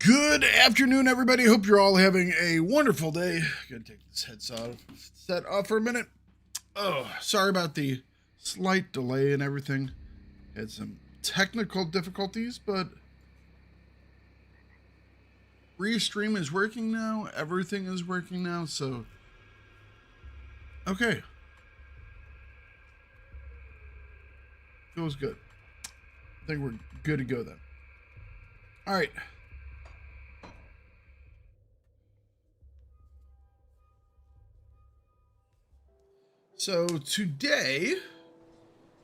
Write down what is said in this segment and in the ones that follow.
Good afternoon, everybody. Hope you're all having a wonderful day. Gotta take this headset off for a minute. Oh, sorry about the slight delay and everything. Had some technical difficulties, but Restream is working now. Everything is working now, so okay. Feels good. I think we're good to go then. All right. So today,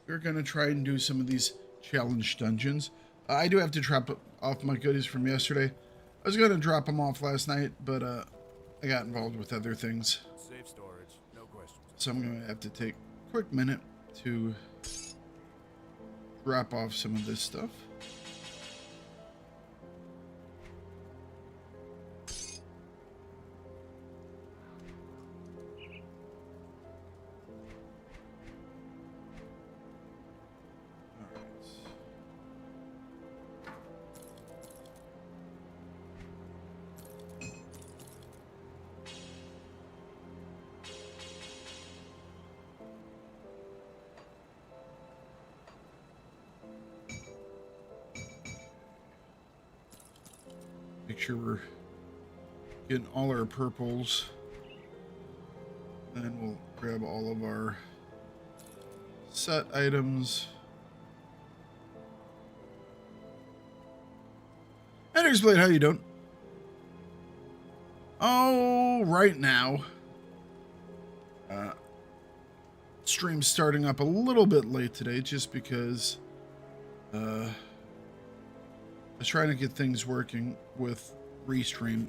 we're going to try and do some of these challenge dungeons. I do have to drop off my goodies from yesterday. I was going to drop them off last night, but I got involved with other things. Safe storage, no questions. So I'm going to have to take a quick minute to drop off some of this stuff. Make sure we're getting all our purples. Then we'll grab all of our set items. And Witchblade, how you doing? Oh, right now. Stream's starting up a little bit late today just because I was trying to get things working with Restream,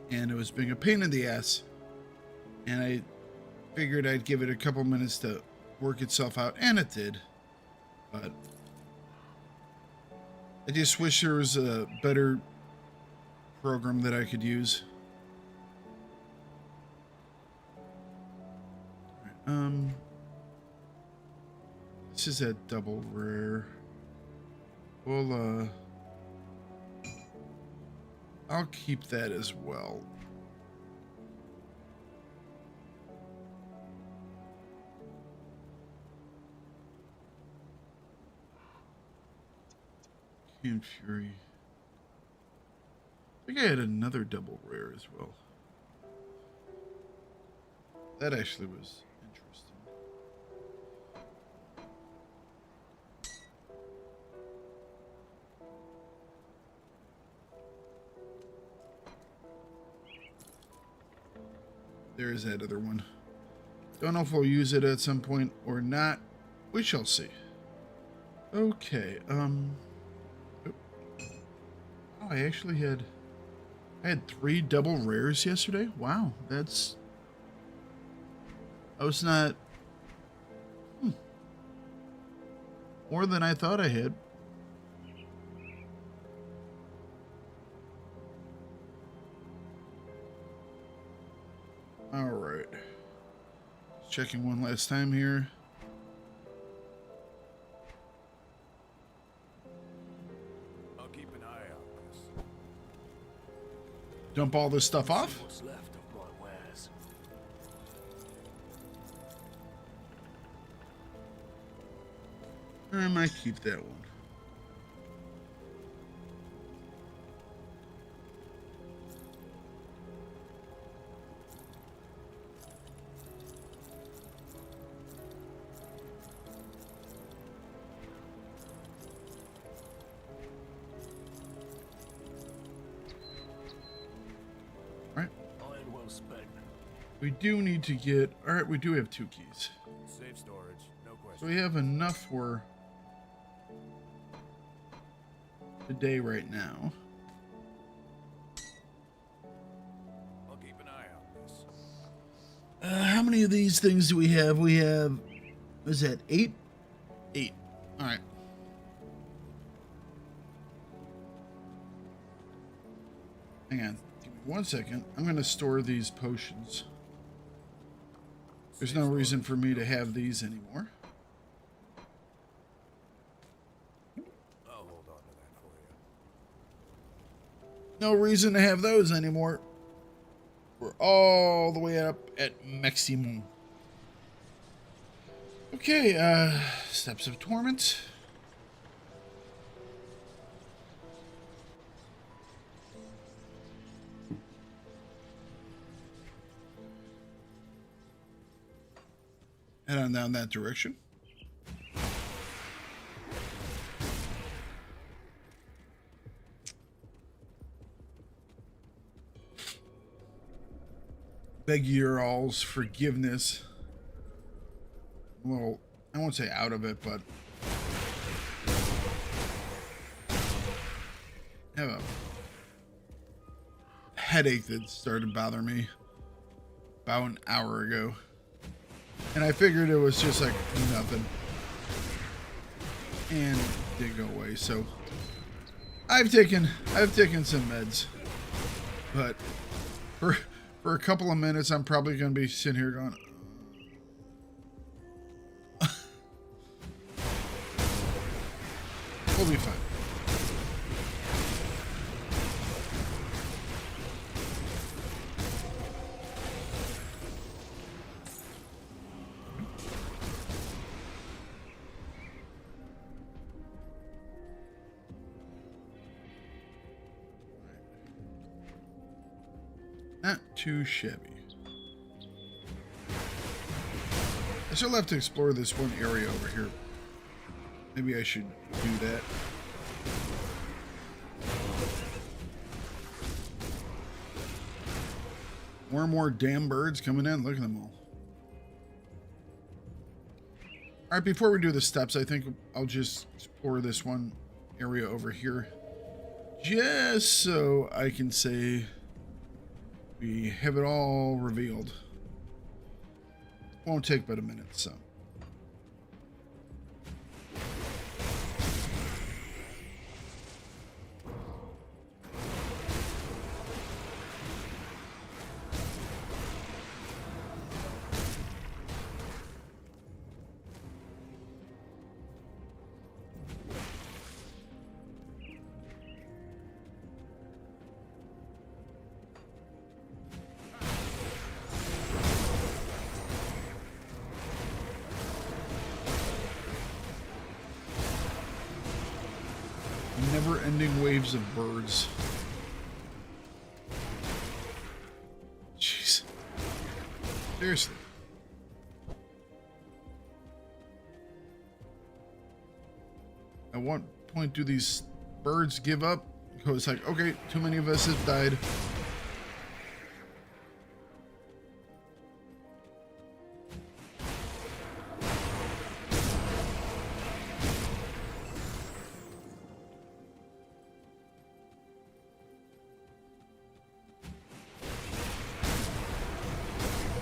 and it was being a pain in the ass. And I figured I'd give it a couple minutes to work itself out, and it did. But I just wish there was a better program that I could use. All right, this is a double rare. Well, I'll keep that as well. Camp Fury. I think I had another double rare as well. That actually was interesting. There is that other one. Don't know if we'll use it at some point or not. We shall see. Okay, oh, I actually had 3 double rares yesterday. Wow, I was not more than I thought I had. All right, checking one last time here. I'll keep an eye on this. Dump all this stuff off. What's left of my wares? I might keep that one. We do need to get... Alright, we do have 2 keys. Safe storage, no question. So we have enough for today right now. I'll keep an eye on this. How many of these things do we have? We have... What is that? 8? 8. Alright. Hang on. Give me 1 second. I'm going to store these potions. There's no reason for me to have these anymore. I'll hold on to that for No reason to have those anymore. We're all the way up at maximum. Okay, Steps of Torment. Head on down that direction. Beg your all's forgiveness. Well, I won't say out of it, but I have a headache that started to bother me about an hour ago. And I figured it was just like nothing. And it did go away, so I've taken some meds. But for a couple of minutes I'm probably gonna be sitting here going we'll be fine. Not too shabby. I still have to explore this one area over here. Maybe I should do that. More and more damn birds coming in. Look at them all. All right, before we do the steps, I think I'll just explore this one area over here. Just so I can say we have it all revealed. Won't take but a minute, so. Never-ending waves of birds. Jeez. Seriously. At what point do these birds give up? Because it's like, okay, too many of us have died.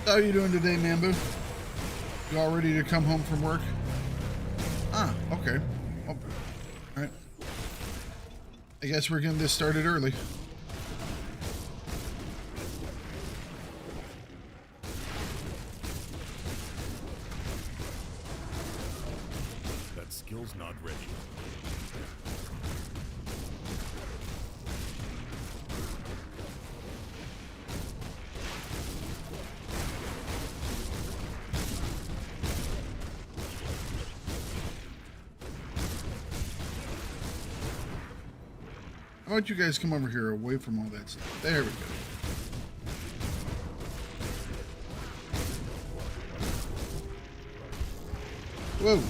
How are you doing today, Mambo? You all ready to come home from work? Ah, okay. Oh, all right. I guess we're getting this started early. That skill's not ready. How about you guys come over here away from all that stuff? There we go. Whoa.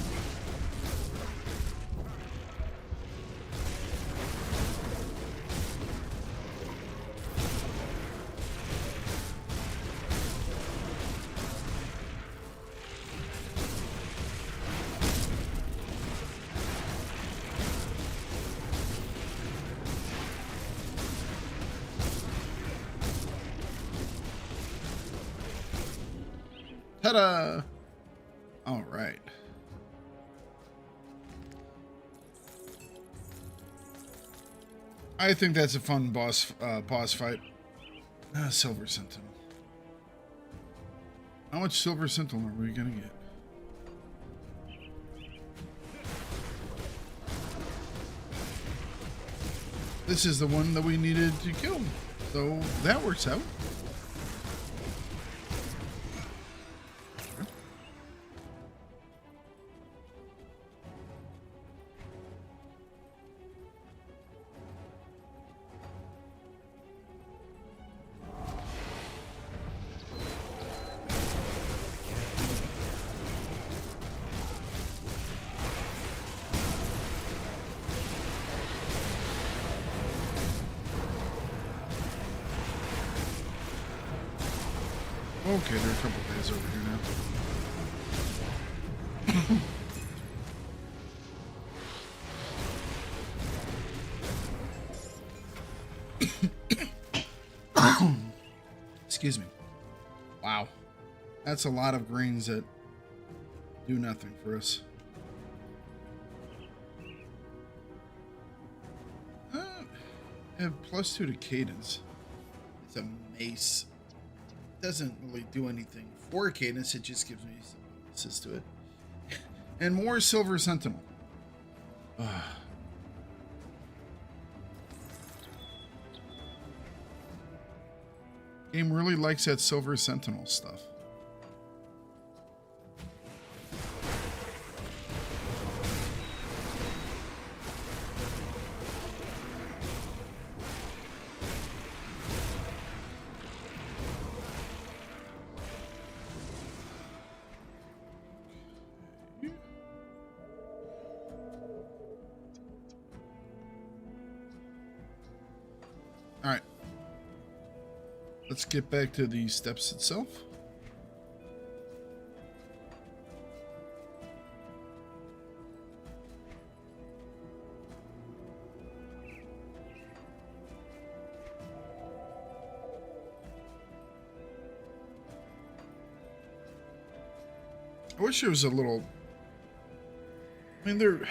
Ta-da! All right. I think that's a fun boss fight. Silver Sentinel. How much Silver Sentinel are we gonna get? this is the one that we needed to kill. So that works out. Okay, there are a couple guys over here now. Excuse me. Wow. That's a lot of greens that do nothing for us. Have +2 to cadence. It's a mace. Doesn't really do anything for cadence, it just gives me some bonuses to it. And more Silver Sentinel. Game really likes that Silver Sentinel stuff. All right, let's get back to the steps itself. I wish there was a little, I mean,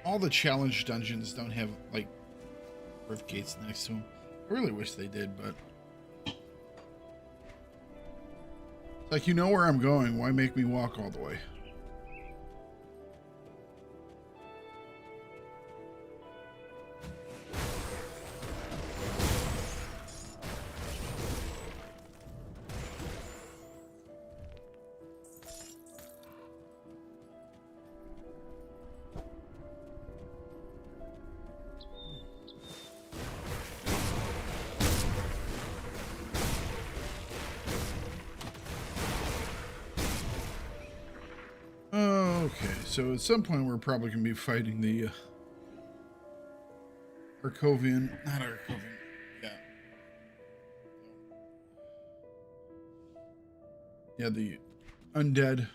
all the challenge dungeons don't have like rift gates next to them. I really wish they did, but it's like, you know where I'm going, why make me walk all the way? Okay, so at some point we're probably going to be fighting the Arkovian, not Arkovian, yeah. Yeah, the undead.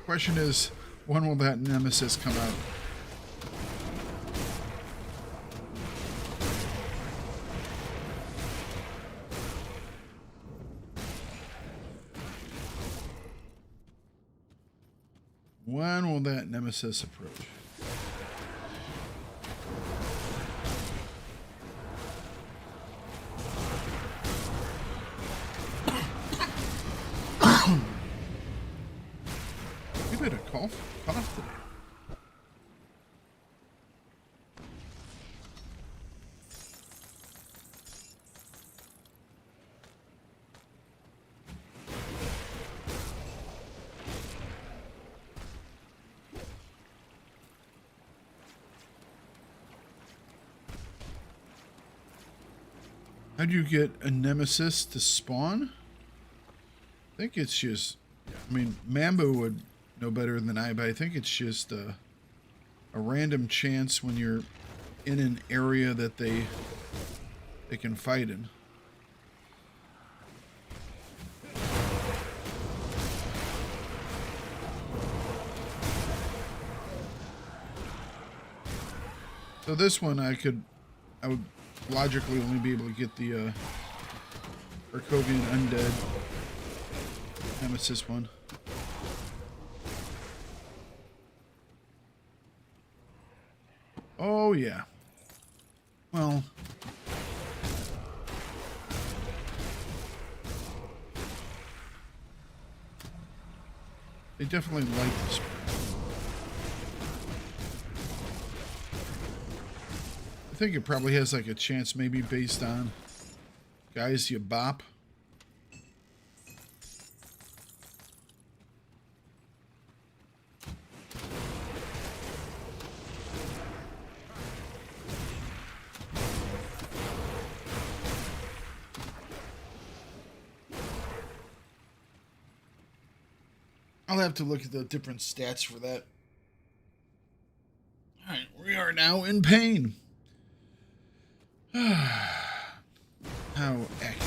Question is, when will that nemesis come out? When will that nemesis approach? You better cough today. How do you get a nemesis to spawn? I think it's just, I mean, Mambo would know better than I, but I think it's just a random chance when you're in an area that they can fight in. So this one I would logically only be able to get the Arkovian undead nemesis one. Oh yeah. Well, They definitely like the spray. I think it probably has like a chance, maybe based on guys you bop. I'll have to look at the different stats for that. All right, we are now in pain. How accurate.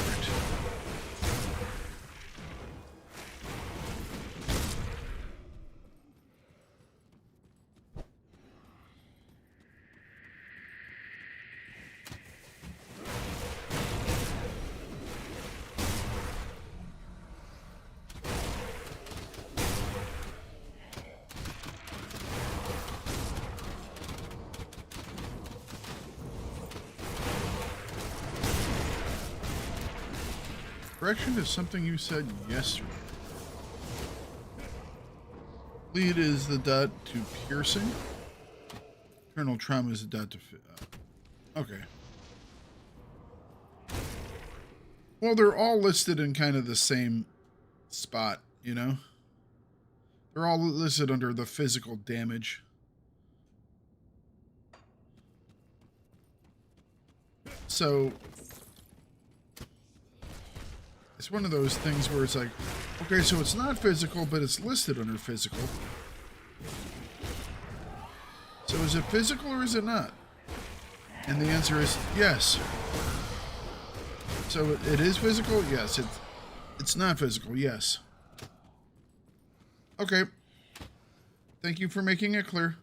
Correction to something you said yesterday. Lead is the dot to piercing. Internal trauma is the dot to... okay. Well, they're all listed in kind of the same spot, you know? They're all listed under the physical damage. So... it's one of those things where it's like, okay, so it's not physical, but it's listed under physical. So is it physical or is it not? And the answer is yes. So it is physical? Yes. It's not physical? Yes. Okay. Thank you for making it clear.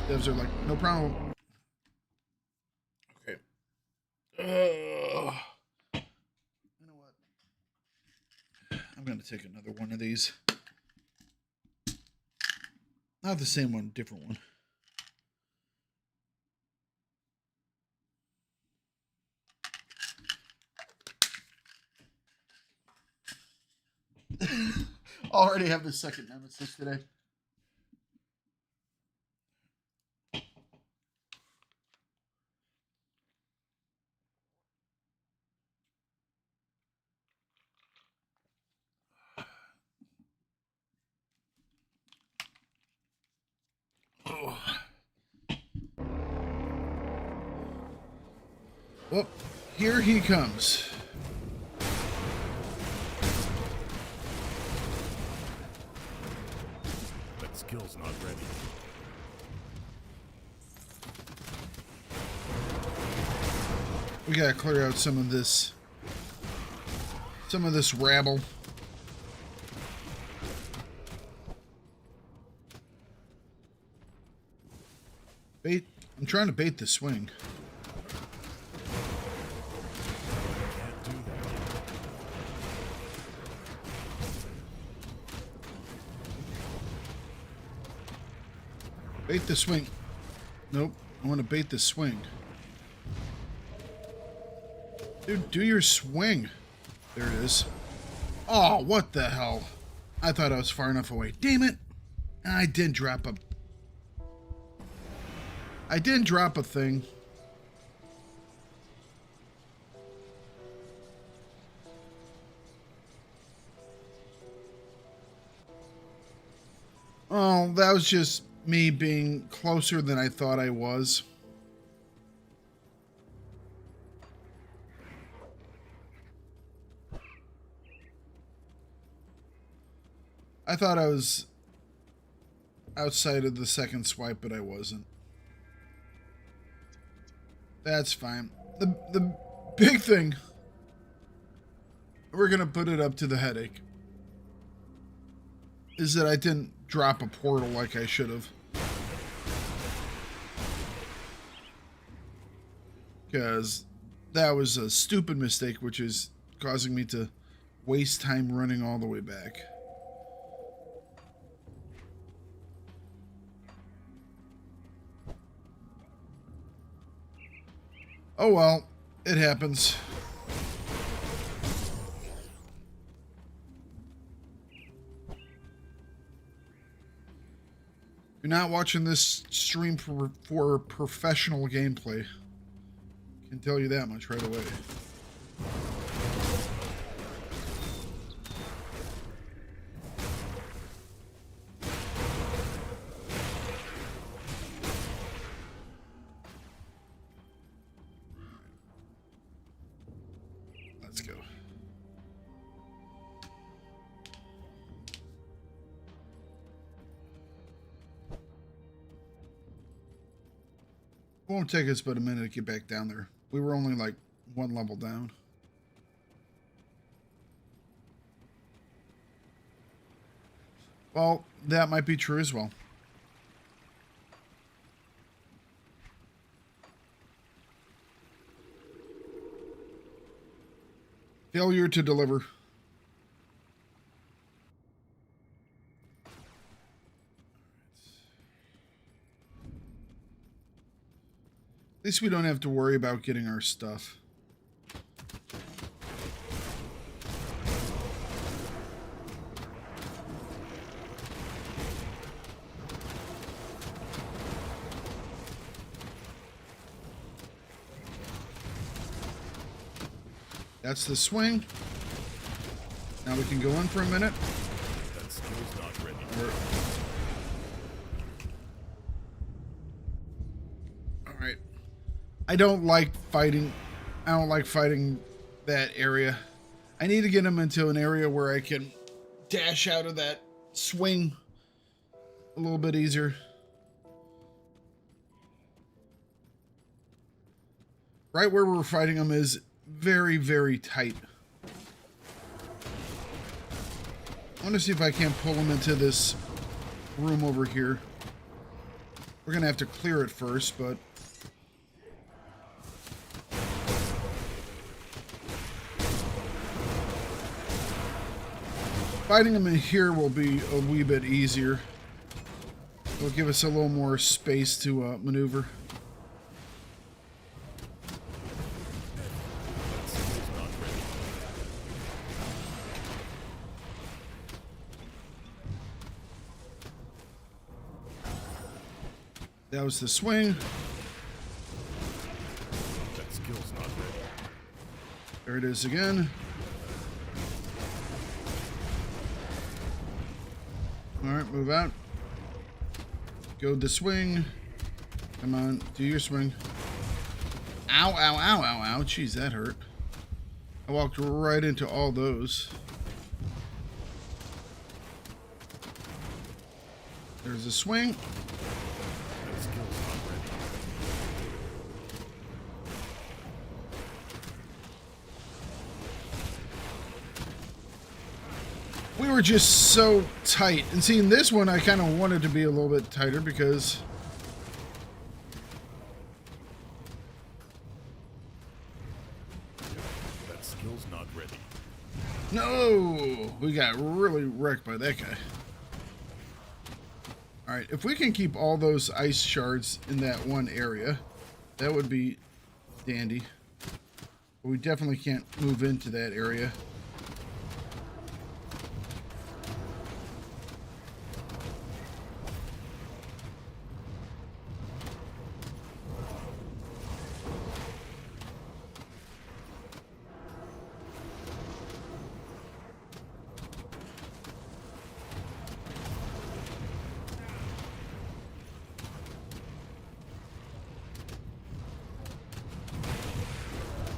Devs are like, no problem. Okay. I'm going to take another one of these. Not the same one, different one. Already have the second nemesis today. Well, here he comes. That skill's not ready. We gotta clear out some of this rabble. Bait. I'm trying to bait the swing. Bait the swing. Nope. I want to bait the swing. Dude, do your swing. There it is. Oh, what the hell? I thought I was far enough away. Damn it. I didn't drop a thing. Oh, that was just me being closer than I thought I was. I thought I was outside of the second swipe, but I wasn't. That's fine. The big thing, we're gonna put it up to the headache, is that I didn't drop a portal like I should have. Because that was a stupid mistake, which is causing me to waste time running all the way back. Oh well, it happens. You're not watching this stream for professional gameplay. Can tell you that much right away. Let's go. It won't take us but a minute to get back down there. We were only like one level down. Well, that might be true as well. Failure to deliver. At least we don't have to worry about getting our stuff. That's the swing. Now we can go in for a minute. That skill's not ready. All right. I don't like fighting. I don't like fighting that area. I need to get him into an area where I can dash out of that swing a little bit easier. Right where we're fighting him is very, very tight. I want to see if I can't pull him into this room over here. We're going to have to clear it first, but... fighting him in here will be a wee bit easier. It'll give us a little more space to maneuver. That was the swing. That skill's not ready. There it is again. Alright, move out. Go the swing. Come on, do your swing. Ow, ow, ow, ow, ow. Jeez, that hurt. I walked right into all those. There's a swing. That skill's not ready. We were just so tight. And seeing this one, I kind of wanted to be a little bit tighter because... That skill's not ready. no! We got really wrecked by that guy. Alright, if we can keep all those ice shards in that one area, that would be dandy. But we definitely can't move into that area.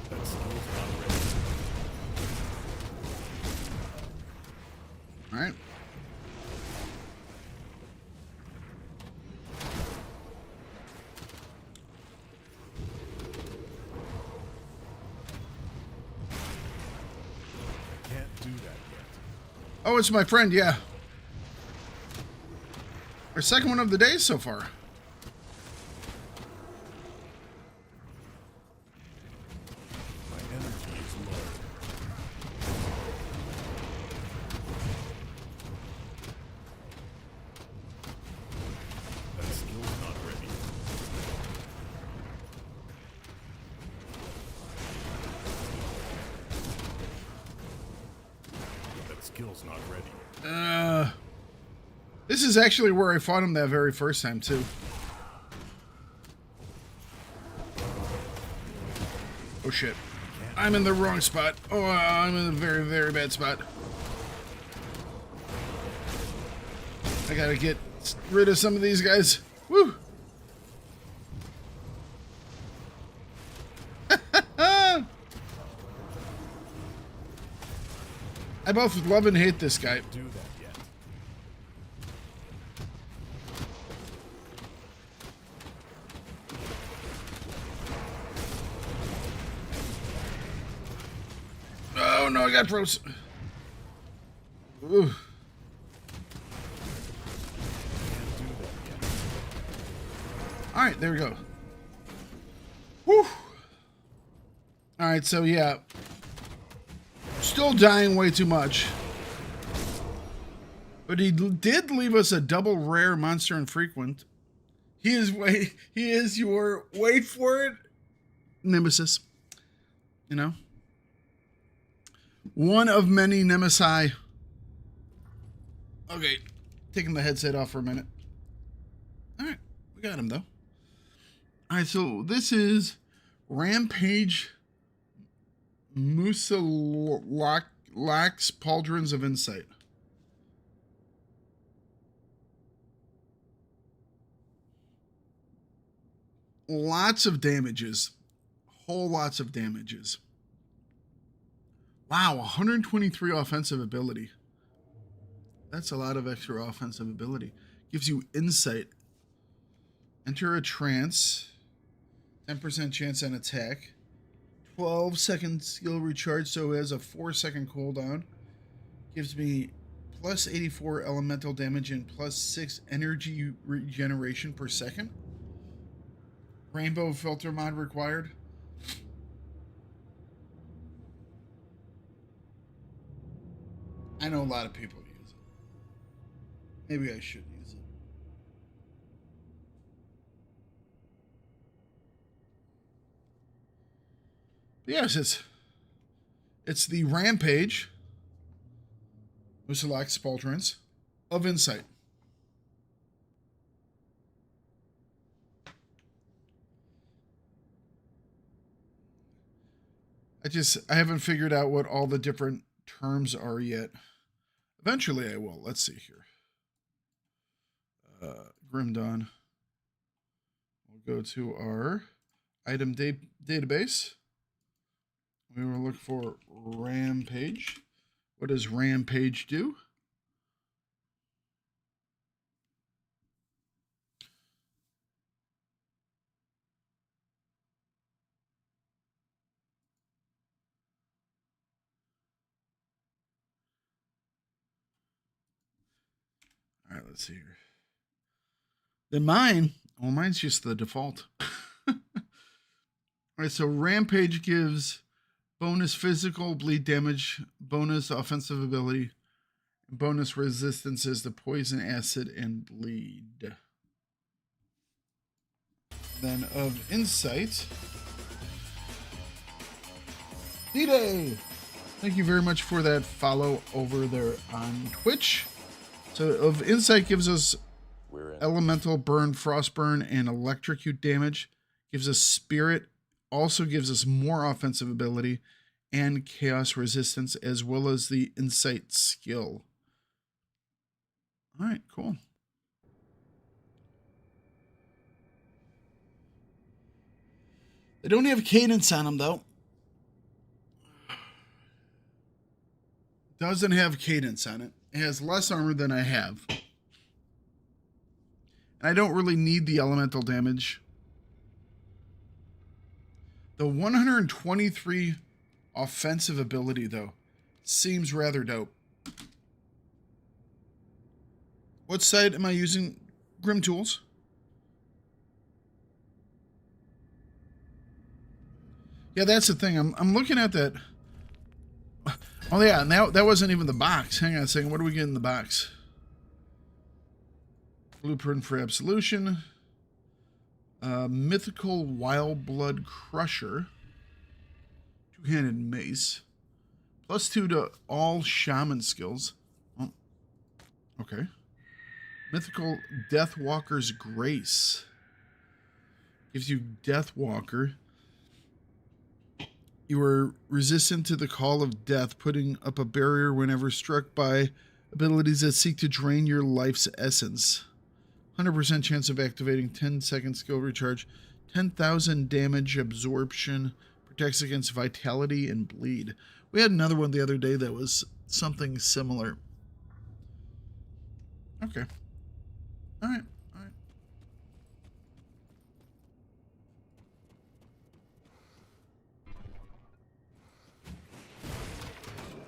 That skill's not ready. Alright. Can't do that yet. Oh, it's my friend, yeah. Our second one of the day so far. My energy is low. That skill's not ready. That skill's not ready. This is actually where I fought him that very first time, too. Oh, shit. I'm in the wrong spot. Oh, I'm in a very, very bad spot. I gotta get rid of some of these guys. Woo! I both love and hate this guy. Do that yet. Oh no, I got froze. Ooh. All right, there we go. Whew. All right, so yeah. Still dying way too much. But he did leave us a double rare monster infrequent. He is your, wait for it, nemesis. You know? One of many nemesi. Okay, taking the headset off for a minute. All right, we got him though. All right, so this is Rampage Musalak's Pauldrons of Insight. Lots of damages. Whole lots of damages. Wow, 123 offensive ability. That's a lot of extra offensive ability. Gives you insight. Enter a trance. 10% chance on attack. 12-second skill recharge, so it has a 4-second cooldown. Gives me plus 84 elemental damage and plus 6 energy regeneration per second. Rainbow filter mod required. I know a lot of people use it. Maybe I should use it. Yes, it's the Rampage Musalak's Pauldrons of Insight. I haven't figured out what all the different terms are yet. Eventually I will. Let's see here. Grim Dawn. We'll go to our item database. We will look for Rampage. What does Rampage do? All right, let's see here. Then mine's just the default. All right, so Rampage gives bonus physical bleed damage, bonus offensive ability, and bonus resistances to poison, acid, and bleed. Then of Insight, D-Day! Thank you very much for that follow over there on Twitch. So of Insight gives us elemental burn, frostburn, and electrocute damage. Gives us spirit. Also gives us more offensive ability and chaos resistance, as well as the insight skill. All right, cool. They don't have cadence on them, though. Doesn't have cadence on it. It has less armor than I have. And I don't really need the elemental damage. The 123 offensive ability, though, seems rather dope. What site am I using? Grim Tools. Yeah, that's the thing. I'm looking at that. Oh yeah, and that wasn't even the box. Hang on a second. What do we get in the box? Blueprint for Absolution. Mythical Wild Blood Crusher. Two-handed mace. +2 to all shaman skills. Oh, okay. Mythical Deathwalker's Grace. Gives you Deathwalker. You are resistant to the call of death, putting up a barrier whenever struck by abilities that seek to drain your life's essence. 100% chance of activating, 10-second skill recharge, 10,000 damage absorption, protects against vitality and bleed. We had another one the other day that was something similar. Okay. All right. All right.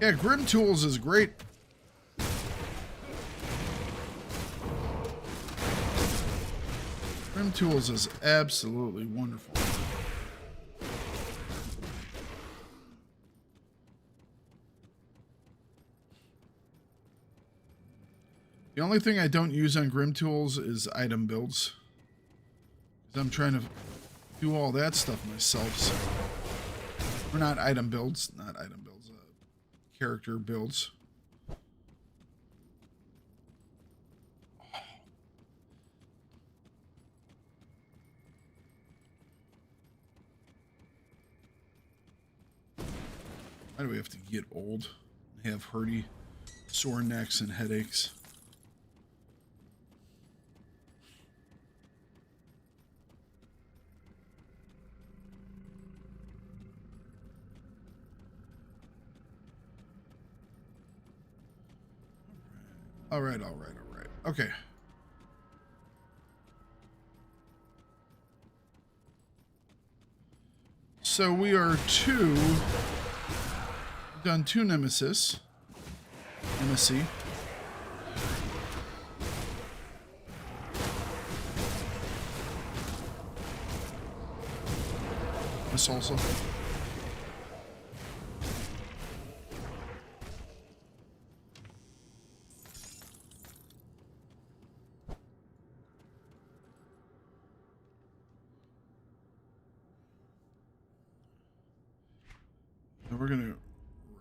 Yeah, Grim Tools is great. Grim Tools is absolutely wonderful. The only thing I don't use on Grim Tools is item builds. Because I'm trying to do all that stuff myself. So. Or not item builds. Not item builds. Character builds. Why do we have to get old? Have hurdy, sore necks, and headaches. All right. Okay. So we are done two Nemesis. This also. We're going to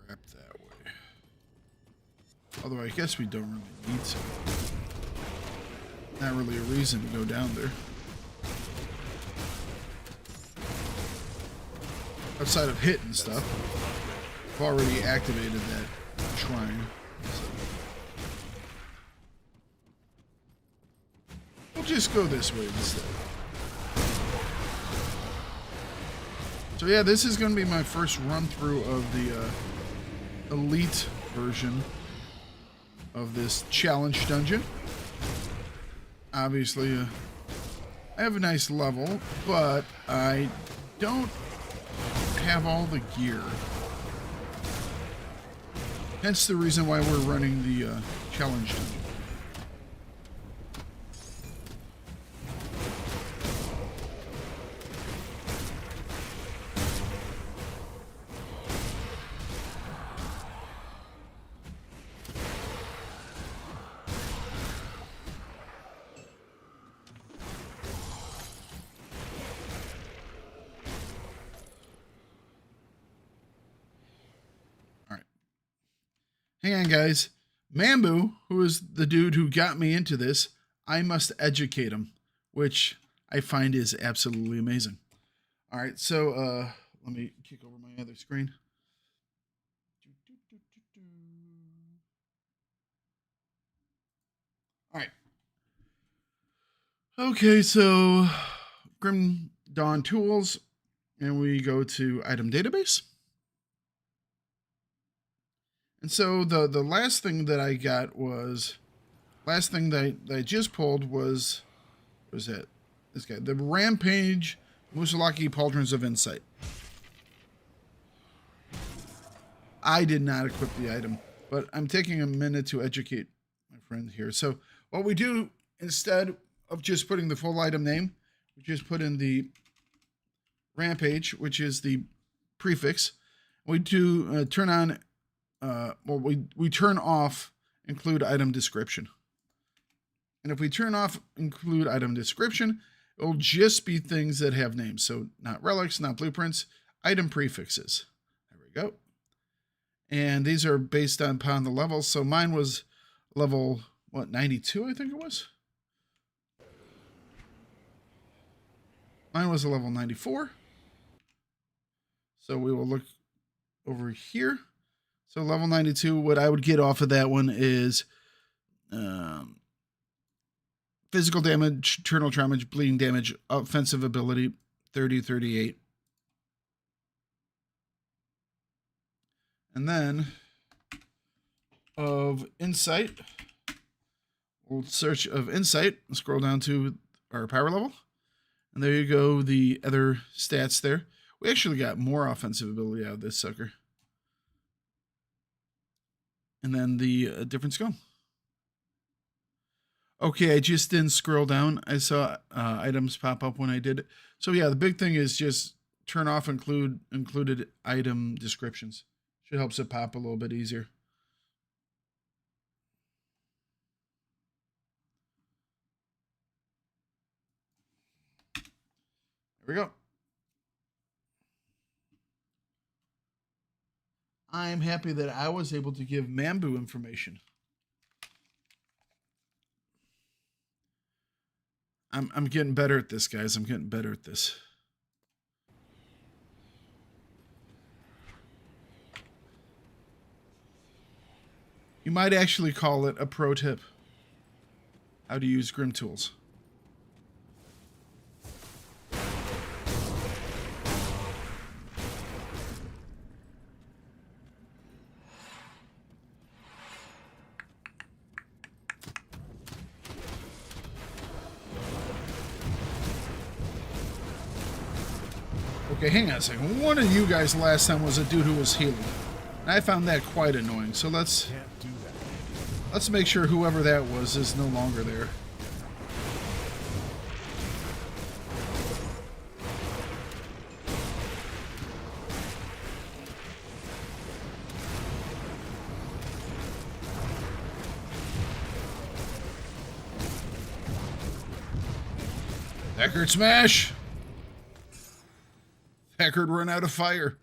wrap that way. Although I guess we don't really need to. Not really a reason to go down there. Outside of hitting stuff. I've already activated that shrine. So. We'll just go this way instead. So yeah, this is going to be my first run through of the elite version of this challenge dungeon. Obviously, I have a nice level, but I don't have all the gear. Hence the reason why we're running the challenge dungeon. Hang on, guys. Mambu, who is the dude who got me into this, I must educate him, which I find is absolutely amazing. All right, so let me kick over my other screen. All right. Okay, so Grim Dawn Tools, and we go to Item Database. And so the last thing that I got was, last thing that I just pulled was, what was that? This guy, the Rampage Musalaki Pauldrons of Insight. I did not equip the item, but I'm taking a minute to educate my friend here. So what we do, instead of just putting the full item name, we just put in the Rampage, which is the prefix. We do turn on, we turn off include item description. And if we turn off include item description, it'll just be things that have names. So not relics, not blueprints, item prefixes. There we go. And these are based upon the levels. So mine was level what, 92, I think it was? Mine was a level 94. So we will look over here. So level 92, what I would get off of that one is physical damage, internal damage, bleeding damage, offensive ability, 30, 38. And then of insight, we'll search of insight, scroll down to our power level. And there you go, the other stats there. We actually got more offensive ability out of this sucker. And then the different skill. Okay, I just didn't scroll down. I saw items pop up when I did it. So yeah, the big thing is just turn off included item descriptions. Should help it pop a little bit easier. There we go. I'm happy that I was able to give Mambu information. I'm getting better at this, guys. I'm getting better at this. You might actually call it a pro tip. How to use Grim tools. Okay, hang on a second. One of you guys last time was a dude who was healing. And I found that quite annoying. So let's make sure whoever that was is no longer there. Thakard smash! Thakard run out of fire.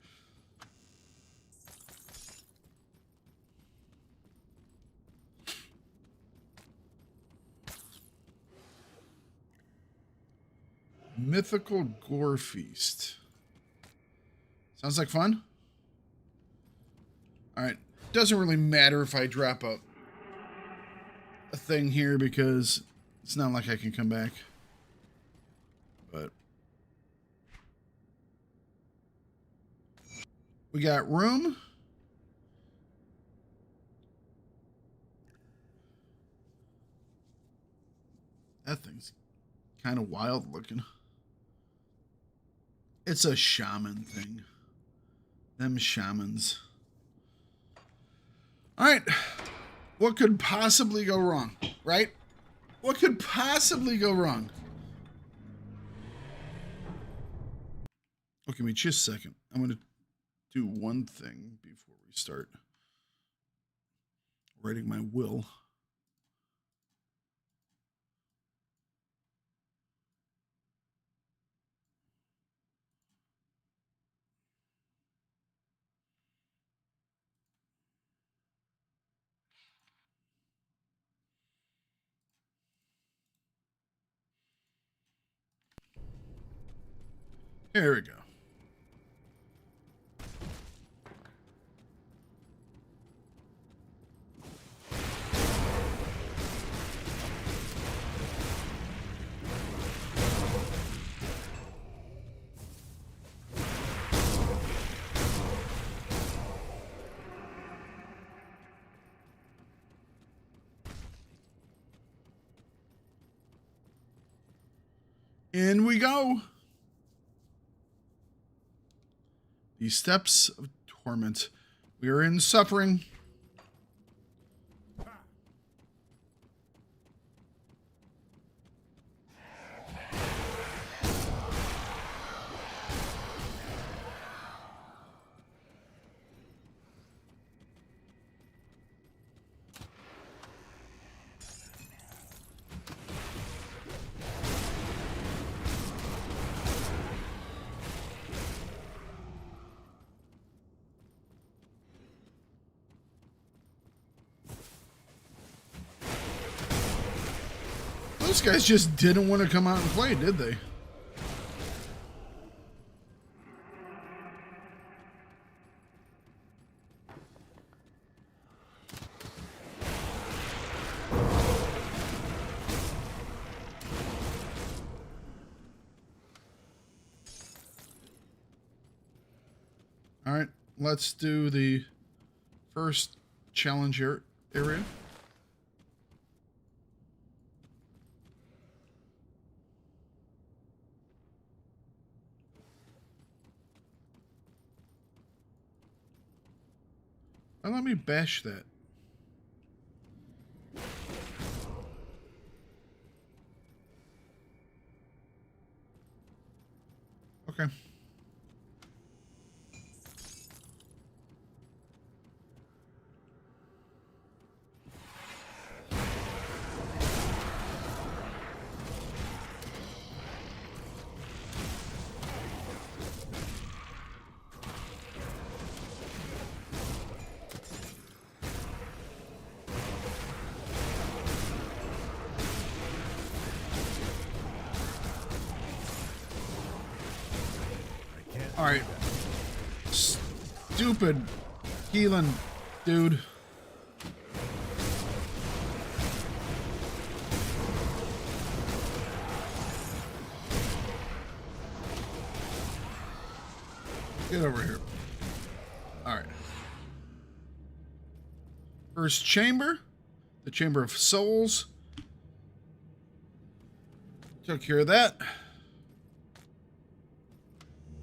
Mythical Gore Feast. Sounds like fun. Alright. Doesn't really matter if I drop a thing here because it's not like I can come back. But we got room. That thing's kind of wild looking. It's a shaman thing. Them shamans. All right. What could possibly go wrong, right? What could possibly go wrong? Okay, wait just a second. I'm going to do one thing before we start writing my will. Here we go. In we go. The steps of torment. We are in suffering. Those guys just didn't want to come out and play, did they? All right, let's do the first challenger area. And let me bash that. Okay. All right. Stupid healing dude. Get over here. All right. First chamber, the Chamber of Souls. Took care of that.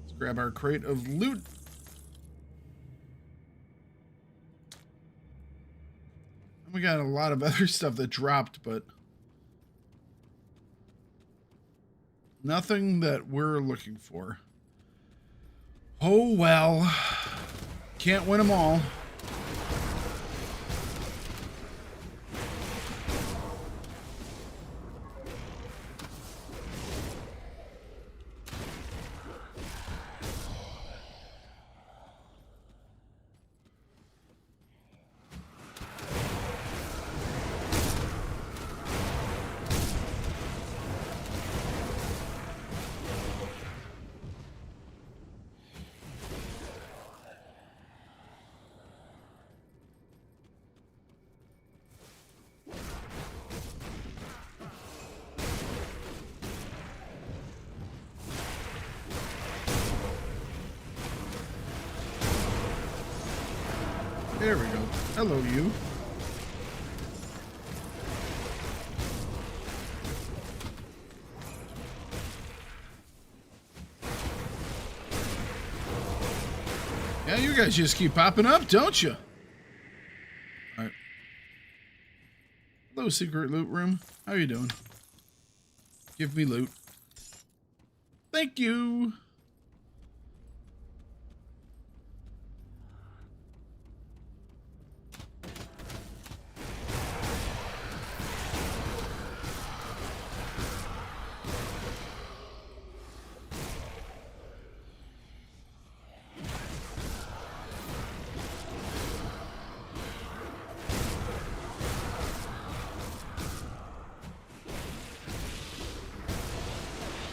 Let's grab our crate of loot. And we got a lot of other stuff that dropped, but nothing that we're looking for. Oh well. Can't win them all. There we go. Hello, you. Yeah, you guys just keep popping up, don't you? All right. Hello, secret loot room. How you doing? Give me loot. Thank you.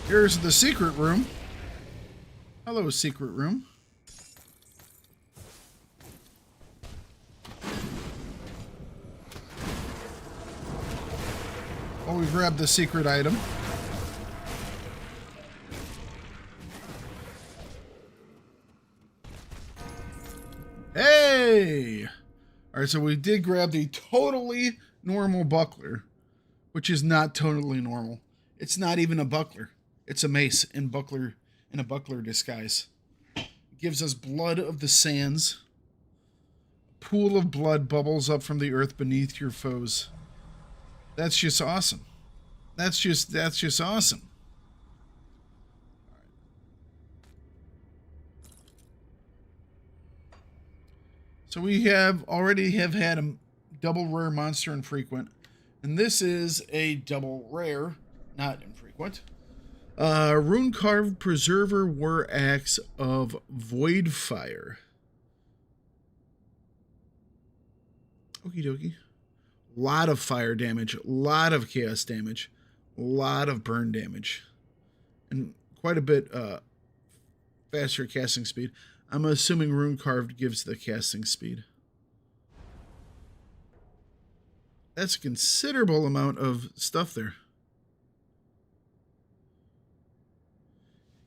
Here's the secret room. Hello, secret room. Oh, we grabbed the secret item. Hey! All right, so we did grab the totally normal buckler, which is not totally normal. It's not even a buckler. It's a mace in a buckler disguise. It gives us blood of the sands. A pool of blood bubbles up from the earth beneath your foes. That's just awesome. That's just awesome. So we already have had a double rare monster infrequent, and this is a double rare, not infrequent. Rune carved preserver war axe of void fire. Okie dokie. Lot of fire damage, lot of chaos damage, A lot of burn damage. And quite a bit faster casting speed. I'm assuming Rune Carved gives the casting speed. That's a considerable amount of stuff there.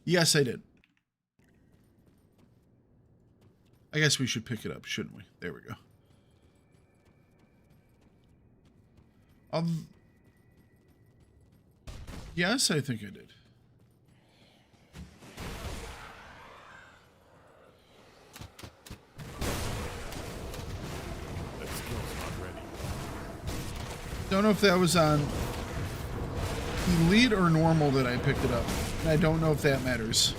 Yes, I did. I guess we should pick it up, shouldn't we? There we go. Yes, I think I did. That skill's not ready. Don't know if that was on Elite or normal that I picked it up. And I don't know if that matters.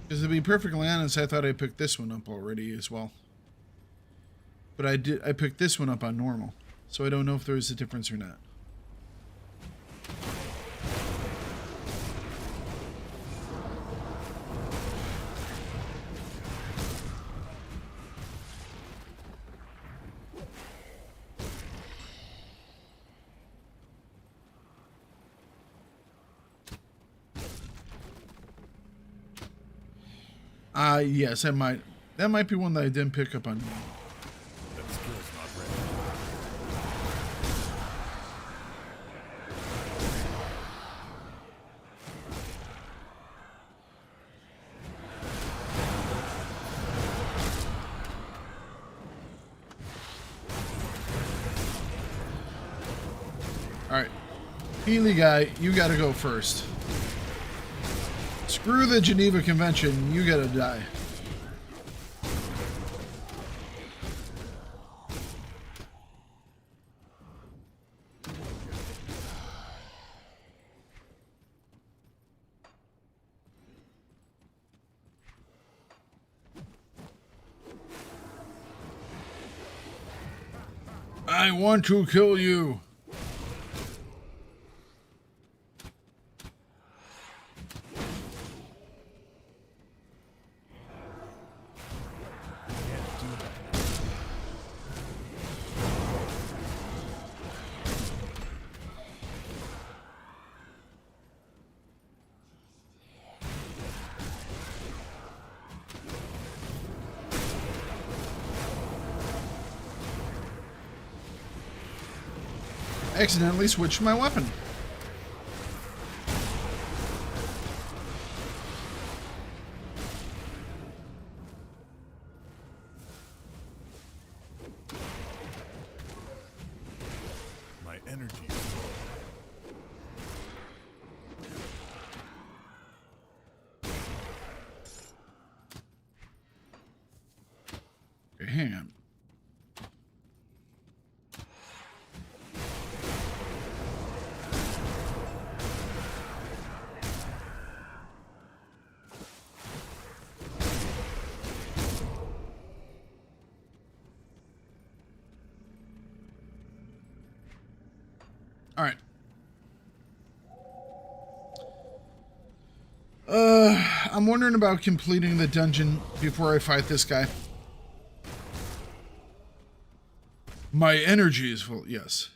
Because to be perfectly honest, I thought I picked this one up already as well. But I picked this one up on normal. So I don't know if there is a difference or not. Yes, that might be one that I didn't pick up on. That skill's not ready. Alright. Healy guy, you gotta go first. Screw the Geneva Convention, you gotta die. I want to kill you. Accidentally switched my weapon. My energy is low. Okay, hang on. All right. I'm wondering about completing the dungeon before I fight this guy. My energy is full. Yes.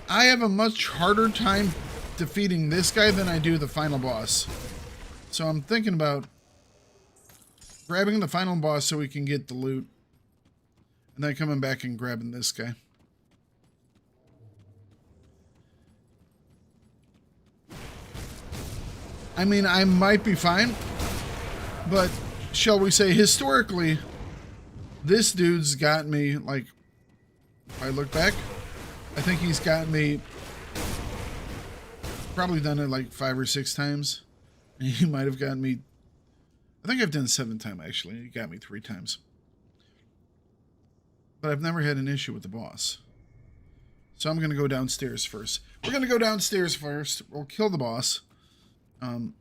I have a much harder time defeating this guy than I do the final boss. So I'm thinking about grabbing the final boss so we can get the loot. And then coming back and grabbing this guy. I mean, I might be fine. But, shall we say, historically, this dude's got me, like, if I look back, I think he's got me, probably done it like 5 or 6 times. And he might have gotten me, I think I've done 7 times, actually. He got me 3 times. But I've never had an issue with the boss. So I'm going to go downstairs first. We're going to go downstairs first. We'll kill the boss. And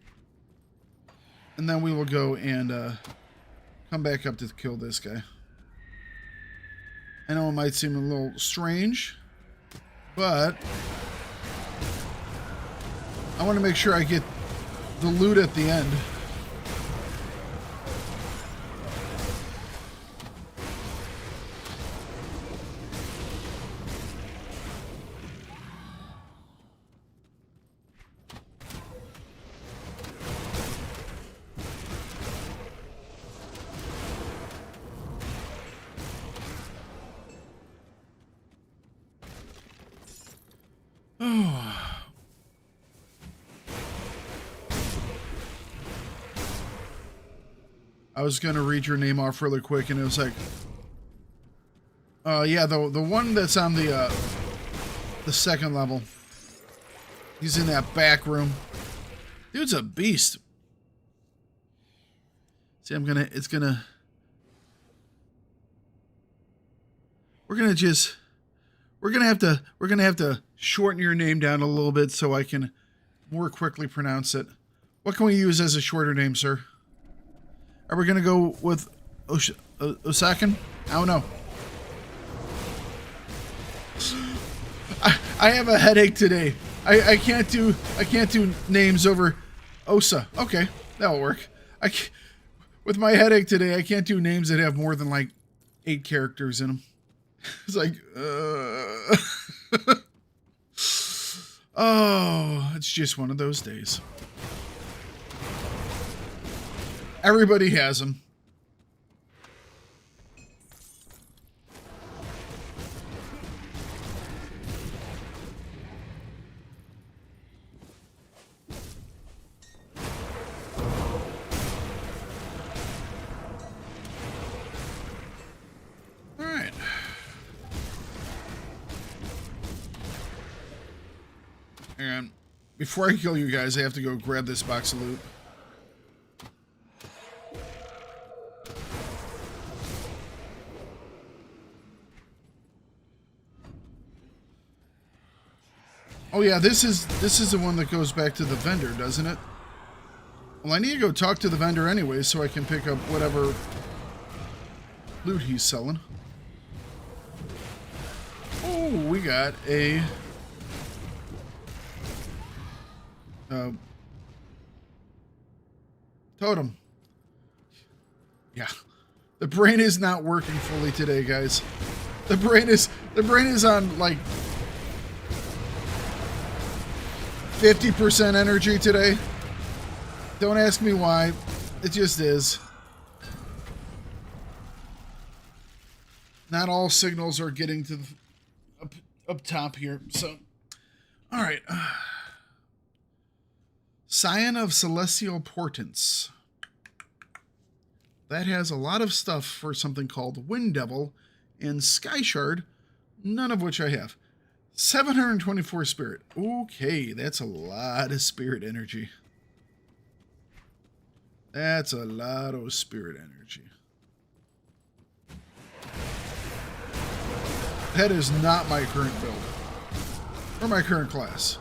then we will go and come back up to kill this guy. I know it might seem a little strange, but I want to make sure I get the loot at the end. I was gonna read your name off really quick, and it was like, yeah, the one that's on the second level. He's in that back room. Dude's a beast. See, we're gonna have to shorten your name down a little bit so I can more quickly pronounce it. What can we use as a shorter name, sir? Are we gonna go with Osakin? I don't know. I have a headache today. I can't do names over Osa. Okay, that'll work. With my headache today, I can't do names that have more than like 8 characters in them. It's like, oh, it's just one of those days. Everybody has them. All right. Hang on. Before I kill you guys, I have to go grab this box of loot. Oh yeah, this is the one that goes back to the vendor, doesn't it? Well, I need to go talk to the vendor anyway so I can pick up whatever loot he's selling. Oh, we got a totem. Yeah. The brain is not working fully today, guys. The brain is on like 50% energy today. Don't ask me why. It just is. Not all signals are getting to the, up top here. So, all right. Scion of Celestial Portents. That has a lot of stuff for something called Wind Devil and Sky Shard, none of which I have. 724 spirit. Okay, that's a lot of spirit energy. That's a lot of spirit energy. That is not my current build. Or my current class.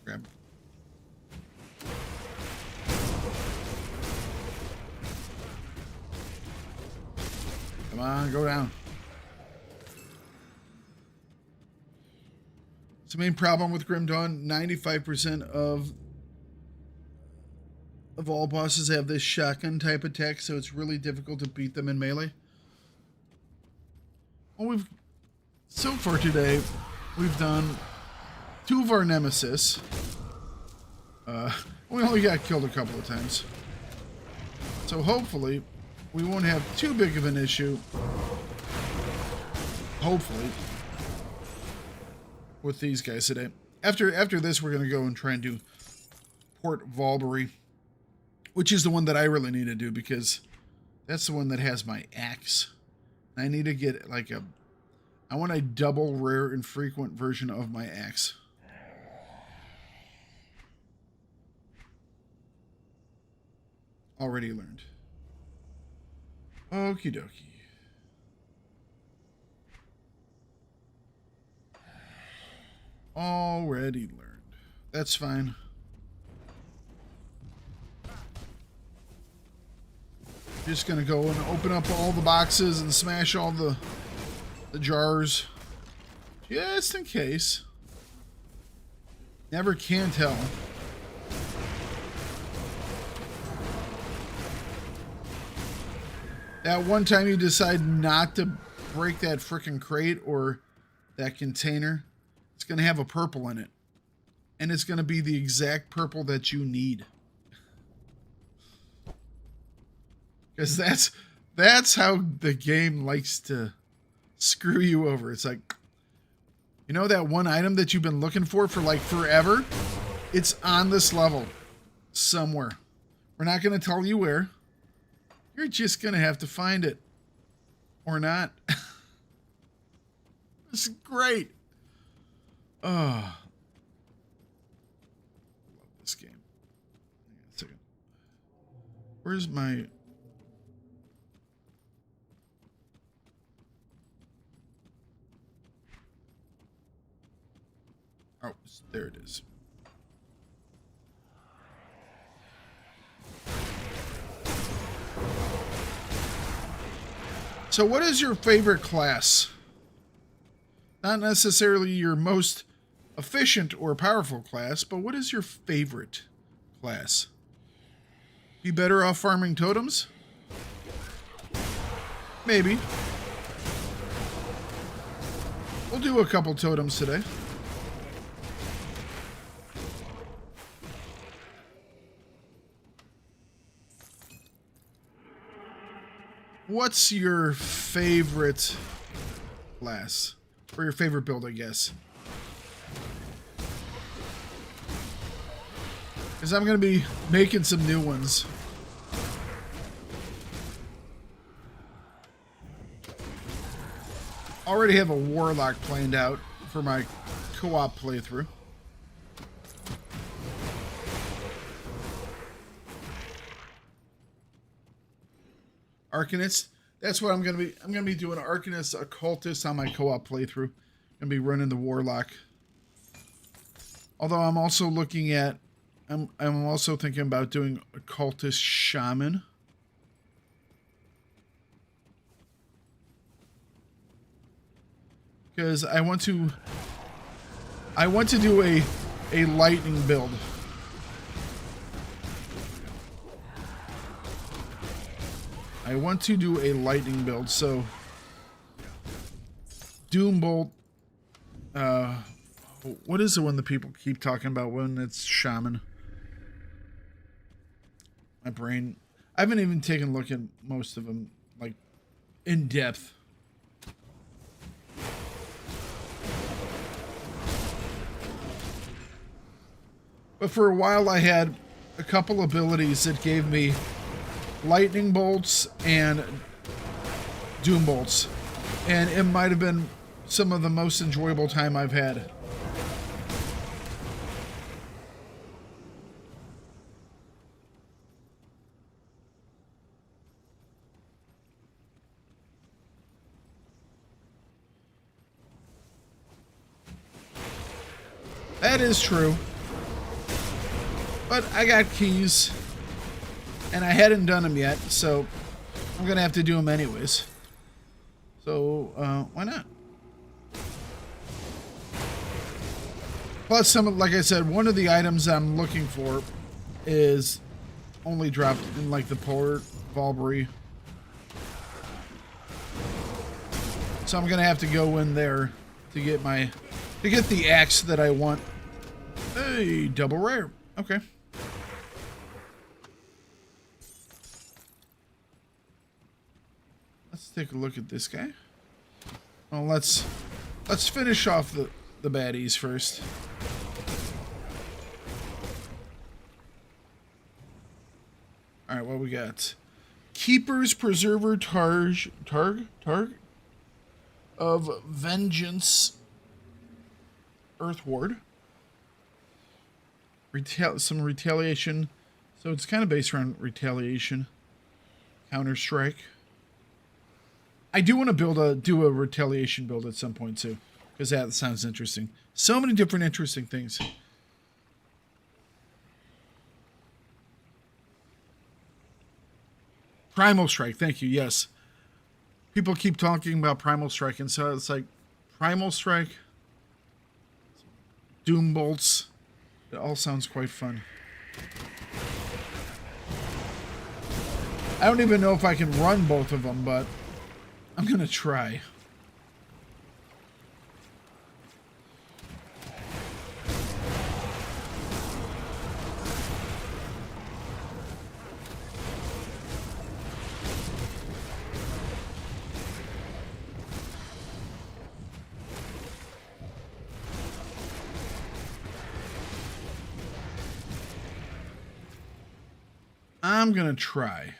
Grab. Come on, go down. It's the main problem with Grim Dawn. 95% of all bosses have this shotgun type attack, so it's really difficult to beat them in melee. Well, so far today, we've done 2 of our nemesis. We only got killed a couple of times. So hopefully, we won't have too big of an issue. Hopefully. With these guys today. After this, we're going to go and try and do Port Valbury, which is the one that I really need to do because that's the one that has my axe. I need to get like I want a double rare and frequent version of my axe. Already learned. Okie dokie. Already learned. That's fine. Just gonna go and open up all the boxes and smash all the jars. Just in case. Never can tell. That one time you decide not to break that frickin' crate or that container, it's going to have a purple in it. And it's going to be the exact purple that you need. Because that's how the game likes to screw you over. It's like, You know that one item that you've been looking for like forever? It's on this level somewhere. We're not going to tell you where. You're just going to have to find it. Or not. This is great. Oh. Love this game. Hang on a second. Where's my... Oh, there it is. So what is your favorite class? Not necessarily your most efficient or powerful class, but what is your favorite class? Be better off farming totems? Maybe. We'll do a couple totems today. What's your favorite class? Or your favorite build, I guess. Because I'm going to be making some new ones. Already have a Warlock planned out for my co-op playthrough. Arcanist. That's what I'm gonna be. I'm gonna be doing Arcanist, Occultist on my co-op playthrough. Gonna be running the Warlock. Although I'm also looking at, I'm also thinking about doing Occultist Shaman. Because I want to do a lightning build. I want to do a lightning build, so Doombolt. What is the one that people keep talking about when it's Shaman? My brain. I haven't even taken a look at most of them, like, in depth. But for a while I had a couple abilities that gave me lightning bolts and doom bolts, and it might have been some of the most enjoyable time I've had. That is true, but I got keys. And I hadn't done them yet, so I'm going to have to do them anyways. So, why not? Plus, like I said, one of the items I'm looking for is only dropped in, like, the Port Valbury. So I'm going to have to go in there to get the axe that I want. Hey, double rare. Okay. Let's take a look at this guy. Well, let's finish off the baddies first. All right, what we got? Keeper's Preserver Targ of Vengeance, Earth Ward. Some retaliation. So it's kind of based around retaliation. Counter-Strike. I do want to do a retaliation build at some point too, because that sounds interesting. So many different interesting things. Primal Strike, thank you. Yes, people keep talking about Primal Strike, and so it's like Primal Strike, Doom Bolts. It all sounds quite fun. I don't even know if I can run both of them, but I'm going to try. I'm going to try.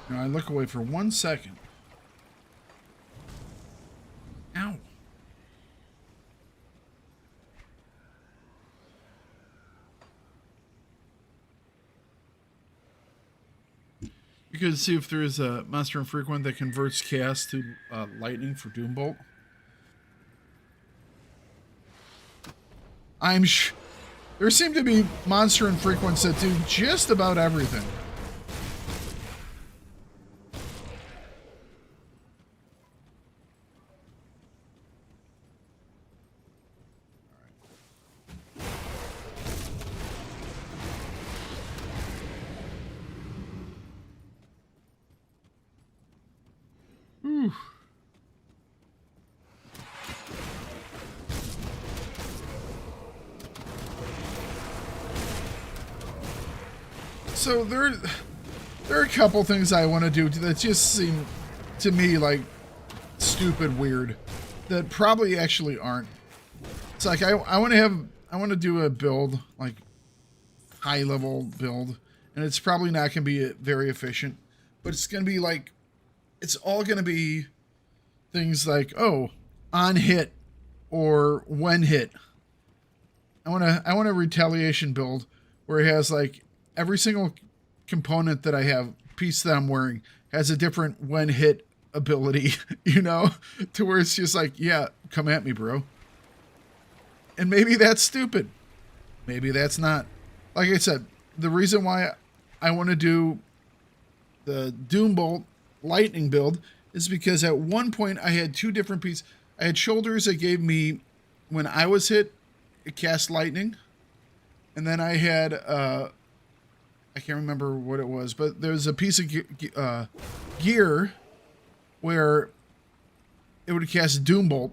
Now I look away for 1 second. Ow. You can see if there is a monster infrequent that converts chaos to lightning for Doombolt. There seem to be monster infrequents that do just about everything. So there are a couple things I want to do that just seem to me like stupid weird that probably actually aren't. It's like I want to do a build, like high level build, and it's probably not going to be very efficient, but it's going to be like, it's all going to be things like, oh, on hit or when hit. I want a retaliation build where it has like every single component that I have, piece that I'm wearing, has a different when hit ability, you know, to where it's just like, yeah, come at me, bro. And maybe that's stupid. Maybe that's not. Like I said, the reason why I want to do the Doombolt lightning build is because at one point I had two different pieces. I had shoulders that gave me, when I was hit, it cast lightning. And then I had, I can't remember what it was, but there's a piece of gear where it would cast Doombolt.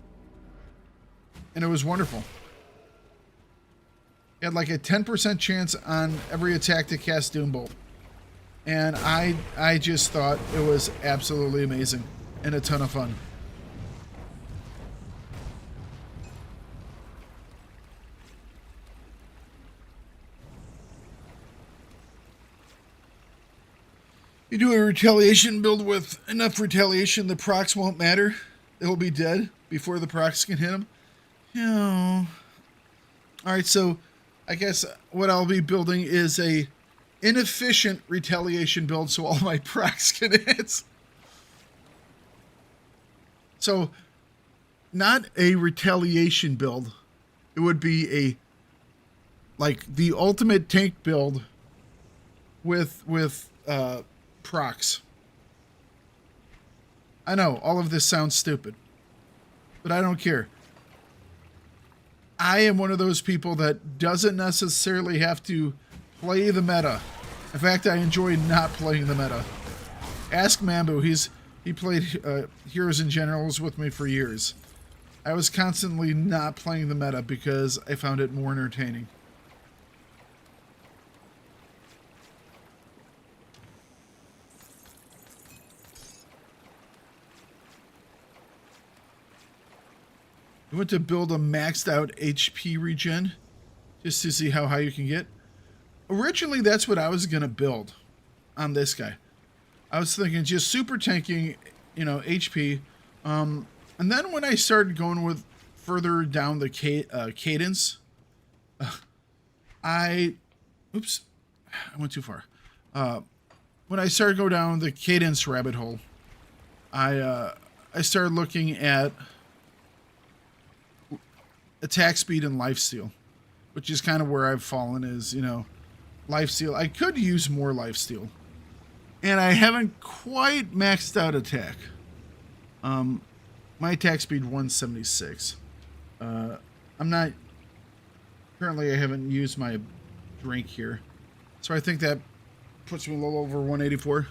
And it was wonderful. It had like a 10% chance on every attack to cast Doombolt. And I just thought it was absolutely amazing and a ton of fun. You do a retaliation build with enough retaliation, the procs won't matter. They'll be dead before the procs can hit them. Yeah. Alright, so I guess what I'll be building is a inefficient retaliation build so all my procs can hit. So, not a retaliation build. It would be a, like, the ultimate tank build with procs. I know, all of this sounds stupid, but I don't care. I am one of those people that doesn't necessarily have to play the meta. In fact, I enjoy not playing the meta. Ask Mambu. He played Heroes and Generals with me for years. I was constantly not playing the meta because I found it more entertaining. I went to build a maxed out HP regen just to see how high you can get. Originally, that's what I was going to build on this guy. I was thinking just super tanking, you know, HP. And then when I started going with further down the cadence, I went too far. When I started going down the cadence rabbit hole, I started looking at attack speed and lifesteal, which is kind of where I've fallen is, you know, lifesteal. I could use more lifesteal. And I haven't quite maxed out attack. My attack speed 176. I'm not, currently I haven't used my drink here. So I think that puts me a little over 184.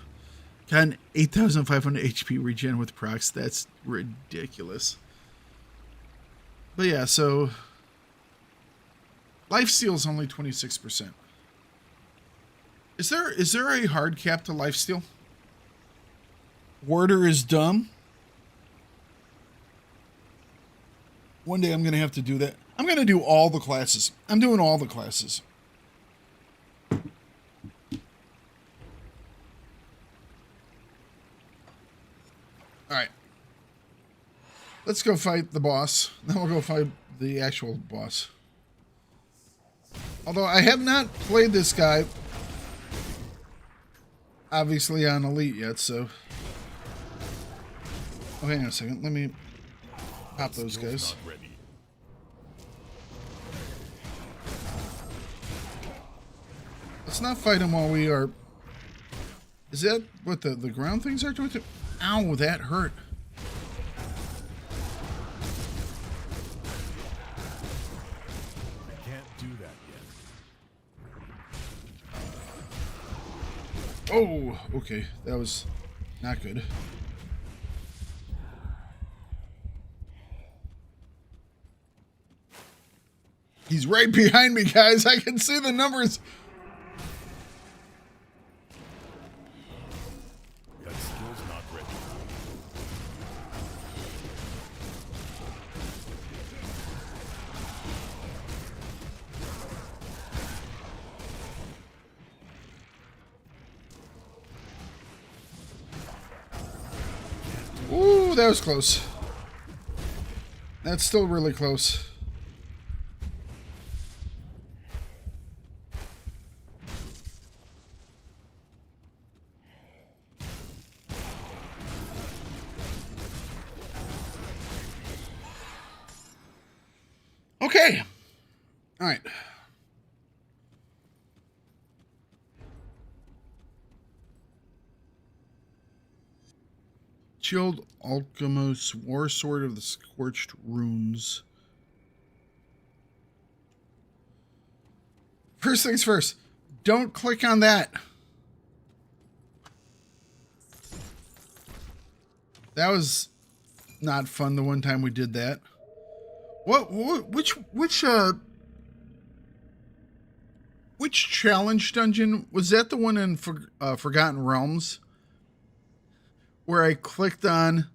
Got an 8,500 HP regen with procs. That's ridiculous. But yeah, so Lifesteal is only 26%. Is there a hard cap to lifesteal? Warder is dumb. One day I'm going to have to do that. I'm going to do all the classes. I'm doing all the classes. Alright. Let's go fight the boss. Then we'll go fight the actual boss. Although I have not played this guy, obviously, on Elite yet, so... Oh, hang on a second. Let me pop those guys. Let's not fight him while we are... Is that what the ground things are doing to... Ow, that hurt. I can't do that yet. Oh, okay. That was not good. He's right behind me, guys. I can see the numbers. That skill's not ready. Ooh, that was close. That's still really close. Okay. All right. Chilled Alchemist War Sword of the Scorched Runes. First things first, don't click on that. That was not fun the one time we did that. Which challenge dungeon was that? The one in Forgotten Realms, where I clicked on.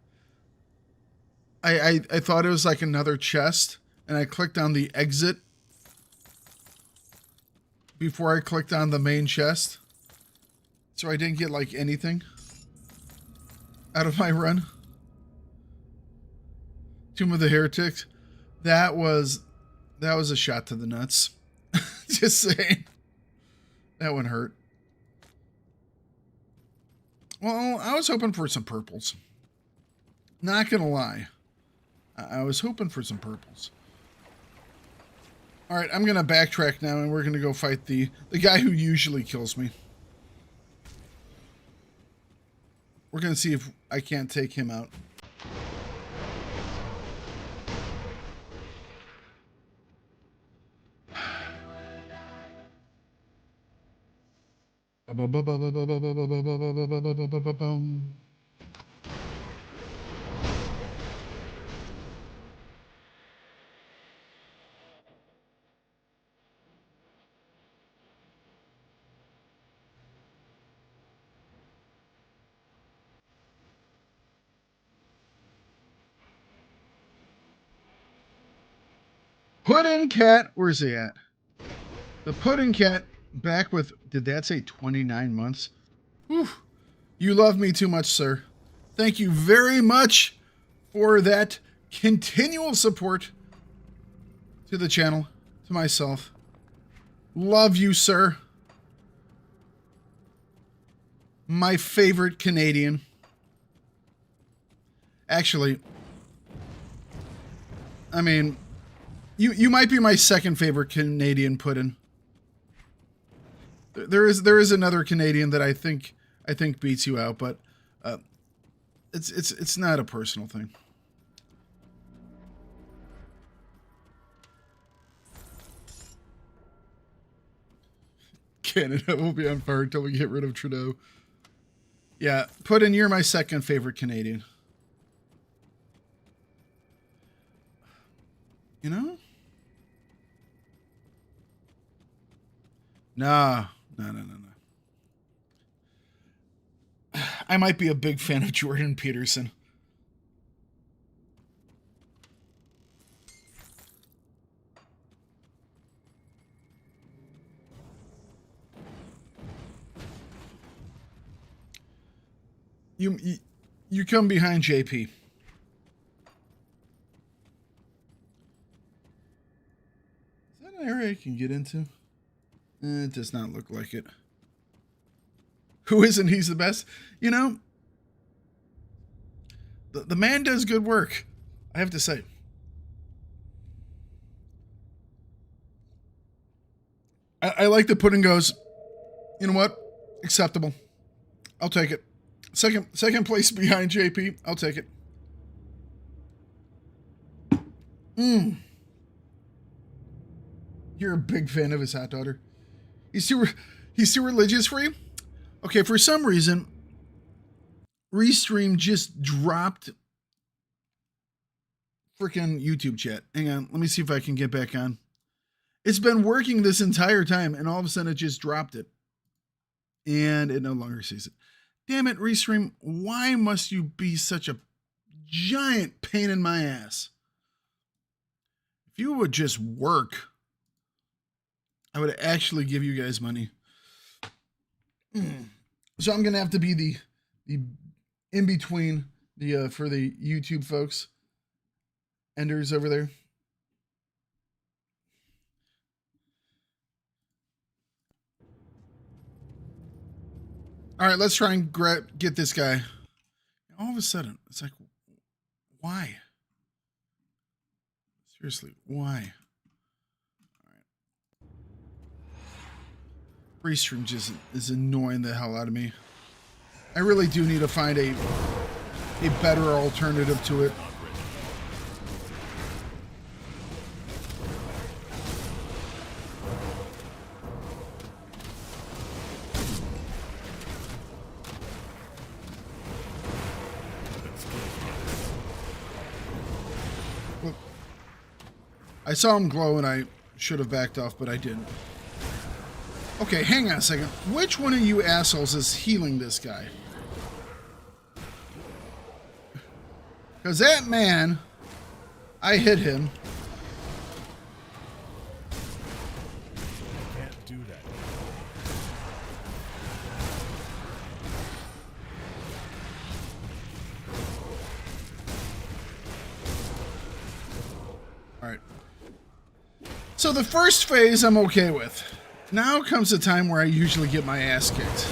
I thought it was like another chest, and I clicked on the exit before I clicked on the main chest, so I didn't get like anything out of my run. Tomb of the Heretics. That was a shot to the nuts. Just saying. That one hurt. Well, I was hoping for some purples. Not gonna lie. I was hoping for some purples. Alright, I'm gonna backtrack now and we're gonna go fight the guy who usually kills me. We're gonna see if I can't take him out. Pudding Cat, where's he at? The Pudding Cat back with, did that say 29 months? Whew. You love me too much, sir. Thank you very much for that continual support to the channel, to myself. Love you, sir. My favorite Canadian. Actually, I mean, you might be my second favorite Canadian puddin'. There is another Canadian that I think beats you out, but it's not a personal thing. Canada will be on fire until we get rid of Trudeau. Yeah, Puddin', you're my second favorite Canadian. You know? Nah, no. I might be a big fan of Jordan Peterson. You come behind JP. Is that an area I can get into? It does not look like it. Who isn't? He's the best. You know, the man does good work, I have to say. I like the pudding goes, you know what? Acceptable. I'll take it. Second place behind JP. I'll take it. You're a big fan of his hot daughter. He's too religious for you? Okay, for some reason, Restream just dropped freaking YouTube chat. Hang on, let me see if I can get back on. It's been working this entire time, and all of a sudden it just dropped it. And it no longer sees it. Damn it, Restream, why must you be such a giant pain in my ass? If you would just work, I would actually give you guys money. So I'm going to have to be the in-between for the YouTube folks. Enders over there. All right, let's try and get this guy. All of a sudden, it's like, why? Seriously, why? All right. Restream just is annoying the hell out of me. I really do need to find a better alternative to it. I saw him glow and I should have backed off, but I didn't. Okay, hang on a second. Which one of you assholes is healing this guy? Because that man, I hit him. Can't do that. All right. So the first phase I'm okay with. Now comes the time where I usually get my ass kicked.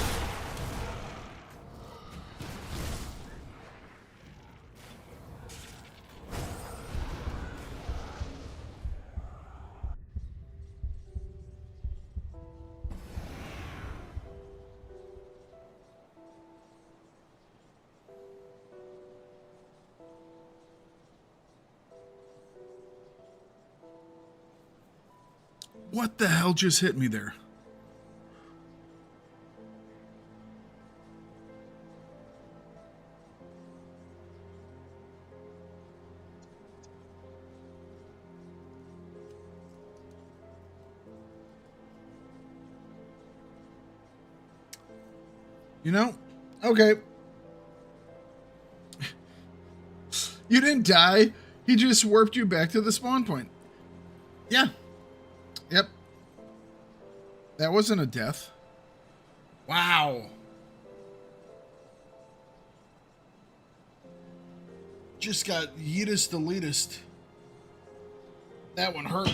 What the hell just hit me there? You know? Okay. You didn't die. He just warped you back to the spawn point. Yeah. Yep. That wasn't a death. Wow. Just got yeetest deletest. That one hurt.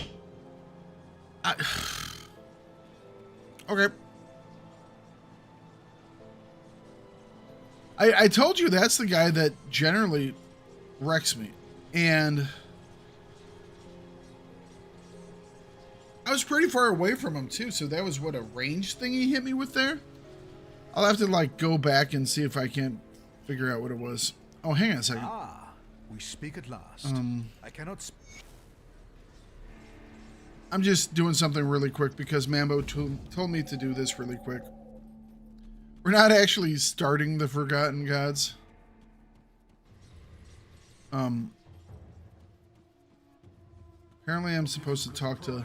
Okay. I told you that's the guy that generally wrecks me. And I was pretty far away from him too, so that was what, a range thing he hit me with there? I'll have to like go back and see if I can't figure out what it was. Oh, hang on a second. Ah, we speak at last. I cannot. I'm just doing something really quick because Mambo told me to do this really quick. We're not actually starting the Forgotten Gods. Apparently I'm supposed to talk to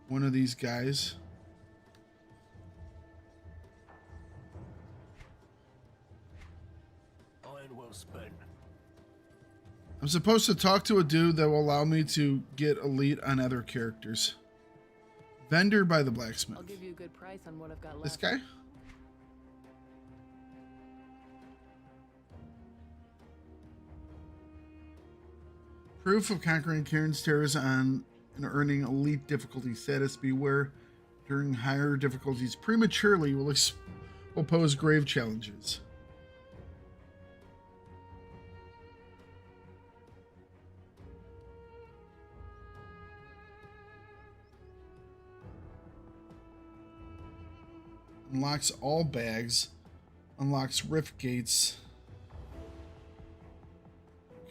one of these guys. Iron well spent. I'm supposed to talk to a dude that will allow me to get elite on other characters. Vendor by the blacksmith. I'll give you a good price on what I've got left. This guy? Proof of conquering Karen's terrors on and earning elite difficulty status. Beware, during higher difficulties prematurely will pose grave challenges. Unlocks all bags. Unlocks rift gates.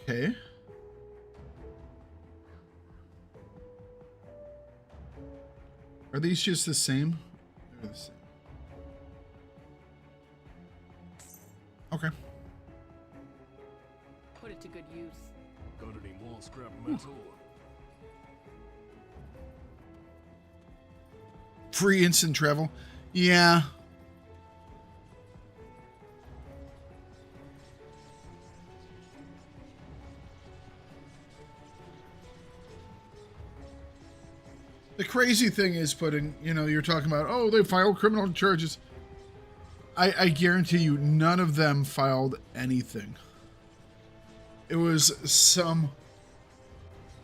Okay. Are these just the same? They're the same. Okay. Put it to good use. Got any more scrap metal? Free instant travel. Yeah. The crazy thing is you're talking about, oh, they filed criminal charges. I guarantee you none of them filed anything. It was some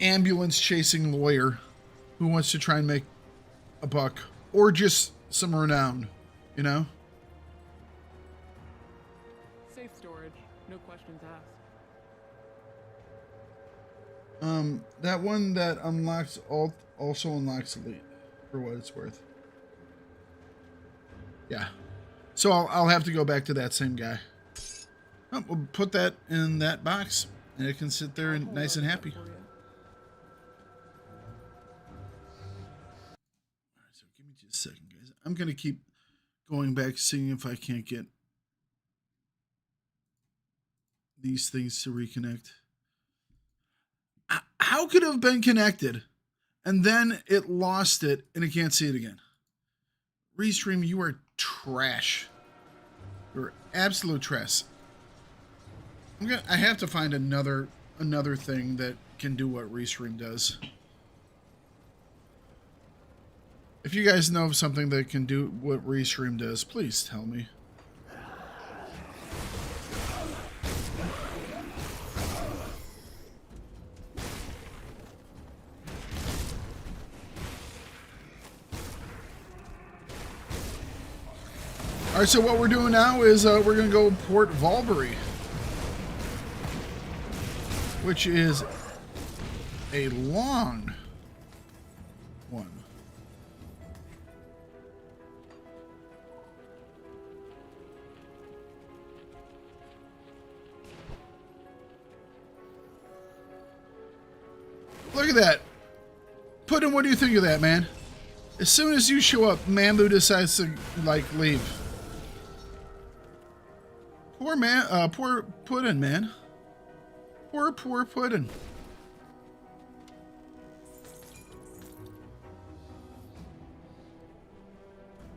ambulance chasing lawyer who wants to try and make a buck, or just some renown, you know? Safe storage, no questions asked. That one that unlocks also unlocks elite, for what it's worth. Yeah. So I'll have to go back to that same guy. Oh, we'll put that in that box, and it can sit there and nice and happy. Alright, so give me just a second, guys. I'm gonna keep going back, seeing if I can't get these things to reconnect. How could it have been connected and then it lost it and it can't see it again? Restream, you are trash. You're absolute trash. I have to find another thing that can do what Restream does. If you guys know of something that can do what Restream does, please tell me. Alright, so what we're doing now is we're going to go Port Valbury, which is a long one. Look at that. Puddin', what do you think of that, man? As soon as you show up, Mambu decides to, like, leave. Poor man, poor Puddin', man. Poor Puddin'.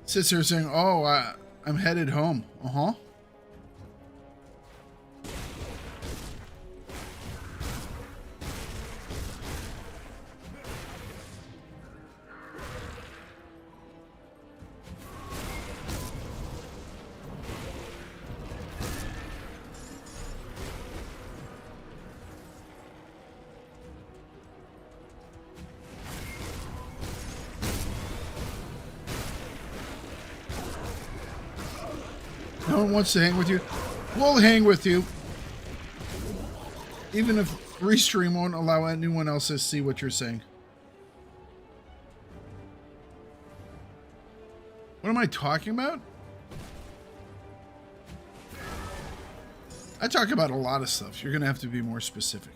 Sits there saying, oh, I'm headed home. Uh-huh. No one wants to hang with you. We'll hang with you. Even if Restream won't allow anyone else to see what you're saying. What am I talking about? I talk about a lot of stuff. You're going to have to be more specific.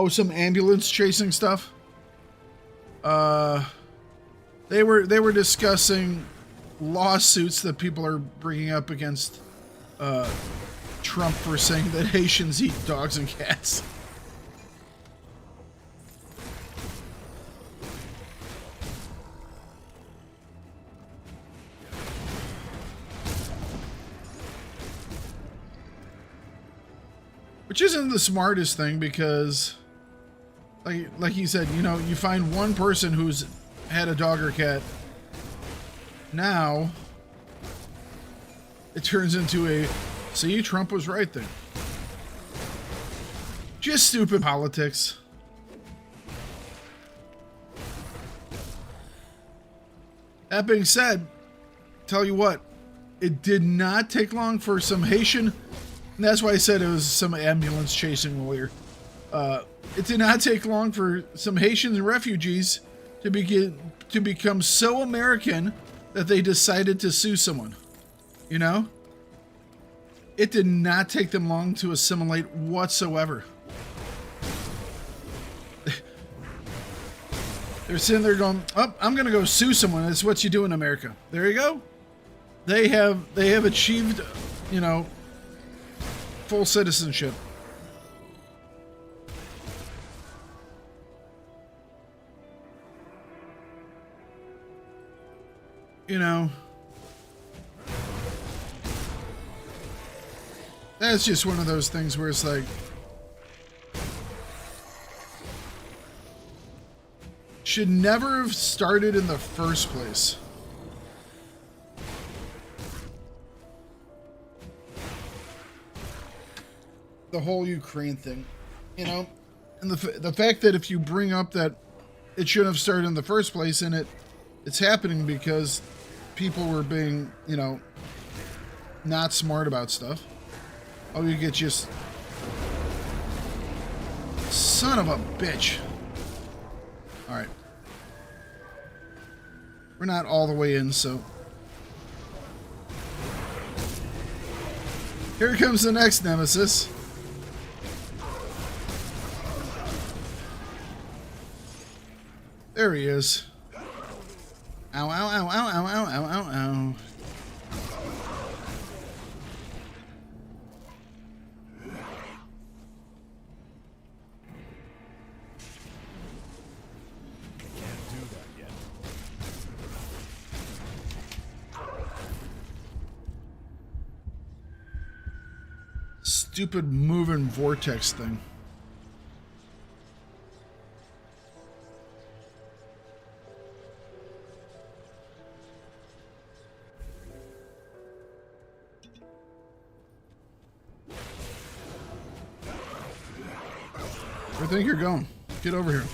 Oh, some ambulance chasing stuff. They were discussing lawsuits that people are bringing up against Trump for saying that Haitians eat dogs and cats. Which isn't the smartest thing because, like he said, you know, you find one person who's had a dog or cat. Now, it turns into a, see, Trump was right there. Just stupid politics. That being said, tell you what, it did not take long for some Haitian, and that's why I said it was some ambulance chasing earlier. It did not take long for some Haitians and refugees to become so American that they decided to sue someone. You know? It did not take them long to assimilate whatsoever. They're sitting there going, "Oh, I'm going to go sue someone. That's what you do in America." There you go. They have achieved, you know, full citizenship. You know, that's just one of those things where it's like, should never have started in the first place. The whole Ukraine thing, you know, and the fact that if you bring up that it shouldn't have started in the first place, and it's happening because people were being, you know, not smart about stuff. Oh, you get just, son of a bitch. All right, we're not all the way in, so here comes the next nemesis. There he is. Ow, ow, ow, ow, ow, ow, ow, ow, ow. Can't do that yet. Stupid moving vortex thing. Where do you think you're going? Get over here.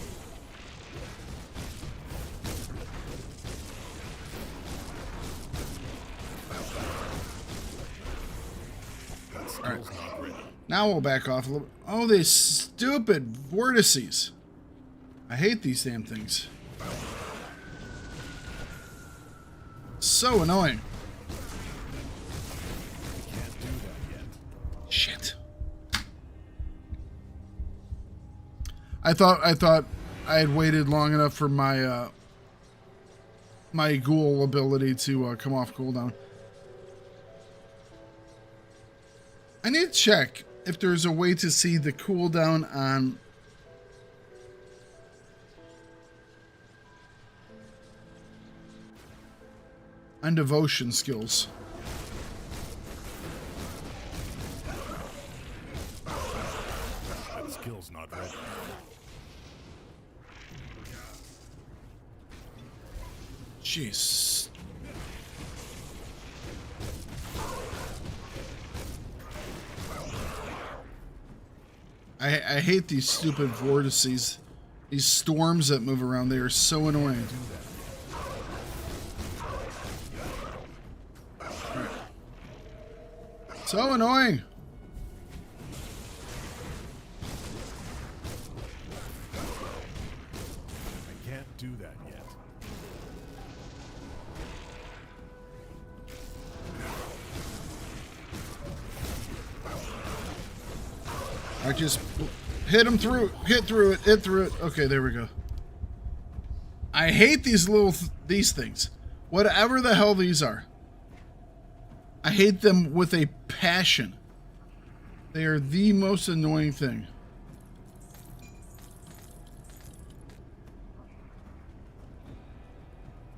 All right. Now we'll back off a little bit. Oh, these stupid vortices. I hate these damn things. So annoying. Can't do that yet. Shit. I thought I had waited long enough for my my ghoul ability to come off cooldown. I need to check if there's a way to see the cooldown on devotion skills. That skill's not ready. Jeez. I hate these stupid vortices. These storms that move around, they are so annoying. Right. So annoying. I can't do that yet. I just Hit him through. Hit through it. Hit through it. Okay, there we go. I hate these these things. Whatever the hell these are. I hate them with a passion. They are the most annoying thing.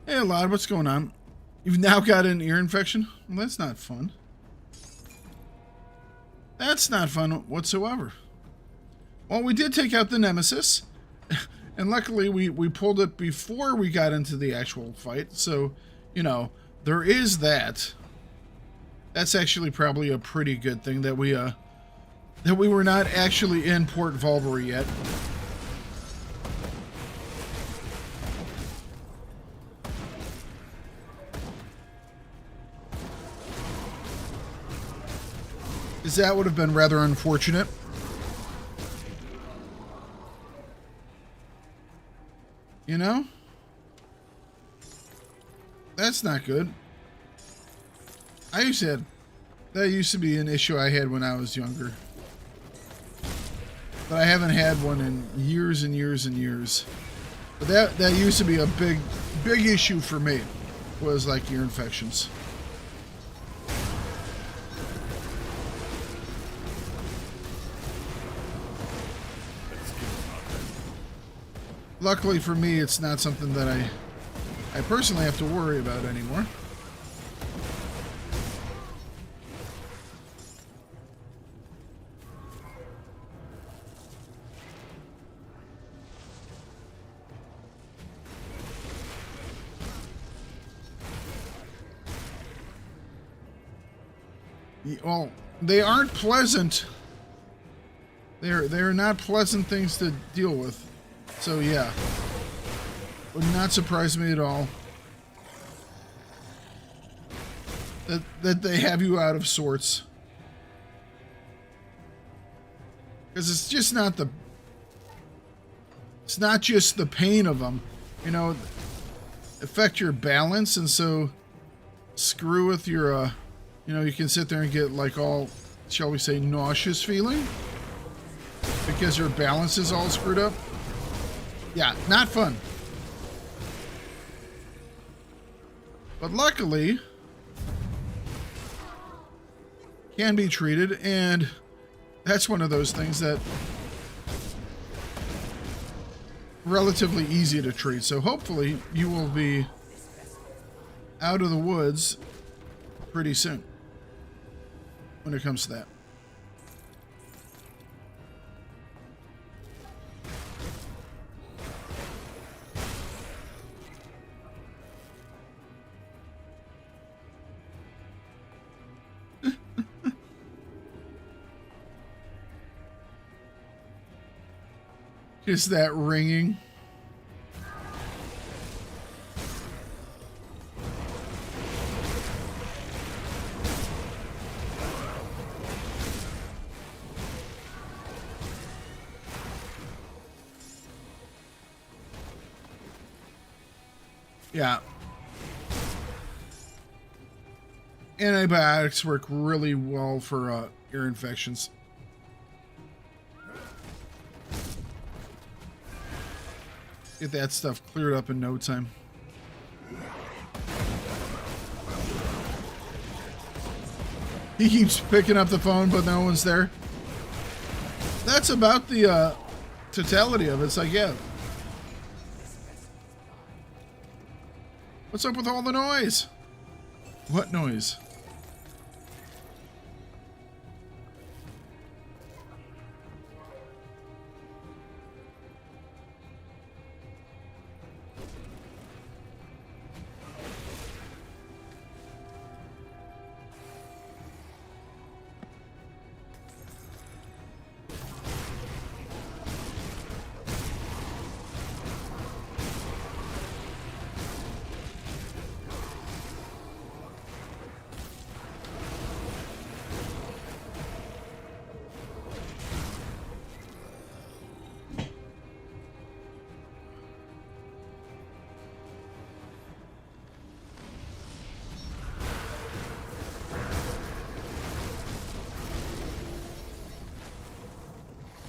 Hey, Lad, what's going on? You've now got an ear infection? Well, that's not fun. That's not fun whatsoever. Well, we did take out the Nemesis. And luckily, we pulled it before we got into the actual fight. So, you know, there is that. That's actually probably a pretty good thing that we were not actually in Port Vulvary yet. Because that would have been rather unfortunate. You know? That's not good. That used to be an issue I had when I was younger. But I haven't had one in years and years and years. But that used to be a big issue for me, was like ear infections. Luckily for me, it's not something that I personally have to worry about anymore. Well, they aren't pleasant. They're not pleasant things to deal with. So yeah, would not surprise me at all that they have you out of sorts, because it's just not it's not just the pain of them, you know, affect your balance, and so screw with your you know, you can sit there and get like all, shall we say, nauseous feeling because your balance is all screwed up. Yeah, not fun. But luckily, can be treated, and that's one of those things that relatively easy to treat. So hopefully you will be out of the woods pretty soon when it comes to that. Just that ringing. Yeah. Antibiotics work really well for ear infections. Get that stuff cleared up in no time. He keeps picking up the phone, but no one's there. That's about the totality of it. It's like, yeah. What's up with all the noise? What noise?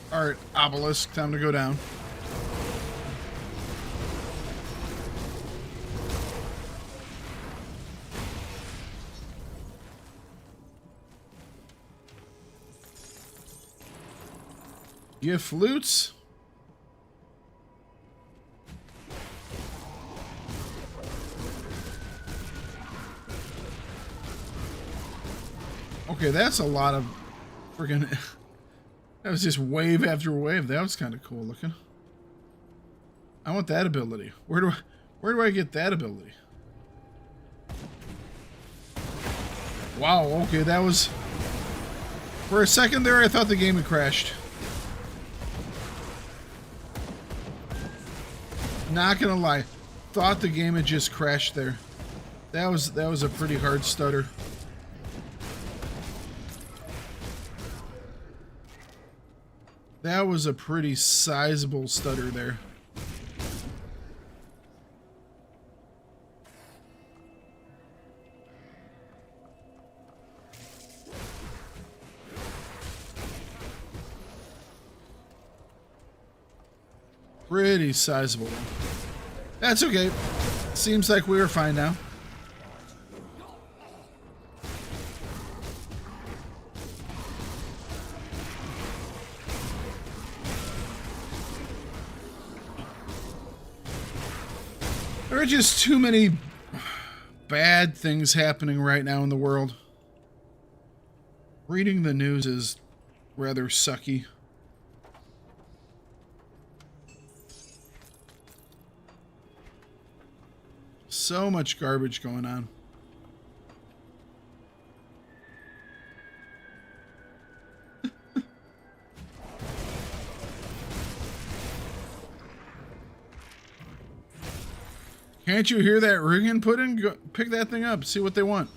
All right, obelisk, time to go down. Gift flutes. Okay, that's a lot of freaking. That was just wave after wave. That was kind of cool looking. I want that ability. Where do I get that ability? Wow, okay, that was... For a second there, I thought the game had crashed. Not gonna lie. Thought the game had just crashed there. That was a pretty hard stutter. That was a pretty sizable stutter there. Pretty sizable. That's okay. Seems like we are fine now. There are just too many bad things happening right now in the world. Reading the news is rather sucky. So much garbage going on. Can't you hear that ringing? Go, pick that thing up. See what they want.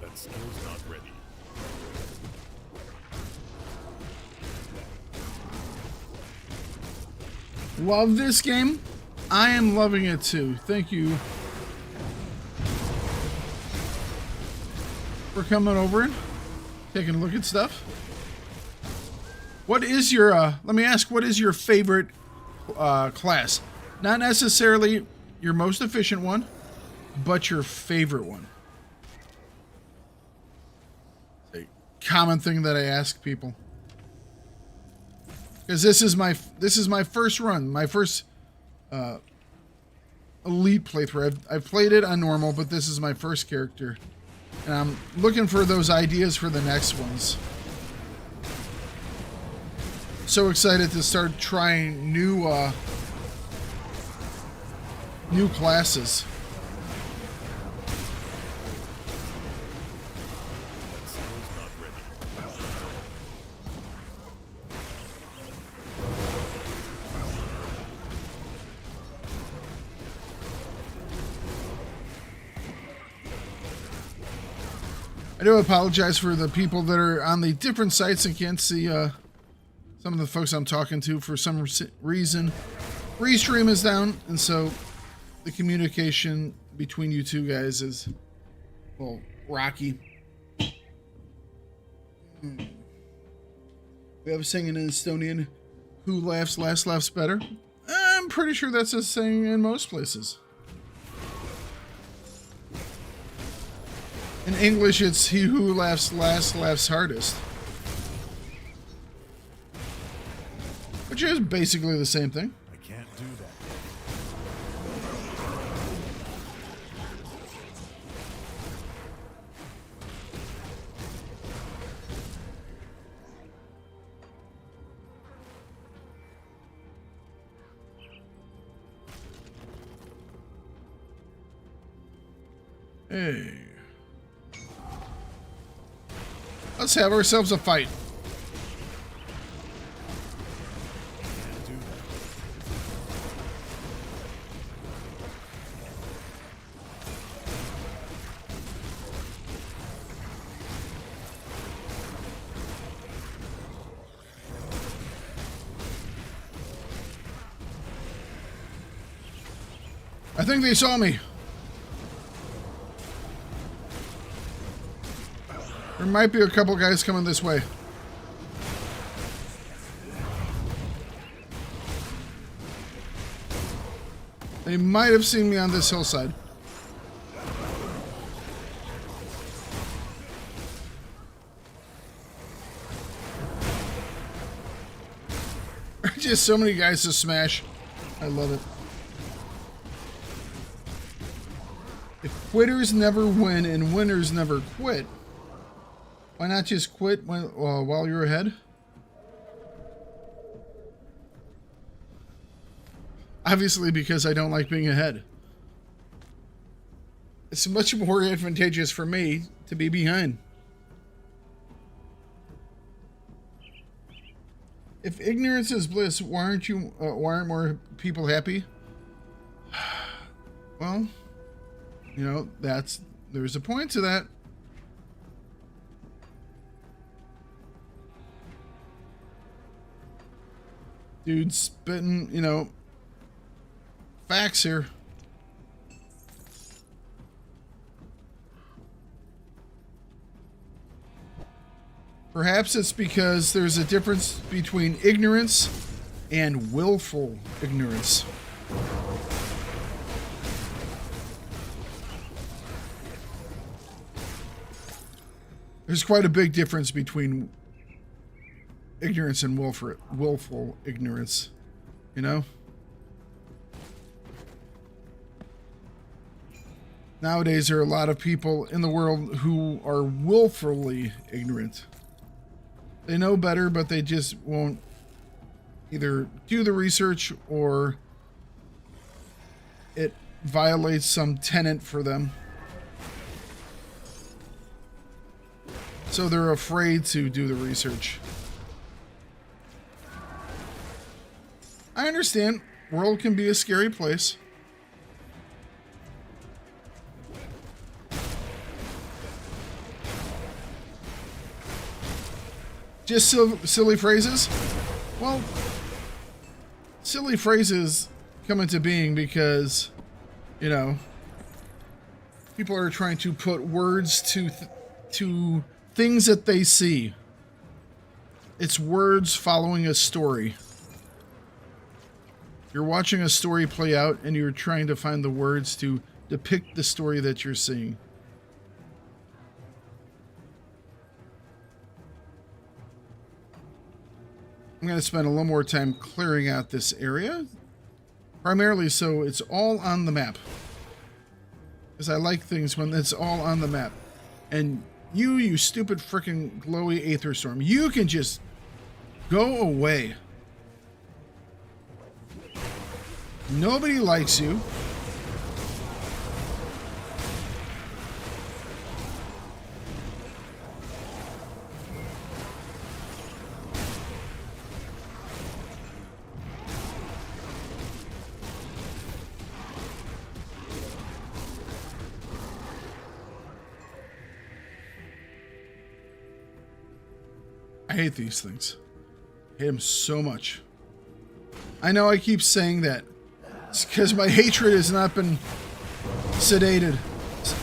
That skill's not ready. Love this game. I am loving it too. Thank you for coming over and taking a look at stuff. What is your, let me ask, what is your favorite class? Not necessarily your most efficient one, but your favorite one. A common thing that I ask people. Because this is my first run, my first elite playthrough. I've played it on normal, but this is my first character, and I'm looking for those ideas for the next ones. So excited to start trying new classes. I do apologize for the people that are on the different sites and can't see some of the folks I'm talking to. For some reason, Restream is down, and so the communication between you two guys is a little rocky. We have a saying in Estonian, "Who laughs last laughs better." I'm pretty sure that's a saying in most places. In English, it's "he who laughs last laughs hardest," which is basically the same thing. I can't do that. Hey. Let's have ourselves a fight. Can't do that. I think they saw me. There might be a couple guys coming this way. They might have seen me on this hillside. Just so many guys to smash. I love it. If quitters never win and winners never quit, why not just quit while you're ahead? Obviously, because I don't like being ahead. It's much more advantageous for me to be behind. If ignorance is bliss, why aren't more people happy? Well, you know, there's a point to that. Dude spitting, you know, facts here. Perhaps it's because there's a difference between ignorance and willful ignorance. There's quite a big difference between ignorance and willful ignorance, you know? Nowadays, there are a lot of people in the world who are willfully ignorant. They know better, but they just won't either do the research or it violates some tenet for them. So they're afraid to do the research. I understand. World can be a scary place. Just silly phrases? Well, silly phrases come into being because, you know, people are trying to put words to things that they see. It's words following a story. You're watching a story play out and you're trying to find the words to depict the story that you're seeing. I'm going to spend a little more time clearing out this area. Primarily so it's all on the map. Because I like things when it's all on the map. And you stupid freaking glowy Aether Storm, you can just go away. Nobody likes you. I hate these things. I hate them so much. I know I keep saying that. It's because my hatred has not been sedated.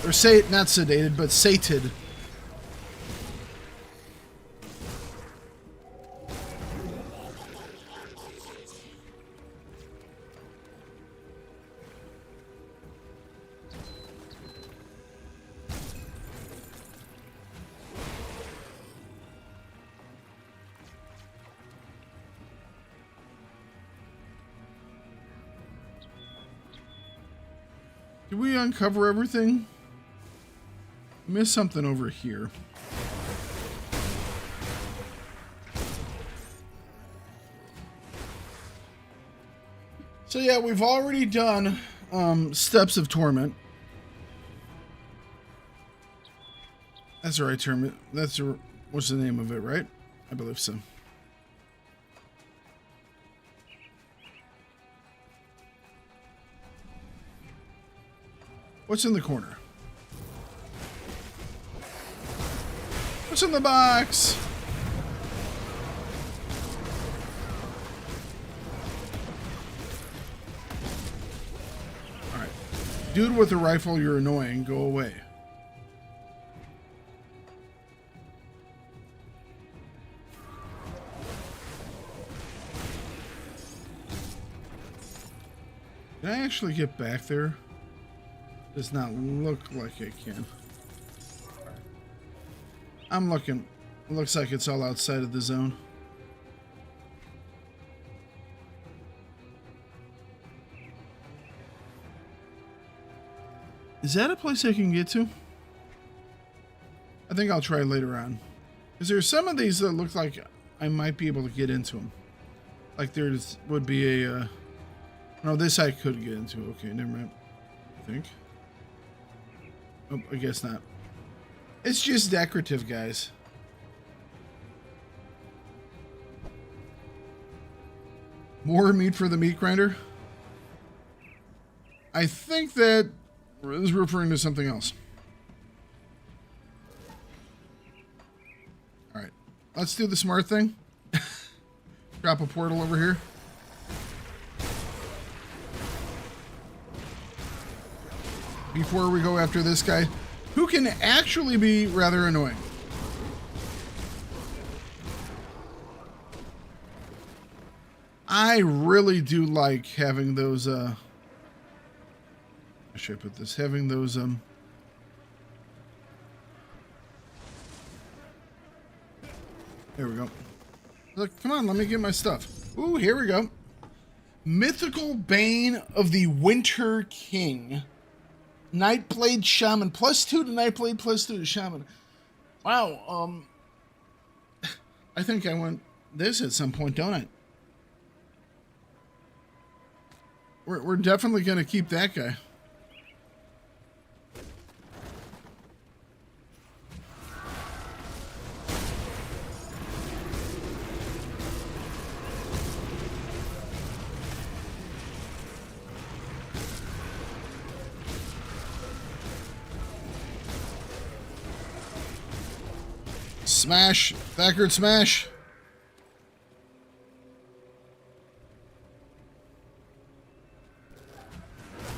Or not sedated, but sated. Did we uncover everything? Missed something over here. So yeah, we've already done Steps of Torment. That's the right term. What's the name of it, right? I believe so. What's in the corner? What's in the box? All right. Dude with a rifle, you're annoying. Go away. Can I actually get back there? Does not look like I can. I'm looking. It looks like it's all outside of the zone. Is that a place I can get to? I think I'll try later on. Because there's some of these that look like I might be able to get into them. Like there would be a... no, this I could get into. Okay, never mind. I think. Oh, I guess not. It's just decorative, guys. More meat for the meat grinder? I think that is referring to something else. Alright. Let's do the smart thing. Drop a portal over here. Before we go after this guy, who can actually be rather annoying. I really do like having those, how should I put this? Having those, there we go. Look, come on, let me get my stuff. Ooh, here we go. Mythical Bane of the Winter King. Nightblade Shaman. +2 to Nightblade, +2 to Shaman. Wow, I think I want this at some point, don't I? We're definitely going to keep that guy. Smash! Thakard smash!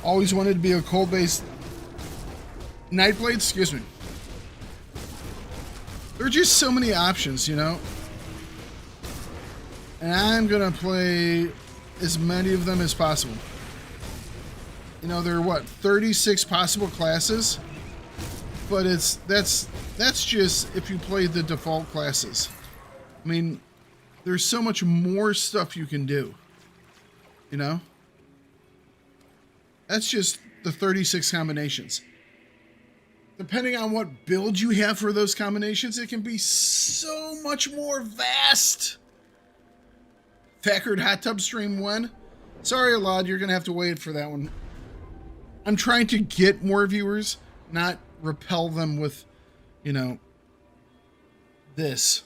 Always wanted to be a cold-based Nightblade? Excuse me. There are just so many options, you know? And I'm gonna play as many of them as possible. You know, there are what, 36 possible classes? But that's just if you play the default classes. I mean, there's so much more stuff you can do. You know? That's just the 36 combinations. Depending on what build you have for those combinations, it can be so much more vast. Thakard Hot Tub Stream 1. Sorry, Alad, you're going to have to wait for that one. I'm trying to get more viewers, not repel them with, you know, this.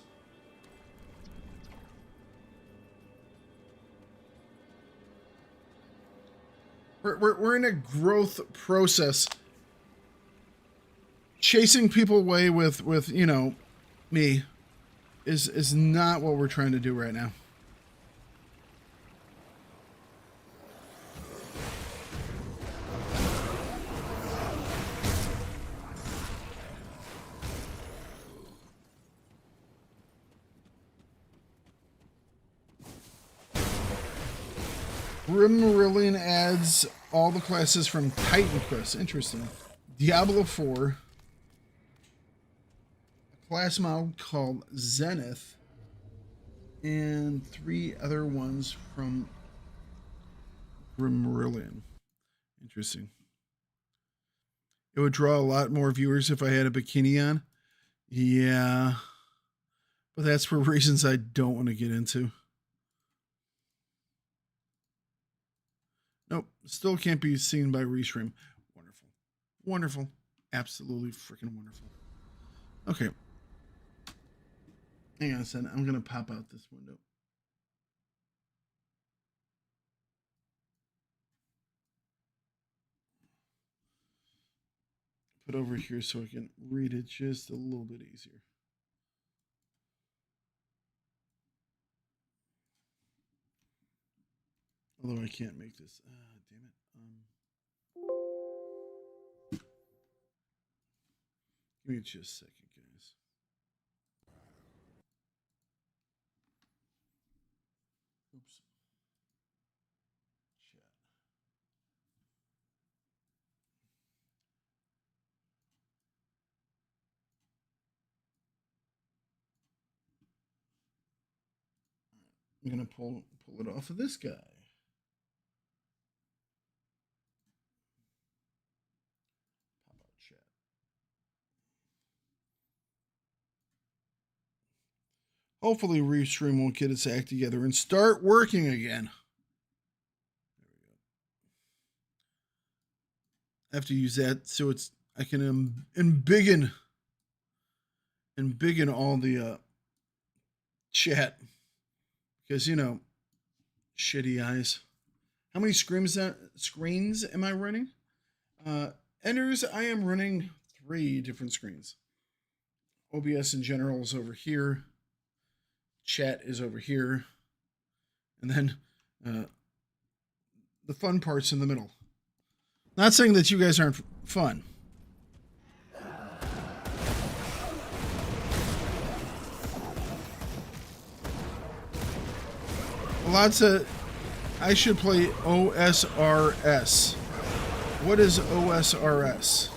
We're in a growth process. Chasing people away with you know, me is not what we're trying to do right now. Grim adds all the classes from Titan Quest. Interesting. Diablo 4. A class mod called Zenith. And 3 other ones from Grim. Interesting. It would draw a lot more viewers if I had a bikini on. Yeah. But that's for reasons I don't want to get into. Nope, still can't be seen by restream. Wonderful. Wonderful. Absolutely freaking wonderful. Okay. Hang on a second. I'm going to pop out this window. Put over here so I can read it just a little bit easier. Although I can't make this. Damn it. Give me just a second, guys. Oops. Chat. I'm gonna pull it off of this guy. Pop out chat. Hopefully, Restream will get its act together and start working again. There we go. I have to use that so it's I can embiggen all the chat because you know, shitty eyes. How many screens am I running? Enders, I am running 3 different screens. OBS in general is over here. Chat is over here. And then the fun part's in the middle. Not saying that you guys aren't fun. Lots of... I should play OSRS. What is OSRS?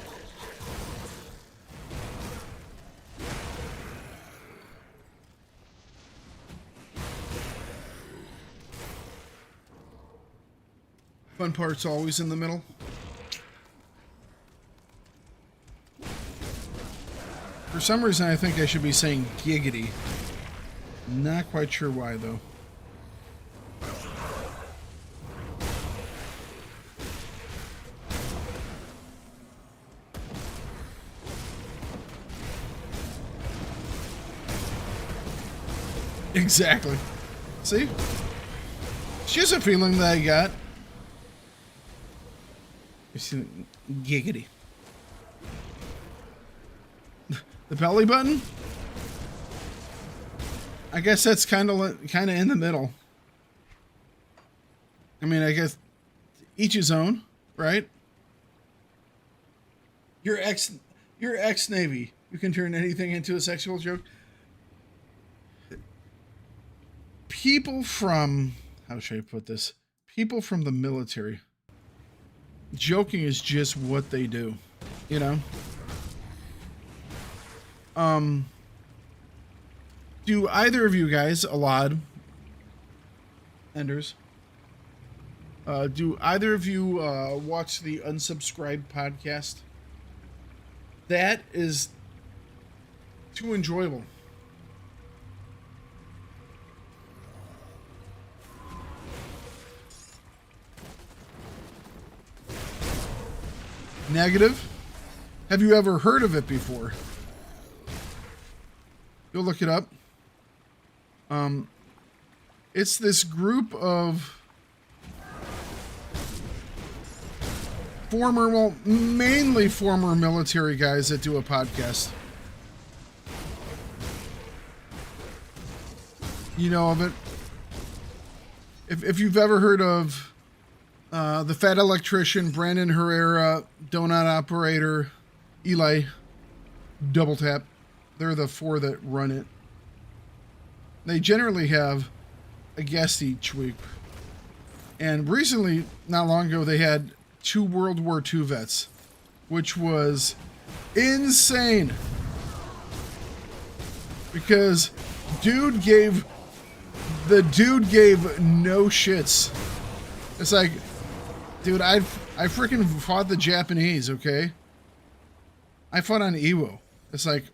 Fun part's always in the middle. For some reason, I think I should be saying giggity. Not quite sure why, though. Exactly. See? It's just a feeling that I got. Giggity. The belly button? I guess that's kind of in the middle. I mean, I guess each his own, right? You're ex-Navy. You can turn anything into a sexual joke. People from, how should I put this? People from the military. Joking is just what they do, you know? Do either of you guys, Alad, Enders, do either of you watch the Unsubscribed podcast? That is too enjoyable. Negative? Have you ever heard of it before? Go look it up. It's this group of mainly former military guys that do a podcast. You know of it? If you've ever heard of the Fat Electrician, Brandon Herrera, Donut Operator, Eli, Double Tap, they're the 4 that run it. They generally have a guest each week. And recently, not long ago, they had 2 World War II vets, which was insane. Because the dude gave no shits. It's like, dude, I freaking fought the Japanese, okay? I fought on Ewo. It's like,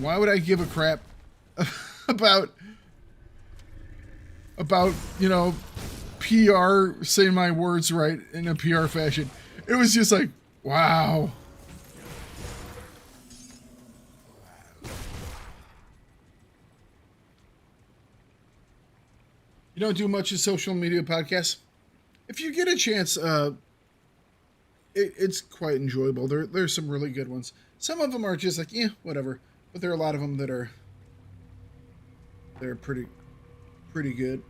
why would I give a crap about, you know, PR, saying my words right in a PR fashion? It was just like, wow. You don't do much of social media podcasts? If you get a chance, it's quite enjoyable. There's some really good ones. Some of them are just like, yeah, whatever. But there are a lot of them that are pretty good.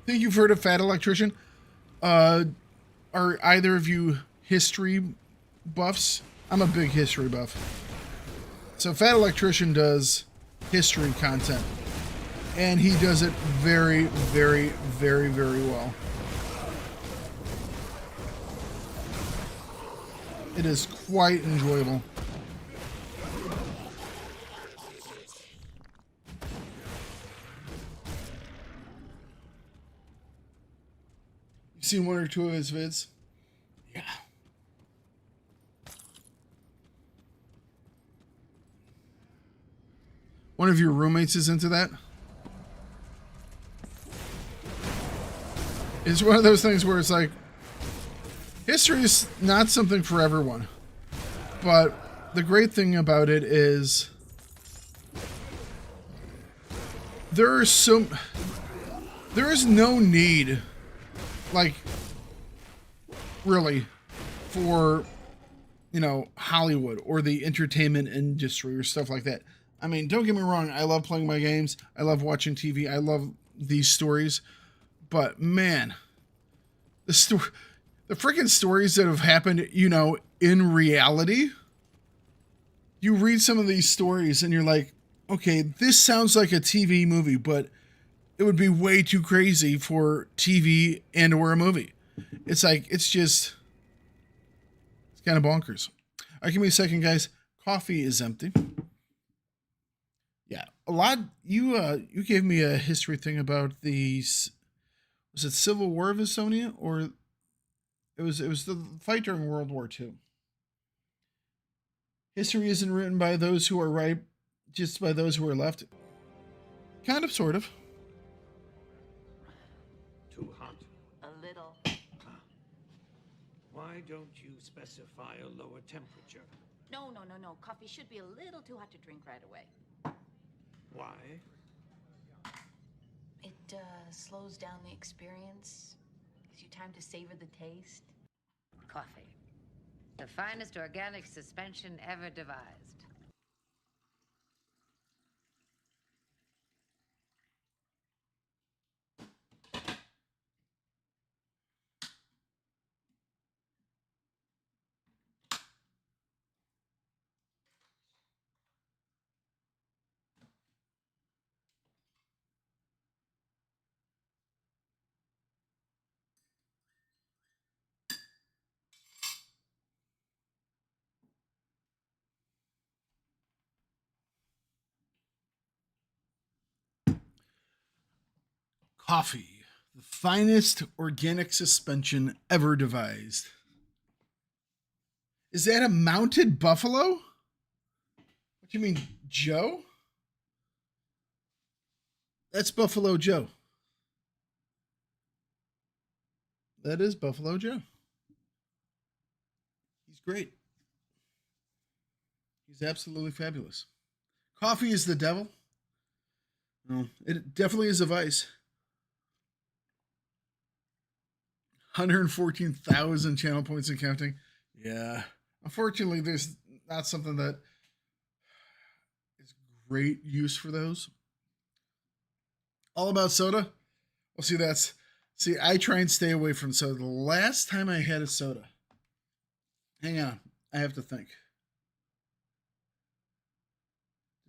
I think you've heard of Fat Electrician. Are either of you history buffs, I'm a big history buff. So Fat Electrician does history content, and he does it very, very, very, very well. It is quite enjoyable. You've seen one or two of his vids? Yeah. One of your roommates is into that? It's one of those things where it's like, history is not something for everyone. But the great thing about it is there is no need, like, really, for, you know, Hollywood or the entertainment industry or stuff like that. I mean, don't get me wrong, I love playing my games, I love watching TV, I love these stories, but man, the freaking stories that have happened, you know, in reality, you read some of these stories and you're like, okay, this sounds like a TV movie, but it would be way too crazy for TV and or a movie. It's like, it's kind of bonkers. All right, give me a second, guys. Coffee is empty. Yeah, a lot. You gave me a history thing about these. Was it Civil War of Estonia, or it was the fight during World War II? History isn't written by those who are right, just by those who are left. Kind of, sort of. Too hot? A little. Why don't you specify a lower temperature? No. Coffee should be a little too hot to drink right away. Why? It slows down the experience. Gives you time to savor the taste. Coffee. The finest organic suspension ever devised. Coffee, the finest organic suspension ever devised. Is that a mounted buffalo? What do you mean, Joe? That's Buffalo Joe. That is Buffalo Joe. He's great. He's absolutely fabulous. Coffee is the devil. No, it definitely is a vice. 114,000 channel points and counting. Yeah. Unfortunately, there's not something that is great use for those. All about soda? Well, see, I try and stay away from soda. The last time I had a soda, hang on, I have to think.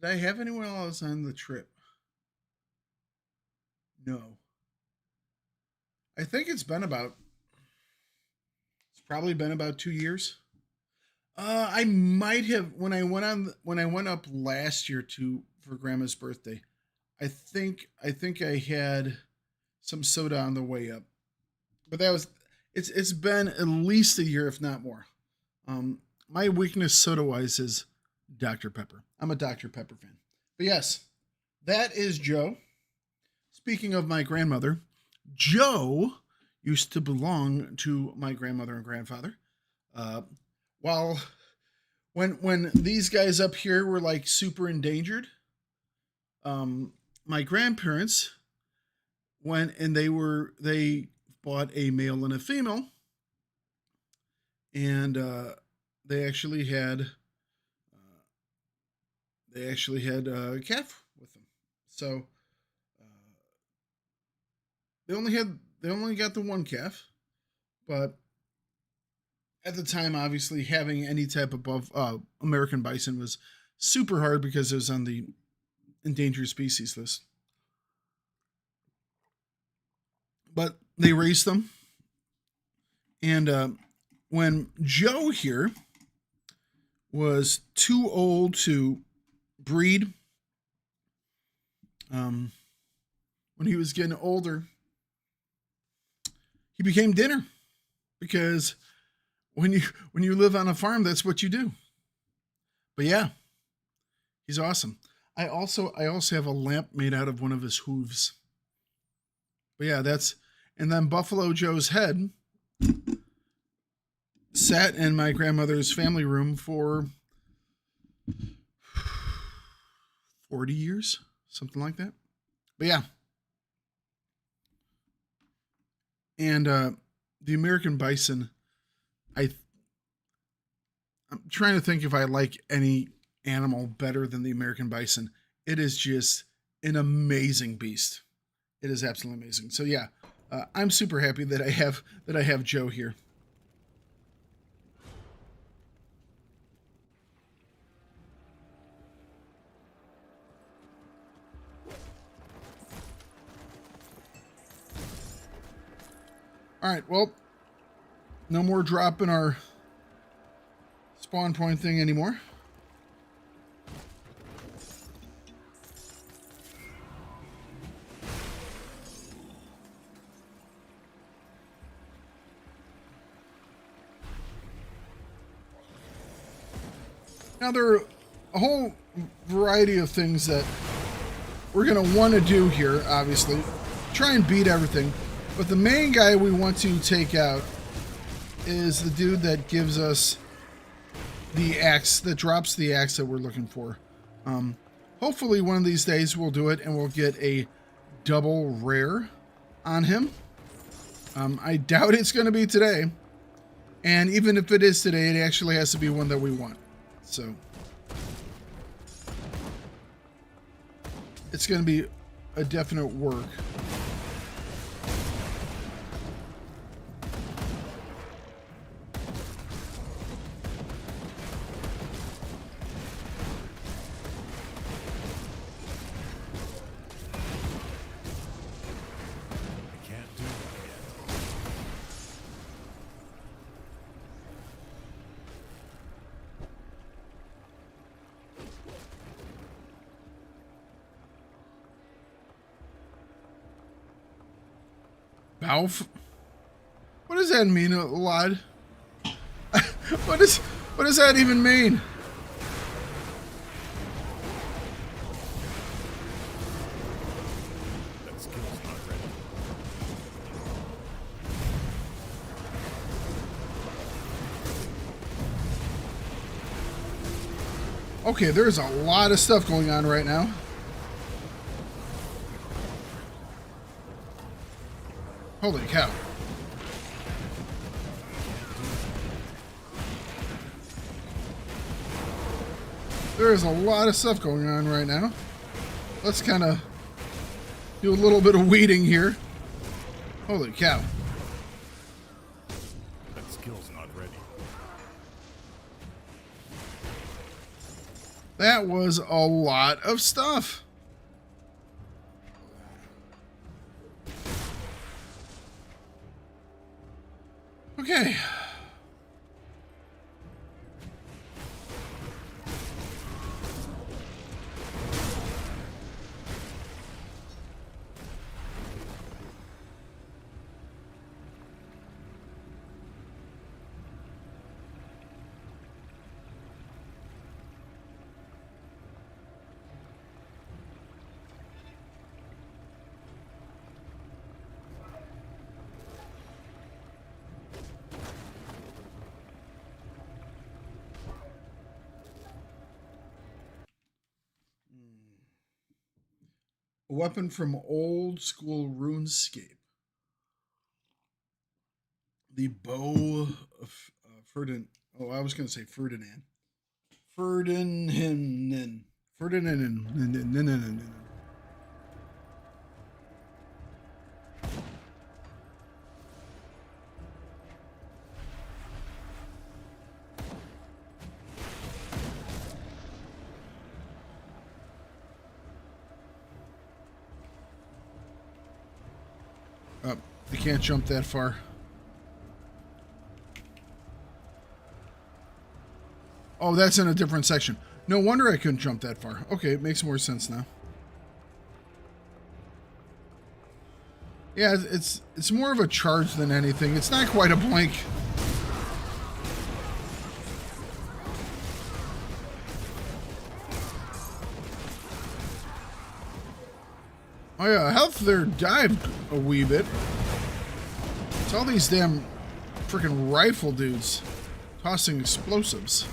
Did I have anyone else on the trip? No. I think it's probably been about 2 years. I might have when I went up last year for Grandma's birthday. I think I had some soda on the way up, but it's been at least a year, if not more. My weakness soda wise is Dr. Pepper. I'm a Dr. Pepper fan. But yes, that is Joe. Speaking of my grandmother, Joe used to belong to my grandmother and grandfather. While when these guys up here were like super endangered, my grandparents went and they bought a male and a female, and they actually had a calf with them. So they only got the one calf, but at the time, obviously, having any type of American bison was super hard because it was on the endangered species list. But they raised them. And when Joe here was too old to breed, when he was getting older, he became dinner, because when you live on a farm, that's what you do. But yeah, he's awesome. I also have a lamp made out of one of his hooves. But yeah, and then Buffalo Joe's head sat in my grandmother's family room for 40 years, something like that. But yeah. And the American bison, I'm trying to think if I like any animal better than the American bison. It is just an amazing beast. It is absolutely amazing. So yeah, I'm super happy that I have Joe here. All right, well, no more dropping our spawn point thing anymore. Now, there are a whole variety of things that we're going to want to do here, obviously. Try and beat everything. But the main guy we want to take out is the dude that gives us the axe, that drops the axe that we're looking for. Hopefully one of these days we'll do it and we'll get a double rare on him. I doubt it's going to be today. And even if it is today, it actually has to be one that we want. So it's going to be a definite work. Balf? What does that mean, lad? What does that even mean? Okay, there's a lot of stuff going on right now. Holy cow. There's a lot of stuff going on right now. Let's kind of do a little bit of weeding here. Holy cow. That skill's not ready. That was a lot of stuff. Okay. A weapon from old school RuneScape. The bow of Ferdinand. Oh, I was going to say Ferdinand. Ferdinand. Oh, you can't jump that far. Oh, that's in a different section. No wonder I couldn't jump that far. Okay, it makes more sense now. Yeah, it's more of a charge than anything. It's not quite a blink. Oh yeah, health there dived a wee bit. It's all these damn freaking rifle dudes tossing explosives.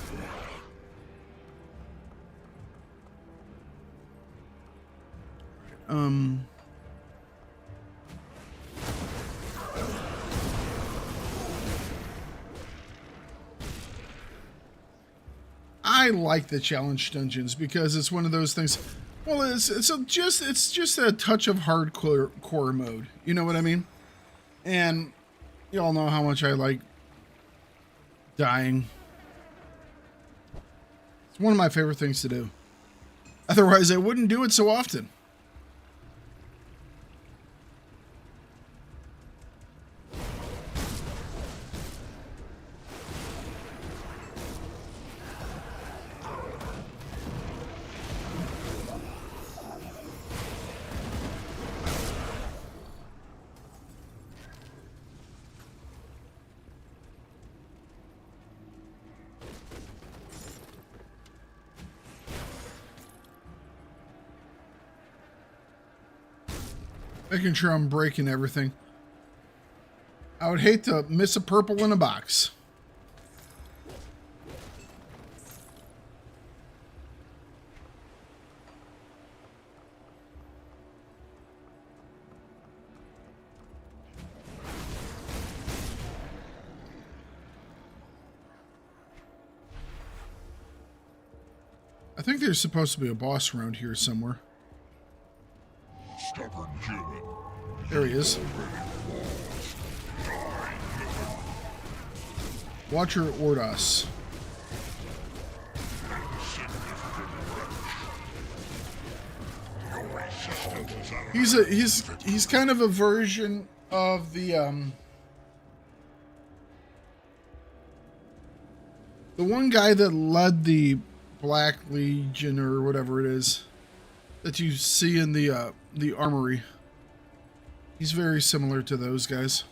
I like the challenge dungeons because it's one of those things. Well, it's just a touch of hardcore core mode. You know what I mean? And you all know how much I like dying. It's one of my favorite things to do. Otherwise, I wouldn't do it so often. Making sure I'm breaking everything. I would hate to miss a purple in a box. I think there's supposed to be a boss around here somewhere. There he is. Watcher Ordos. He's kind of a version of the one guy that led the Black Legion or whatever it is that you see in the armory. He's very similar to those guys.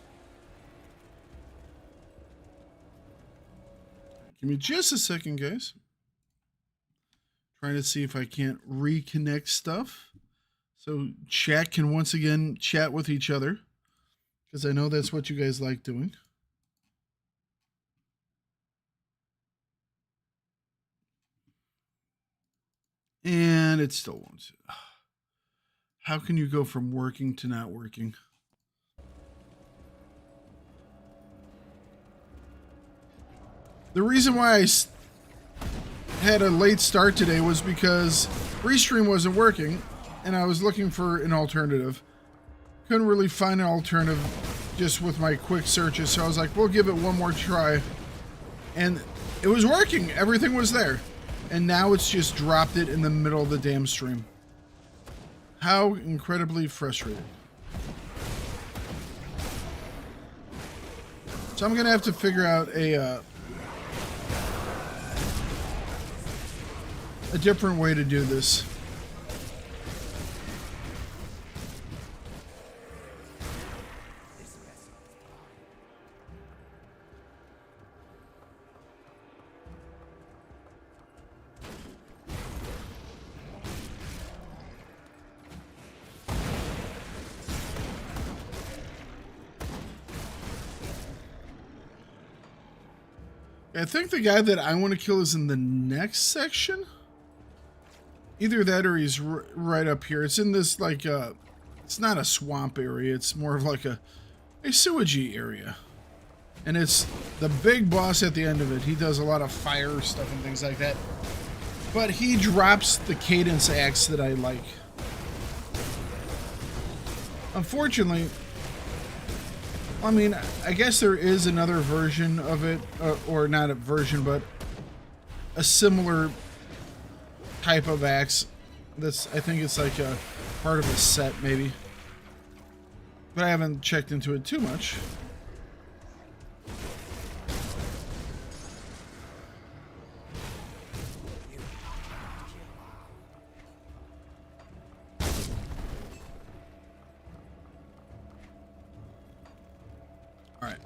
Give me just a second, guys. Trying to see if I can't reconnect stuff. So chat can once again chat with each other. Because I know that's what you guys like doing. And it still won't. How can you go from working to not working? The reason why I had a late start today was because Restream wasn't working, and I was looking for an alternative. Couldn't really find an alternative just with my quick searches, so I was like, we'll give it one more try. And it was working. Everything was there. And now it's just dropped it in the middle of the damn stream. How incredibly frustrating. So I'm gonna have to figure out a different way to do this. I think the guy that I want to kill is in the next section. Either that or he's right up here. It's in this, like, it's not a swamp area. It's more of like a sewagey area. And it's the big boss at the end of it. He does a lot of fire stuff and things like that. But he drops the cadence axe that I like. Unfortunately, I mean, I guess there is another version of it, or not a version, but a similar type of axe. That's, I think it's like a part of a set, maybe. but I haven't checked into it too much. All right.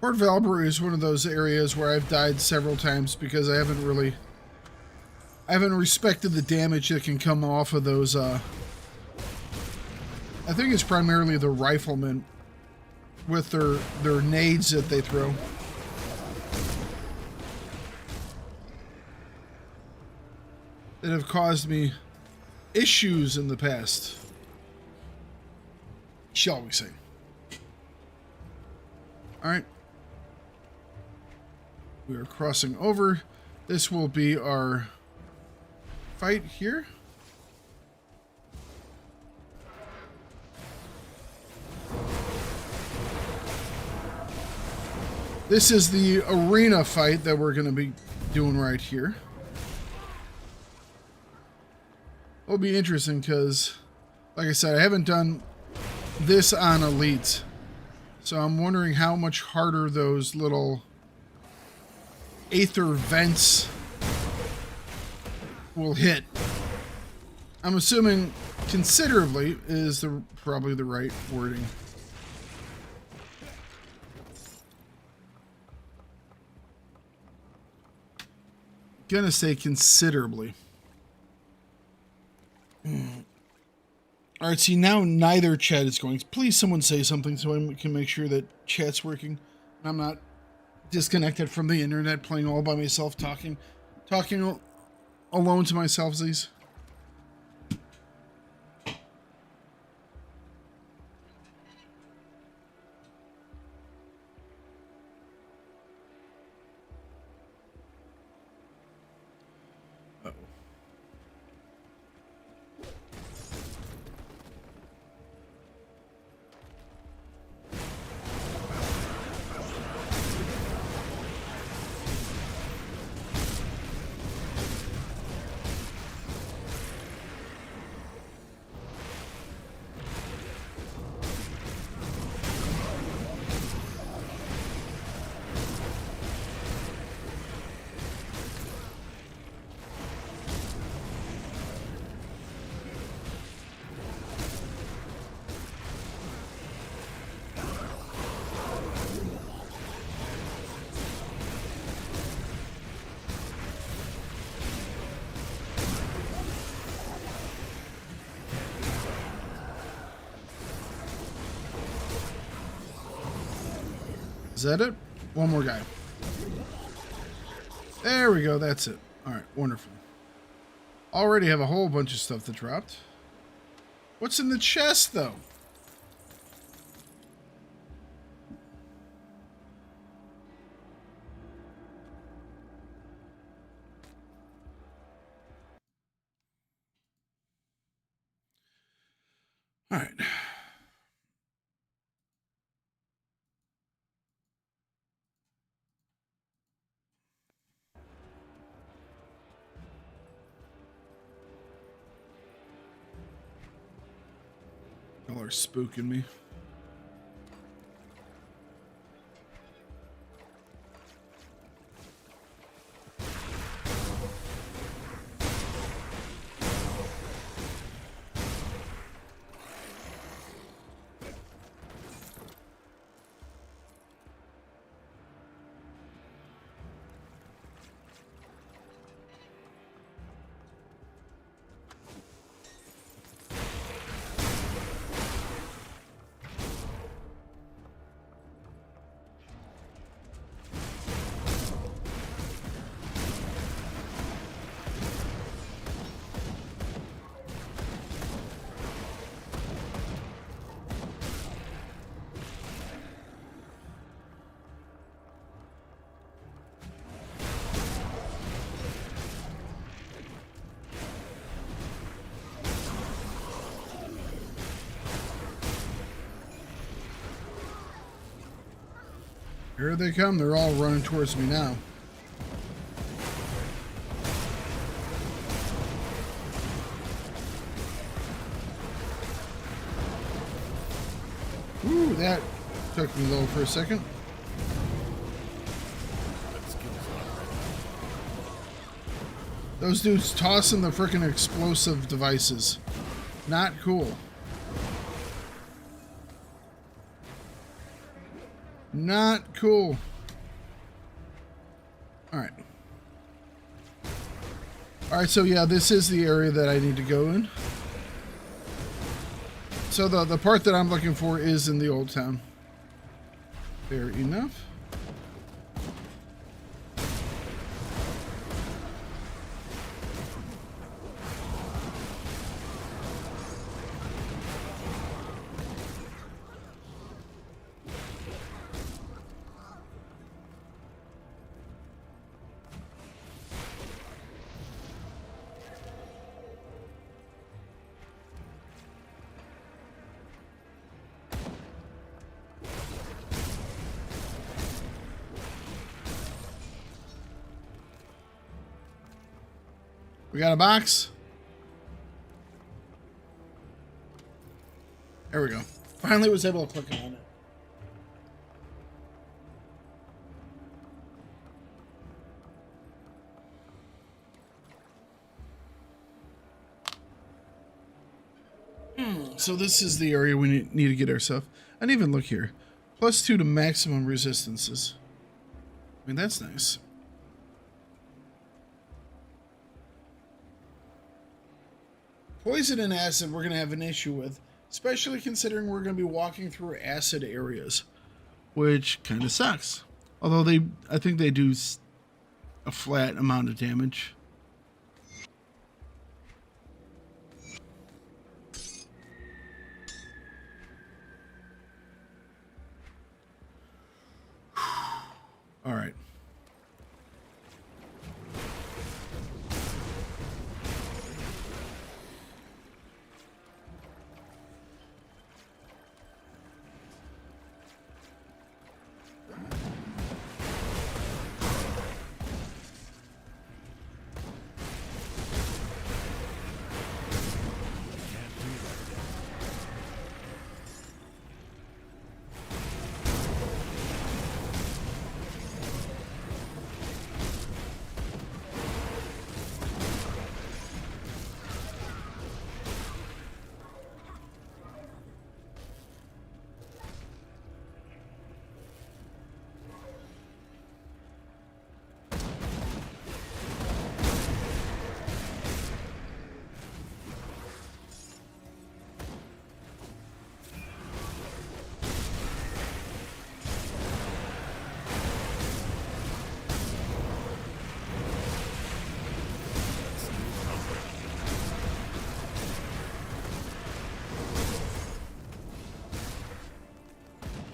Port Valbury is one of those areas where I've died several times because I haven't respected the damage that can come off of those, I think it's primarily the riflemen with their nades that they throw. That have caused me issues in the past, shall we say. All right. We are crossing over. This will be our fight here. This is the arena fight that we're going to be doing right here. It'll be interesting because, like I said, I haven't done this on Elite. So I'm wondering how much harder those little aether vents will hit. I'm assuming considerably is probably the right wording. Gonna say considerably. Alright, see, now neither chat is going. Please someone say something so I can make sure that chat's working. I'm not disconnected from the internet playing all by myself, talking alone to myself, these. Is that it? One more guy. There we go. That's it. All right. Wonderful. Already have a whole bunch of stuff that dropped. What's in the chest, though? All right. Y'all are spooking me. Here they come. They're all running towards me now. Ooh, that took me low for a second. Those dudes tossing the frickin' explosive devices. Not cool. Not cool. Alright. Alright, so yeah, this is the area that I need to go in. So the part that I'm looking for is in the old town. Fair enough. We got a box. There we go. Finally was able to click on it. So this is the area we need to get ourselves. I didn't even look here. +2 to maximum resistances. I mean, that's nice. Poison and acid we're going to have an issue with, especially considering we're going to be walking through acid areas, which kind of sucks. Although I think they do a flat amount of damage. All right.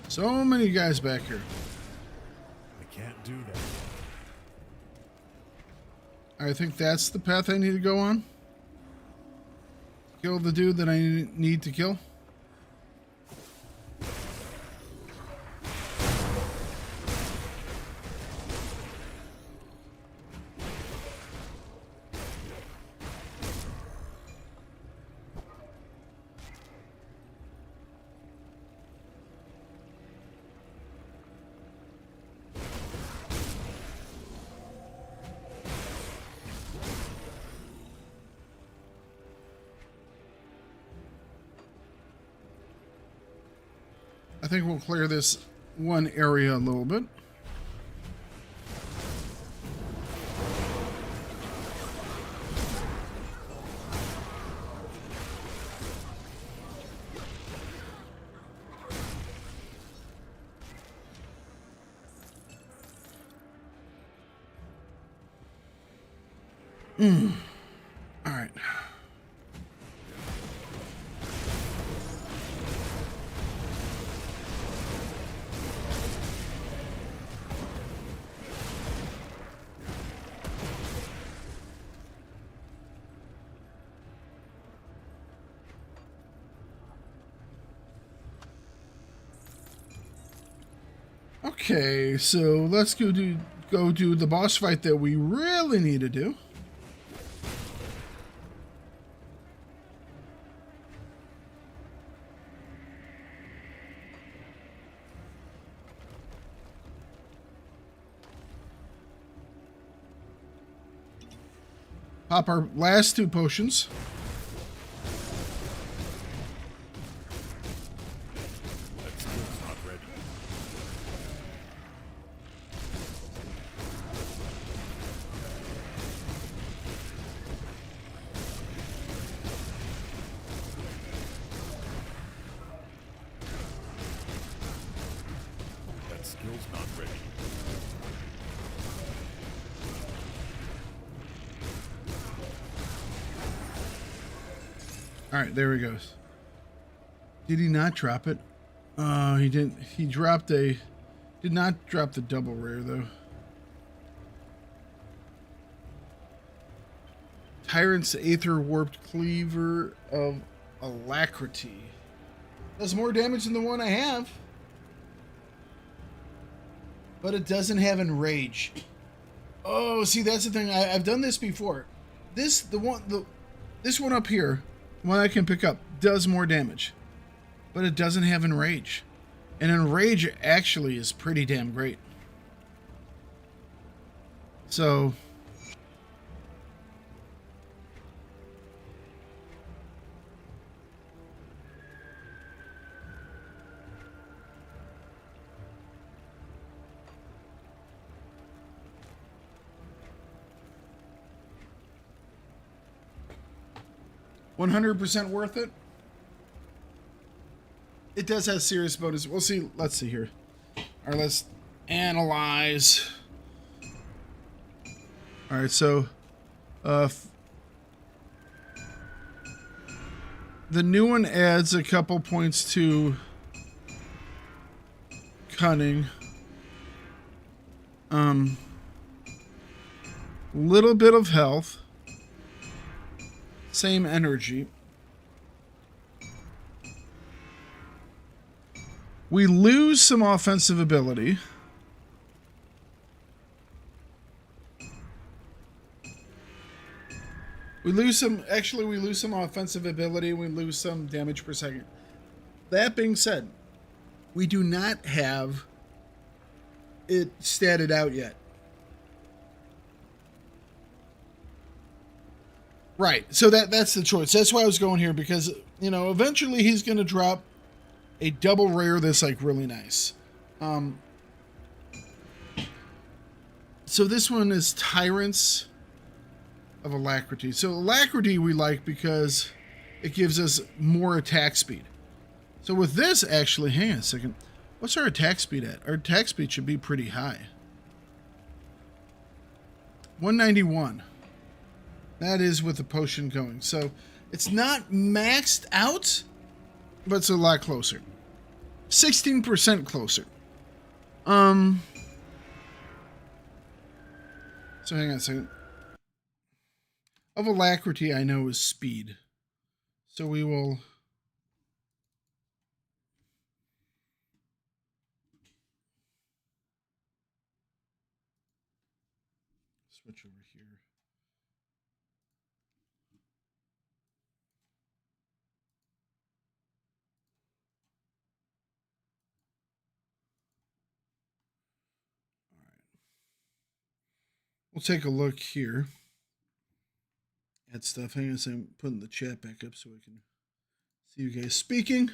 So many guys back here. I can't do that. I think that's the path I need to go on. Kill the dude that I need to kill. I think we'll clear this one area a little bit. All right. Okay, so let's go do the boss fight that we really need to do. Pop our last 2 potions. That skill's not ready. That skill's not ready. All right, there he goes. Did he not drop it? He didn't. He dropped a... Did not drop the double rare, though. Tyrant's Aether Warped Cleaver of Alacrity. Does more damage than the one I have. But it doesn't have Enrage. Oh, see, that's the thing. I've done this before. This one up here, the one I can pick up, does more damage. But it doesn't have Enrage. And Enrage actually is pretty damn great. So... $100% worth it. It does have serious bonus. We'll see. Let's see here. All right, let's analyze. All right, so the new one adds a couple points to cunning. Little bit of health. Same energy. We lose some offensive ability. We lose some offensive ability. We lose some damage per second. That being said, we do not have it statted out yet. Right, so that's the choice. That's why I was going here, because, you know, eventually he's going to drop a double rare that's, like, really nice. So this one is Tyrants of Alacrity. So Alacrity we like because it gives us more attack speed. So with this, actually, hang on a second. What's our attack speed at? Our attack speed should be pretty high. 191. That is with the potion going. So it's not maxed out, but it's a lot closer. 16% closer. So hang on a second. Of Alacrity, I know is speed. So we will... switch over here. We'll take a look here at stuff. Hang on a second, I'm putting the chat back up so we can see you guys speaking.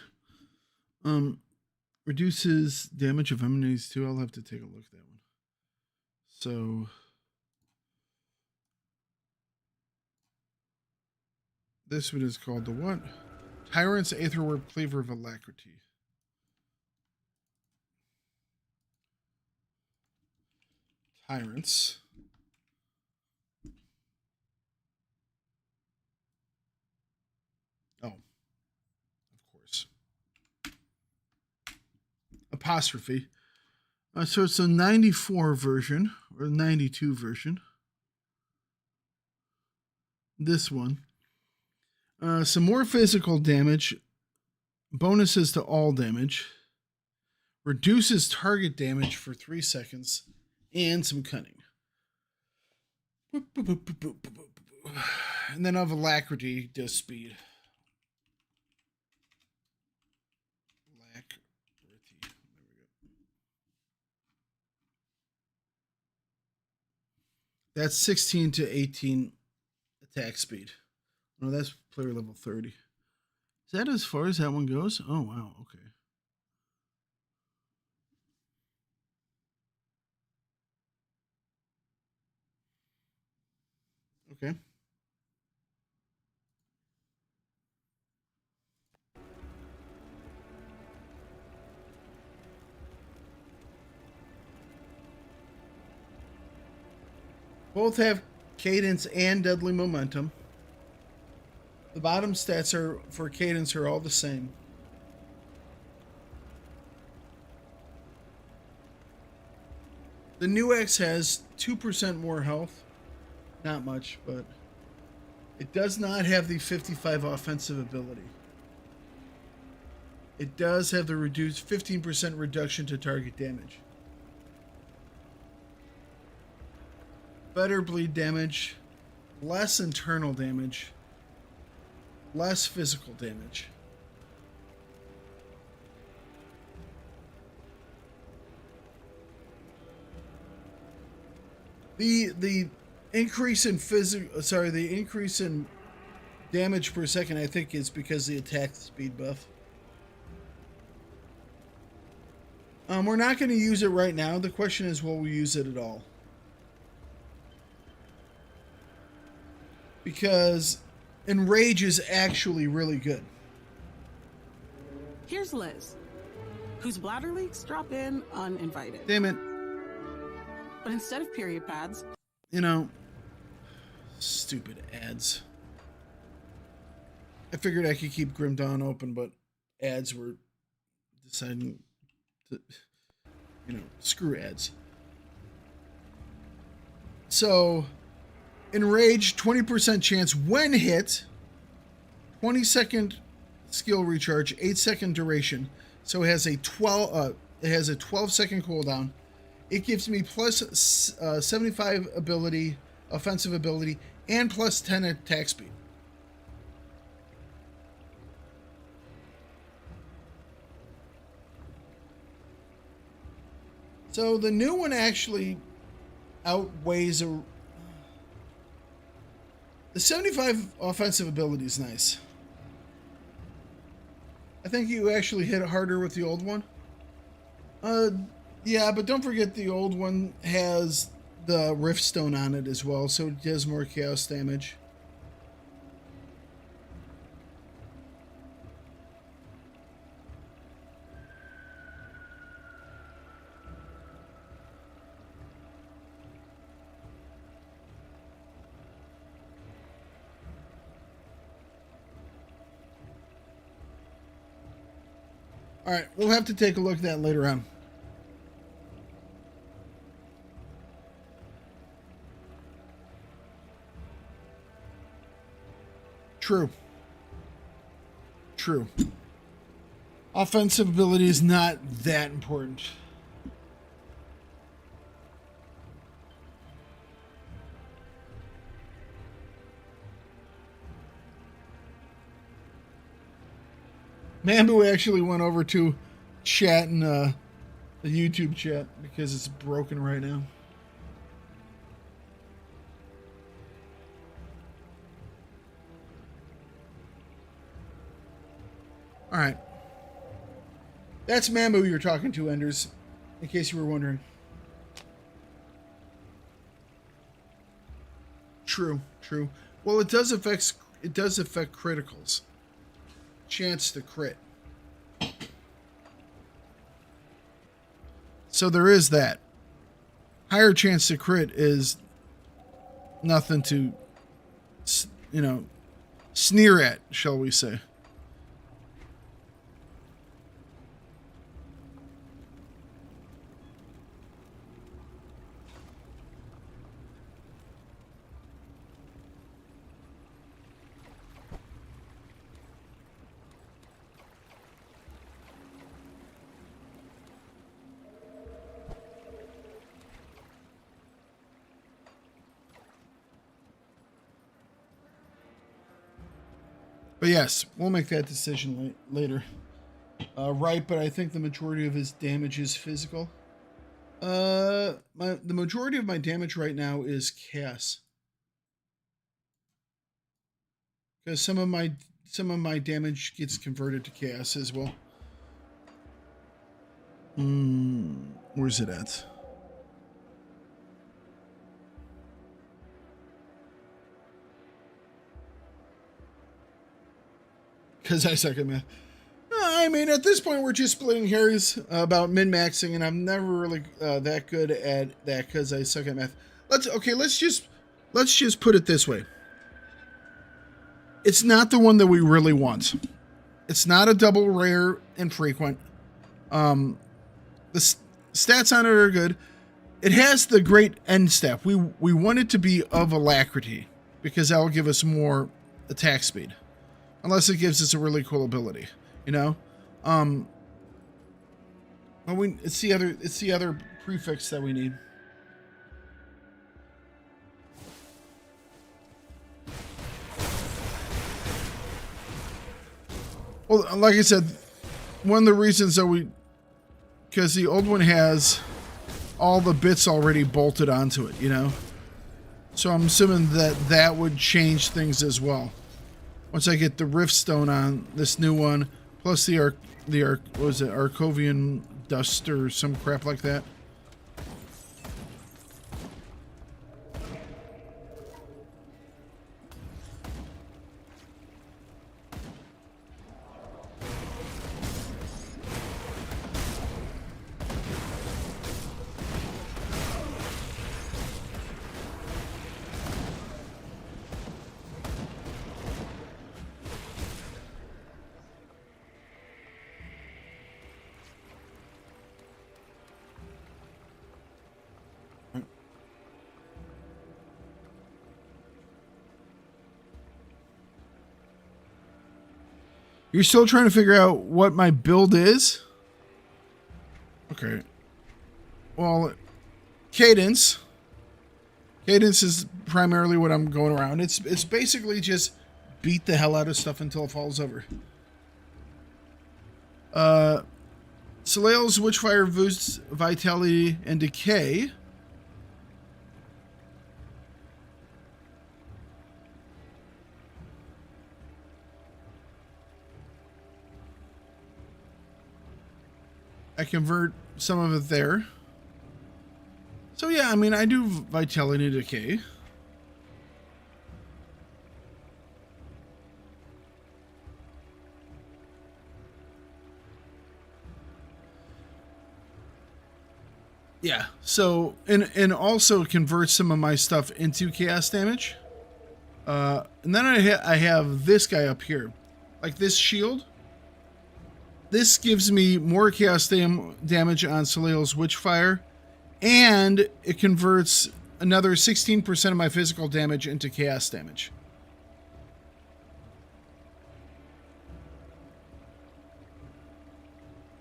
Reduces damage of enemies too. I'll have to take a look at that one. So this one is called the what? Tyrant's Aether Warp Cleaver of Alacrity. Tyrants. Oh, of course. Apostrophe. So it's a 94 version, or 92 version. This one. Some more physical damage. Bonuses to all damage. reduces target damage for 3 seconds, and some cunning. And then of alacrity does speed. Alacrity. There we go. That's 16 to 18 attack speed. No, that's player level 30. Is that as far as that one goes? Oh, wow. Okay. Okay. Both have cadence and deadly momentum. The bottom stats are for cadence are all the same. The new X has 2% more health. Not much, but it does not have the 55 offensive ability. It does have the reduced 15% reduction to target damage. Better bleed damage, less internal damage, less physical damage. The increase in the increase in damage per second, I think, is because the attack speed buff. We're not going to use it right now. The question is, will we use it at all? Because Enrage is actually really good. Here's Liz, whose bladder leaks drop in uninvited. Damn it. But instead of period pads... You know, stupid ads. I figured I could keep Grim Dawn open, but ads were deciding to, screw ads. So, Enrage, 20% chance when hit, 20-second skill recharge, 8-second duration. So it has a 12-second cooldown. It gives me plus 75 ability, offensive ability, and plus 10 attack speed. So the new one actually outweighs the 75 offensive ability is nice. I think you actually hit it harder with the old one. Yeah, but don't forget the old one has the Riftstone on it as well, so it does more chaos damage. All right, we'll have to take a look at that later on. True. True. Offensive ability is not that important. Mambu actually went over to chat in the YouTube chat because it's broken right now. All right. That's Mambu you're talking to, Enders, in case you were wondering. True, true. Well, it does affect criticals. Chance to crit. So there is that. Higher chance to crit is nothing to, sneer at, shall we say. But yes, we'll make that decision later. Right, but I think the majority of his damage is physical. The majority of my damage right now is chaos. Because some of my damage gets converted to chaos as well. Where's it at? Because I suck at math. I mean, at this point, we're just splitting hairs about min-maxing, and I'm never really that good at that because I suck at math. Let's just put it this way. It's not the one that we really want. It's not a double rare infrequent. The stats on it are good. It has the great end step. We want it to be of alacrity because that will give us more attack speed. Unless it gives us a really cool ability, you know? But it's the other prefix that we need. Well, like I said, one of the reasons that because the old one has all the bits already bolted onto it, you know? So I'm assuming that would change things as well. Once I get the Rift Stone on this new one, plus what was it, Arcovian Dust or some crap like that. You're still trying to figure out what my build is? Okay. Well, Cadence. Cadence is primarily what I'm going around. It's basically just beat the hell out of stuff until it falls over. Soleil's Witchfire boosts Vitality and Decay. I convert some of it there. So yeah, I mean, I do Vitality Decay. Yeah, so, and also convert some of my stuff into chaos damage. And then I have this guy up here. Like this shield. This gives me more chaos damage on Soleil's Witchfire, and it converts another 16% of my physical damage into chaos damage.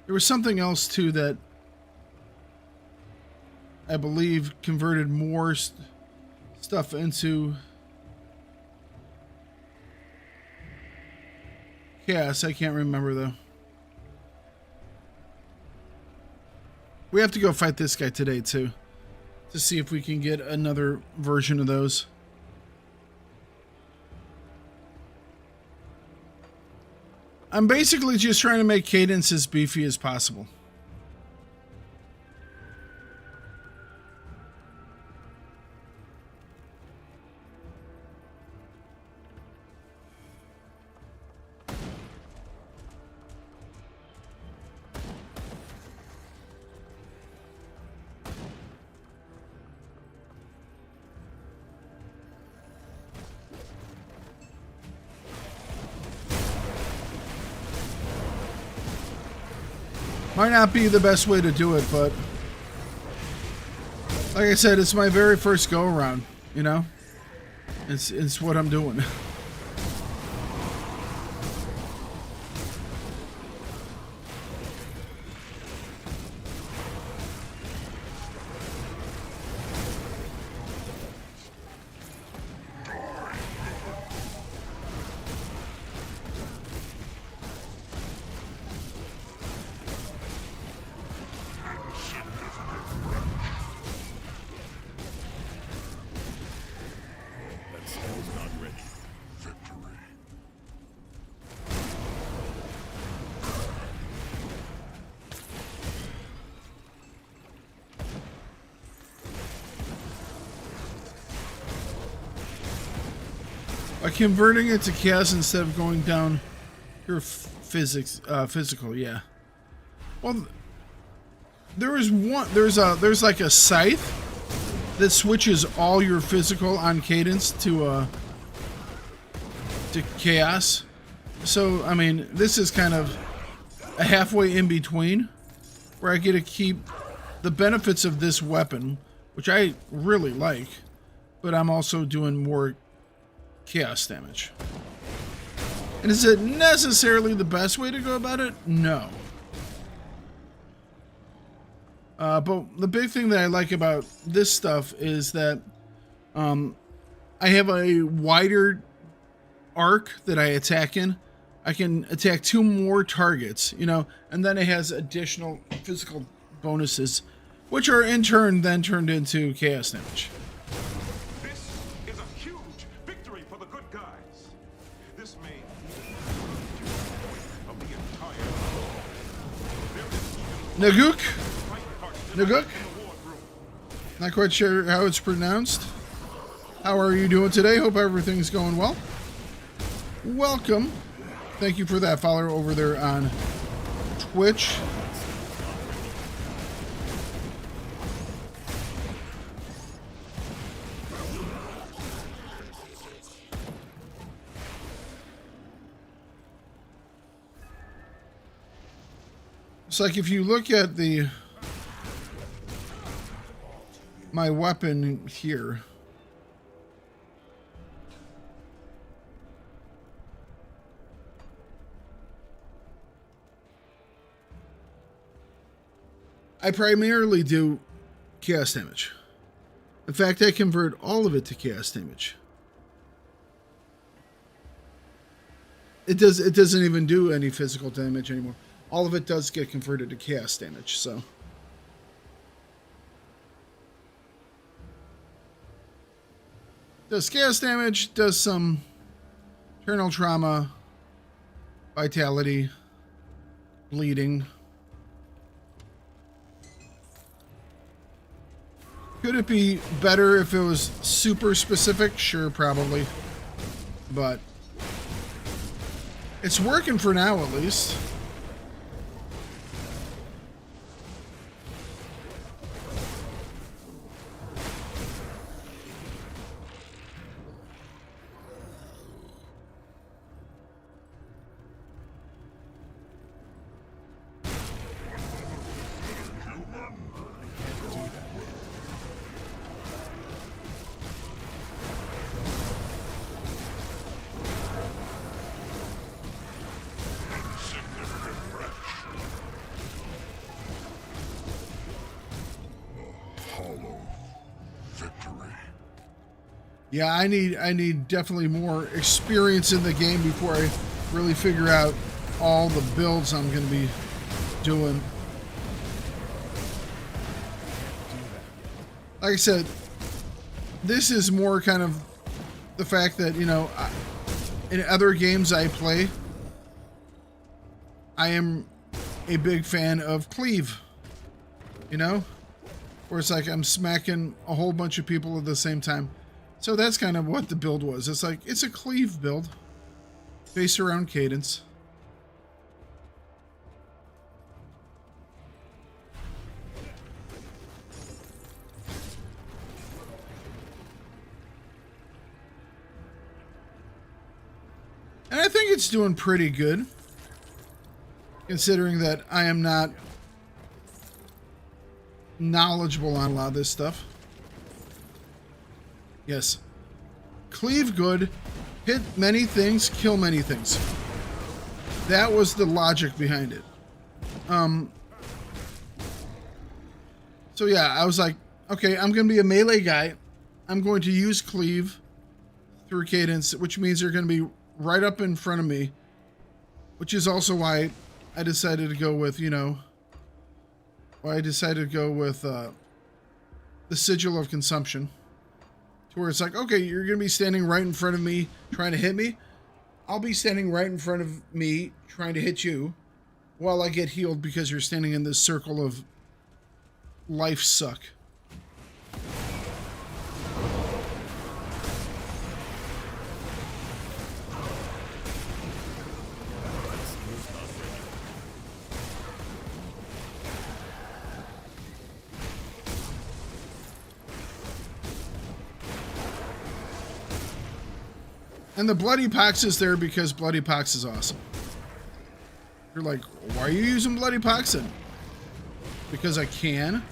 There was something else too that I believe converted more stuff into chaos. I can't remember though. We have to go fight this guy today, too. To see if we can get another version of those. I'm basically just trying to make Cadence as beefy as possible. Might not be the best way to do it, but like I said, it's my very first go around, you know? It's what I'm doing. By converting it to chaos instead of going down your physical, yeah. Well, there's like a scythe that switches all your physical on cadence to chaos. So, I mean, this is kind of a halfway in between where I get to keep the benefits of this weapon, which I really like, but I'm also doing more chaos damage. And is it necessarily the best way to go about it? No. But the big thing that I like about this stuff is that I have a wider arc that I attack in. I can attack 2 more targets, you know, and then it has additional physical bonuses, which are in turn then turned into chaos damage. This is a huge victory for the good guys. This may of the entire Naguk? Naguk? Not quite sure how it's pronounced. How are you doing today? Hope everything's going well. Welcome. Thank you for that follow over there on Twitch. It's like if you look at my weapon here. I primarily do chaos damage. In fact, I convert all of it to chaos damage. It doesn't even do any physical damage anymore. All of it does get converted to chaos damage, so. Does chaos damage, does some internal trauma, vitality, bleeding. Could it be better if it was super specific? Sure, probably. But it's working for now, at least. Yeah, I need definitely more experience in the game before I really figure out all the builds I'm going to be doing. Like I said, this is more kind of the fact that, you know, in other games I play, I am a big fan of cleave, you know, where it's like I'm smacking a whole bunch of people at the same time. So that's kind of what the build was. It's like, it's a cleave build based around cadence. And I think it's doing pretty good, considering that I am not knowledgeable on a lot of this stuff. Yes. Cleave good, hit many things, kill many things. That was the logic behind it. So yeah, I was like, okay, I'm going to be a melee guy. I'm going to use cleave through cadence, which means they're going to be right up in front of me, which is also why I decided to go with, you know, the Sigil of Consumption. To where it's like, okay, you're going to be standing right in front of me trying to hit me. I'll be standing right in front of me trying to hit you while I get healed because you're standing in this circle of life suck. And the Bloody Pox is there because Bloody Pox is awesome. You're like, why are you using Bloody Pox then? Because I can.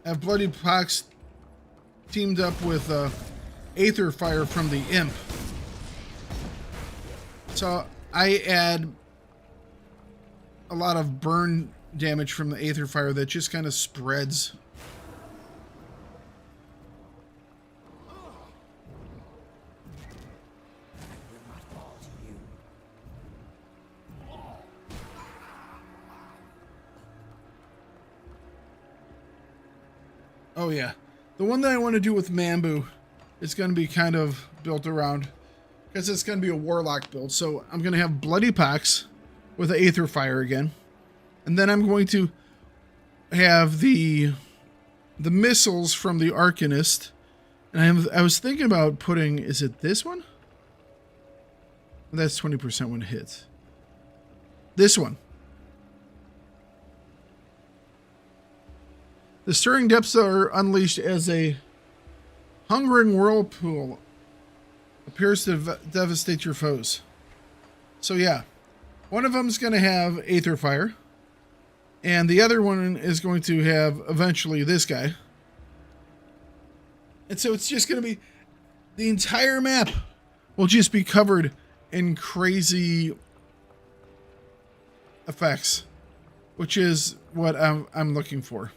I have Bloody Pox teamed up with Aether Fire from the Imp. So I add a lot of burn damage from the Aether Fire that just kind of spreads. Oh yeah, the one that I want to do with Mambu is going to be kind of built around, because it's going to be a Warlock build. So I'm going to have Bloody Pox with the Aether Fire again, and then I'm going to have the missiles from the Arcanist, and I was thinking about putting, is it this one? That's 20% when it hits. This one. The stirring depths are unleashed as a hungering whirlpool appears to devastate your foes. So yeah, one of them is going to have Aether Fire, and the other one is going to have eventually this guy. And so it's just going to be, the entire map will just be covered in crazy effects, which is what I'm looking for.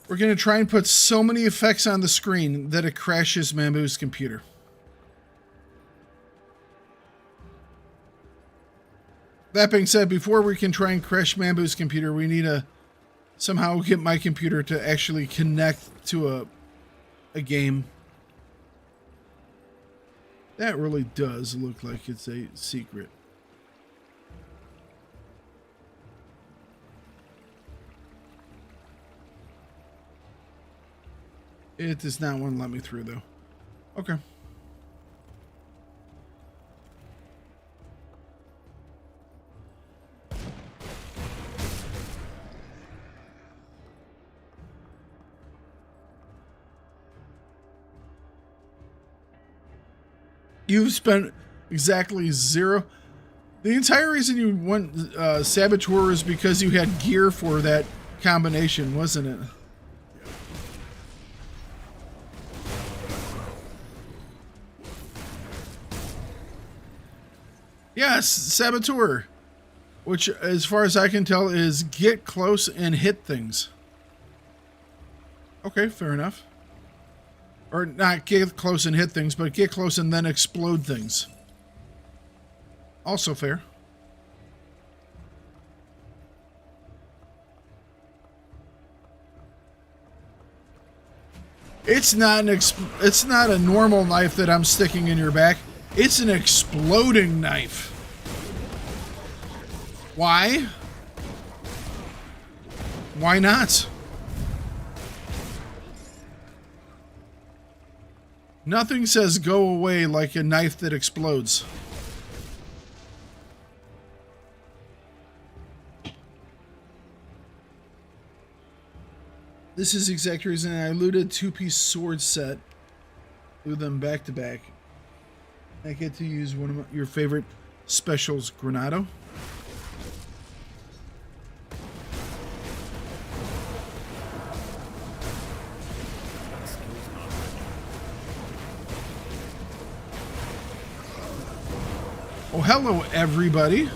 We're going to try and put so many effects on the screen that it crashes Mambu's computer. That being said, before we can try and crash Mambu's computer, we need to somehow get my computer to actually connect to a game. That really does look like it's a secret. It does not want to let me through, though. Okay. You've spent exactly 0. The entire reason you went Saboteur is because you had gear for that combination, wasn't it? Yes, Saboteur, which as far as I can tell is get close and hit things. Okay, fair enough. Or not get close and hit things, but get close and then explode things. Also fair. It's not a normal knife that I'm sticking in your back. It's an exploding knife. Why? Why not? Nothing says go away like a knife that explodes. This is the exact reason I looted 2-piece sword set. Do them back to back. I get to use one of your favorite specials, Granado. Oh, hello, everybody.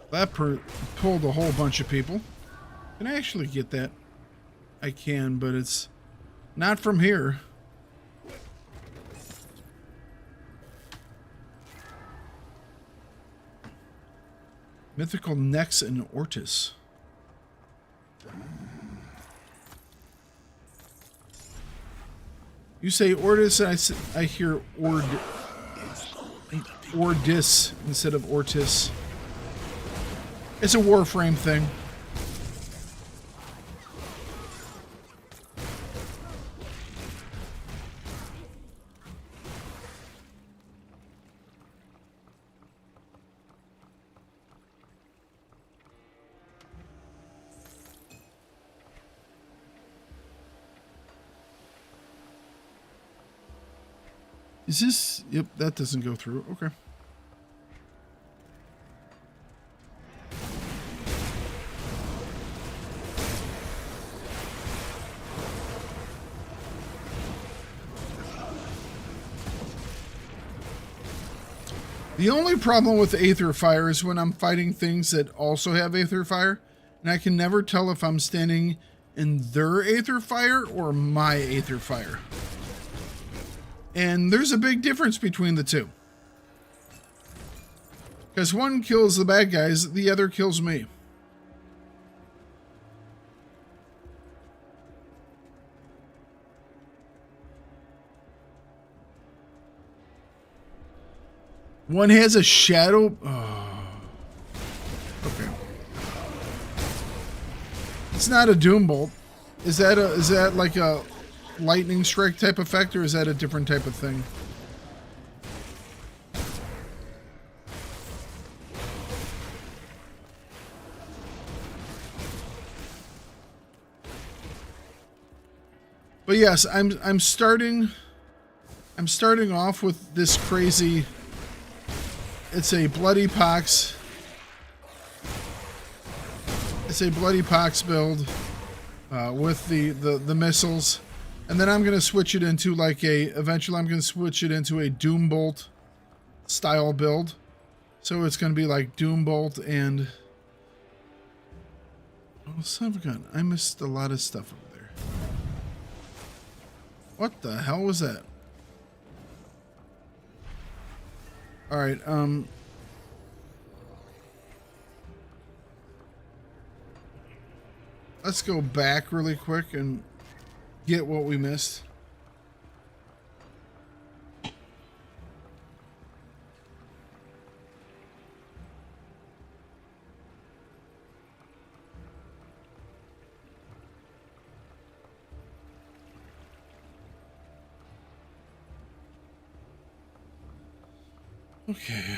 That pulled a whole bunch of people. Can I actually get that? I can, but it's not from here. Mythical Nex and Ortis. You say Ortis, and I hear Ordis instead of Ortis. It's a Warframe thing. Is this... Yep, that doesn't go through. Okay. The only problem with Aether Fire is when I'm fighting things that also have Aether Fire, and I can never tell if I'm standing in their Aether Fire or my Aether Fire. And there's a big difference between the two. Because one kills the bad guys, the other kills me. One has a shadow. Oh. Okay. It's not a Doom Bolt. Is that like a lightning strike type effect, or is that a different type of thing? But yes, I'm starting off with this crazy. It's a bloody pox. It's a bloody pox build with the missiles, and then I'm gonna switch it into like eventually I'm gonna switch it into a Doom Bolt style build. So it's gonna be like Doom Bolt and son of a gun. I missed a lot of stuff over there. What the hell was that? All right, let's go back really quick and get what we missed. Okay.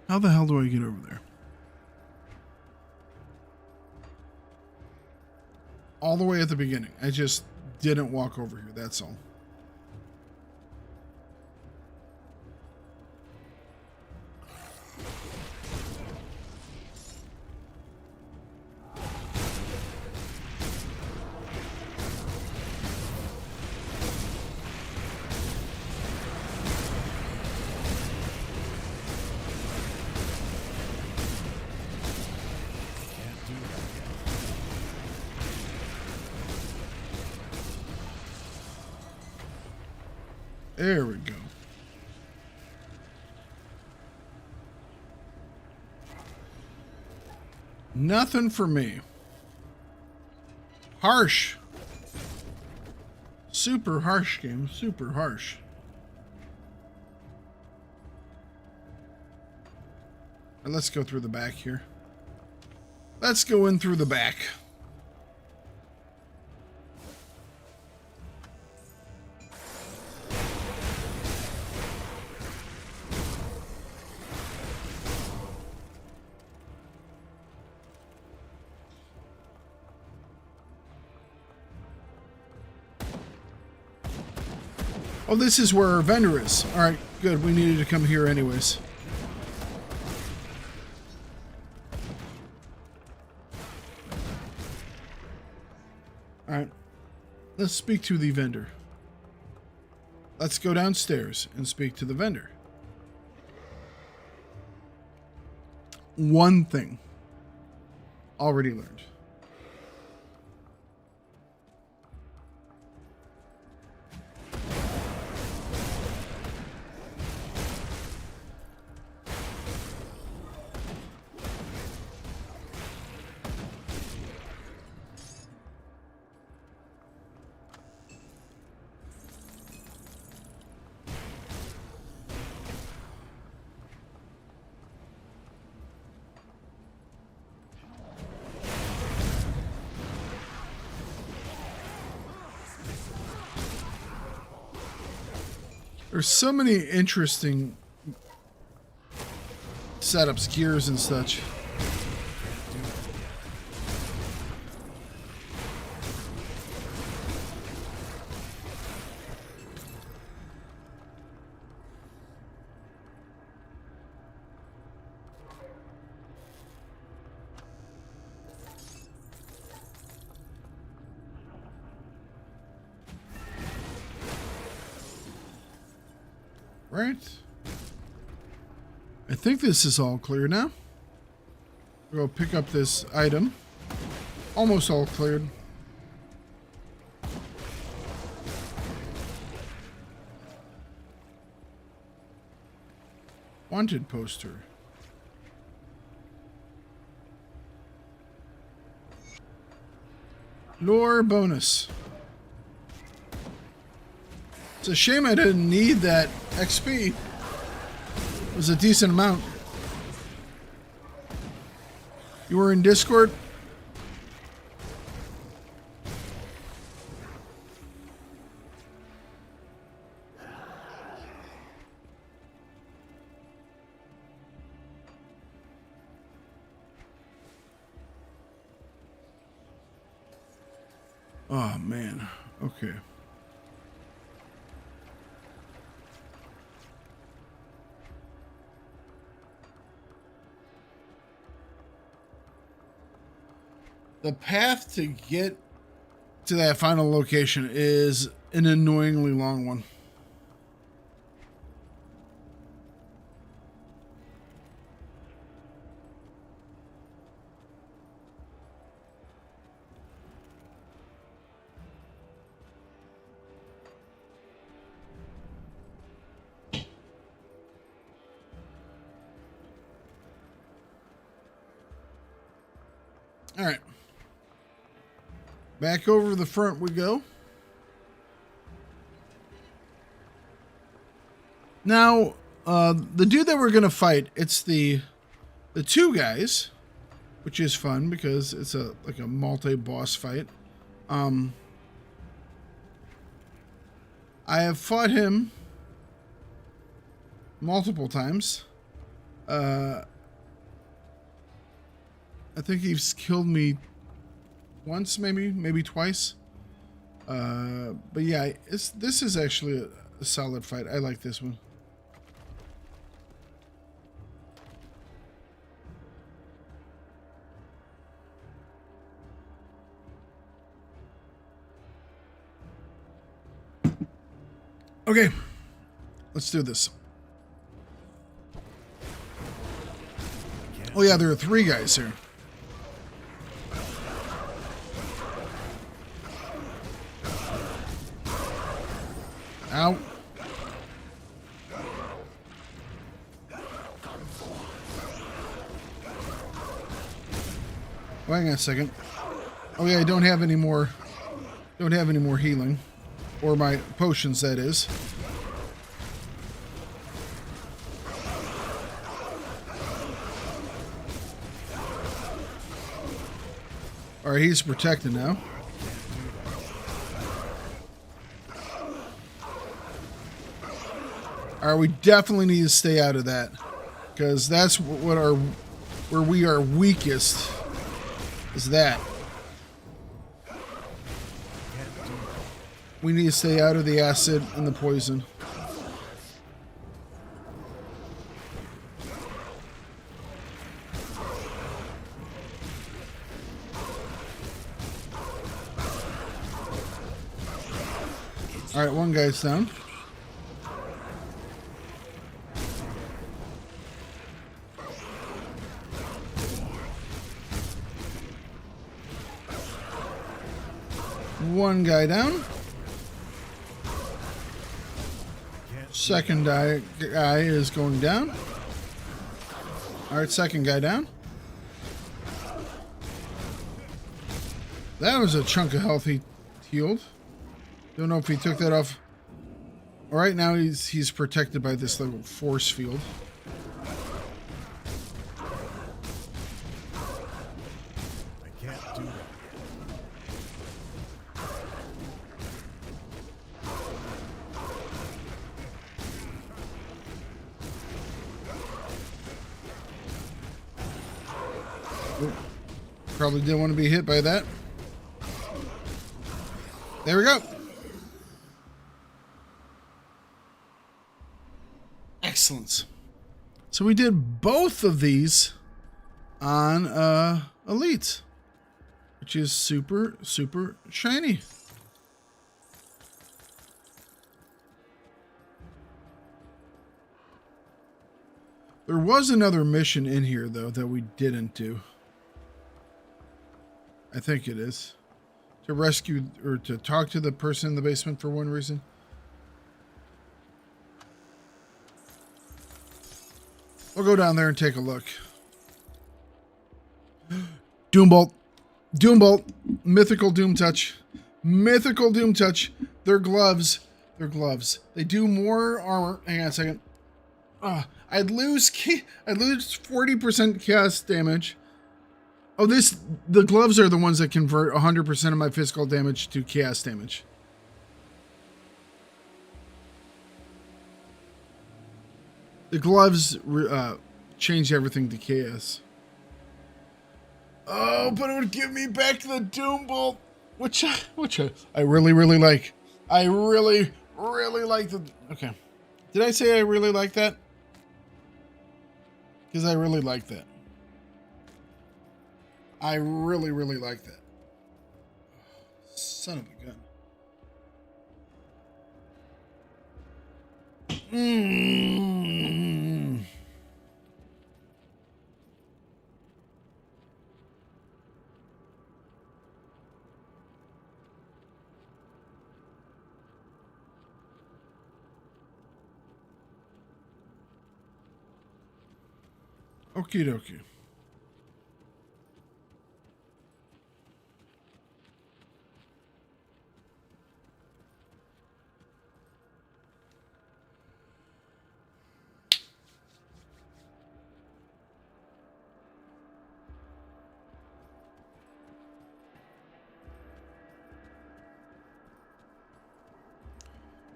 How the hell do I get over there? All the way at the beginning. I just didn't walk over here, that's all. There we go. Nothing for me. Harsh. Super harsh game. Super harsh. And let's go through the back here. Let's go in through the back. Oh, this is where our vendor is. All right, good. We needed to come here anyways. All right, let's speak to the vendor. Let's go downstairs and speak to the vendor. One thing already learned. There's so many interesting setups, gears and such. right? I think this is all clear now. We'll go pick up this item. Almost all cleared. Wanted poster. Lore bonus. It's a shame I didn't need that XP. It was a decent amount. You were in Discord? Oh, man. Okay. The path to get to that final location is an annoyingly long one. All right. Back over the front we go. Now, the dude that we're going to fight, it's the two guys, which is fun because it's like a multi-boss fight. I have fought him multiple times. I think he's killed me once, maybe twice. But yeah, this is actually a solid fight. I like this one. Okay, let's do this. Oh yeah, there are 3 guys here. Ow. Oh, hang on a second. Oh yeah, I don't have any more healing. Or my potions, that is. Alright, he's protected now. Alright, we definitely need to stay out of that. Because that's where we are weakest. Is that. We need to stay out of the acid and the poison. All right, one guy's down. One guy down. Second guy is going down. All right, second guy down. That was a chunk of health he healed. Don't know if he took that off. All right, now he's protected by this little force field. I can't do that. Probably didn't want to be hit by that. There we go. Excellent. So we did both of these on Elite, which is super, super shiny. There was another mission in here, though, that we didn't do. I think it is. To rescue, or to talk to the person in the basement for one reason. We'll go down there and take a look. Doombolt. Doombolt. Mythical Doom Touch. Mythical Doom Touch. They're gloves. They're gloves. They do more armor. Hang on a second. I'd lose 40% cast damage. Oh, the gloves are the ones that convert 100% of my physical damage to chaos damage. The gloves change everything to chaos. Oh, but it would give me back the Doom Bolt, which I really, really like. I really, really like the... Okay. Did I say I really like that? Because I really like that. I really, really like that. Son of a gun. Okie dokie.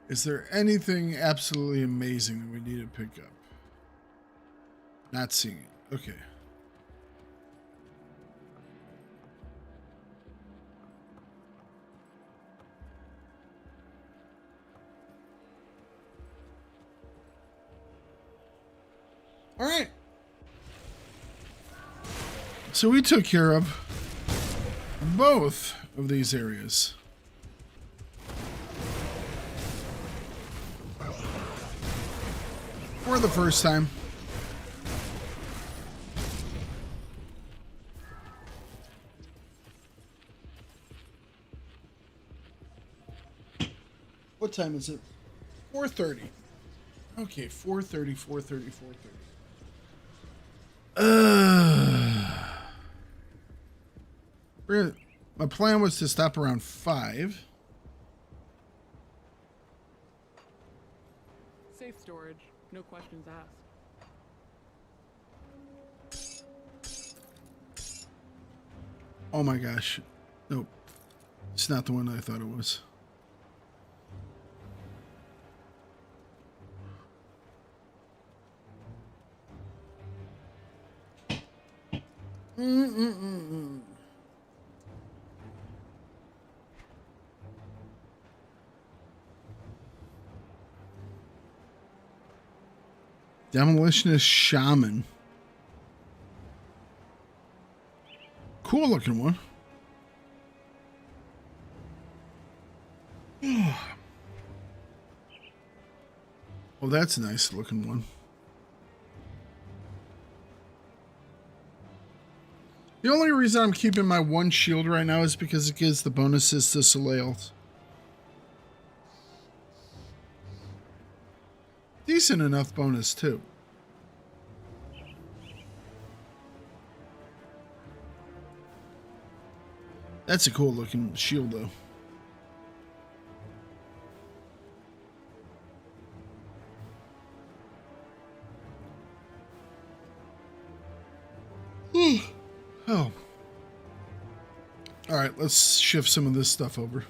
Is there anything absolutely amazing that we need to pick up? Not seeing it. Okay. All right. So we took care of both of these areas. For the first time. What time is it? 4:30. Okay, 4:30, 4:30, 4:30. My plan was to stop around 5. Safe storage. No questions asked. Oh my gosh. Nope. It's not the one I thought it was. Demolitionist Shaman. Cool looking one. Oh, that's a nice looking one. The only reason I'm keeping my one shield right now is because it gives the bonuses to Soleils. Decent enough bonus, too. That's a cool looking shield, though. Oh. All right, let's shift some of this stuff over.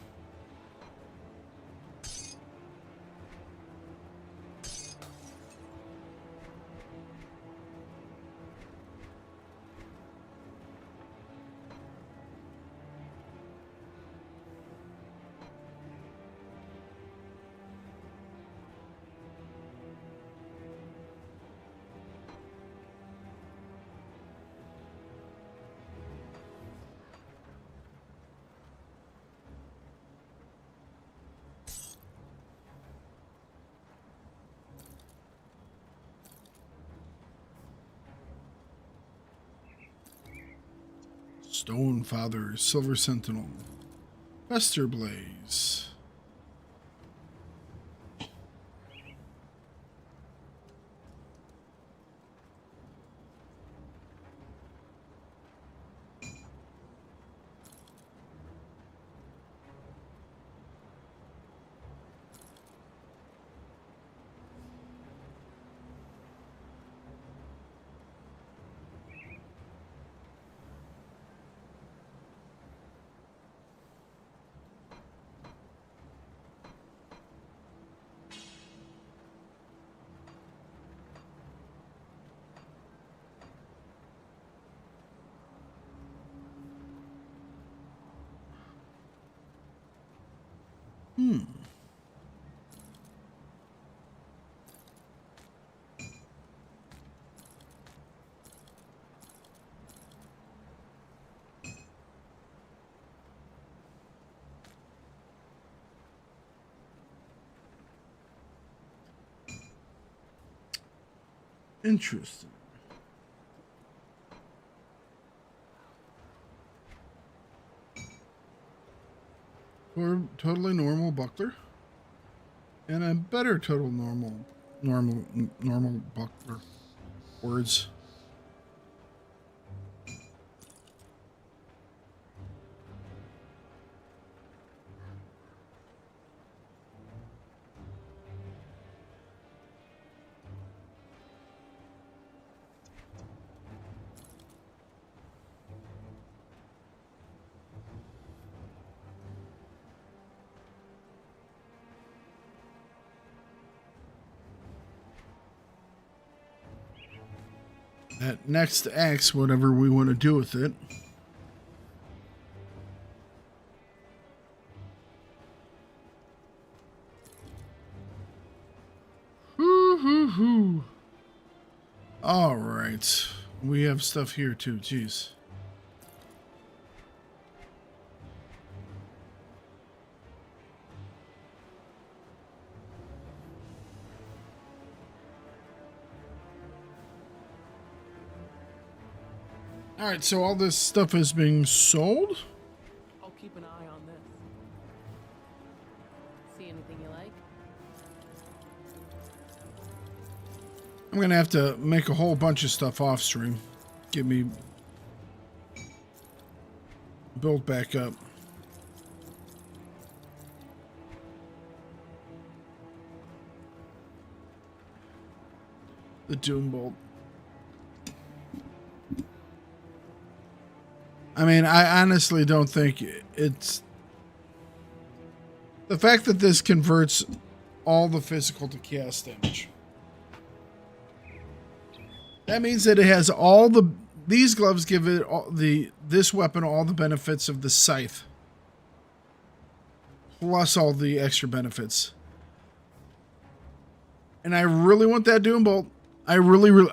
Stone Father, Silver Sentinel, Fester Blaze. Interesting. Or totally normal buckler, and a better total normal buckler. Words. That next axe, whatever we want to do with it. All right. We have stuff here too. Jeez. All right, so all this stuff is being sold? I'll keep an eye on this. See anything you like? I'm going to have to make a whole bunch of stuff off stream. Get me built back up. The Doom Bolt. I mean, I honestly don't think it's... The fact that this converts all the physical to chaos damage. That means that it has all the... These gloves give it all this weapon all the benefits of the scythe. Plus all the extra benefits. And I really want that Doom Bolt. I really want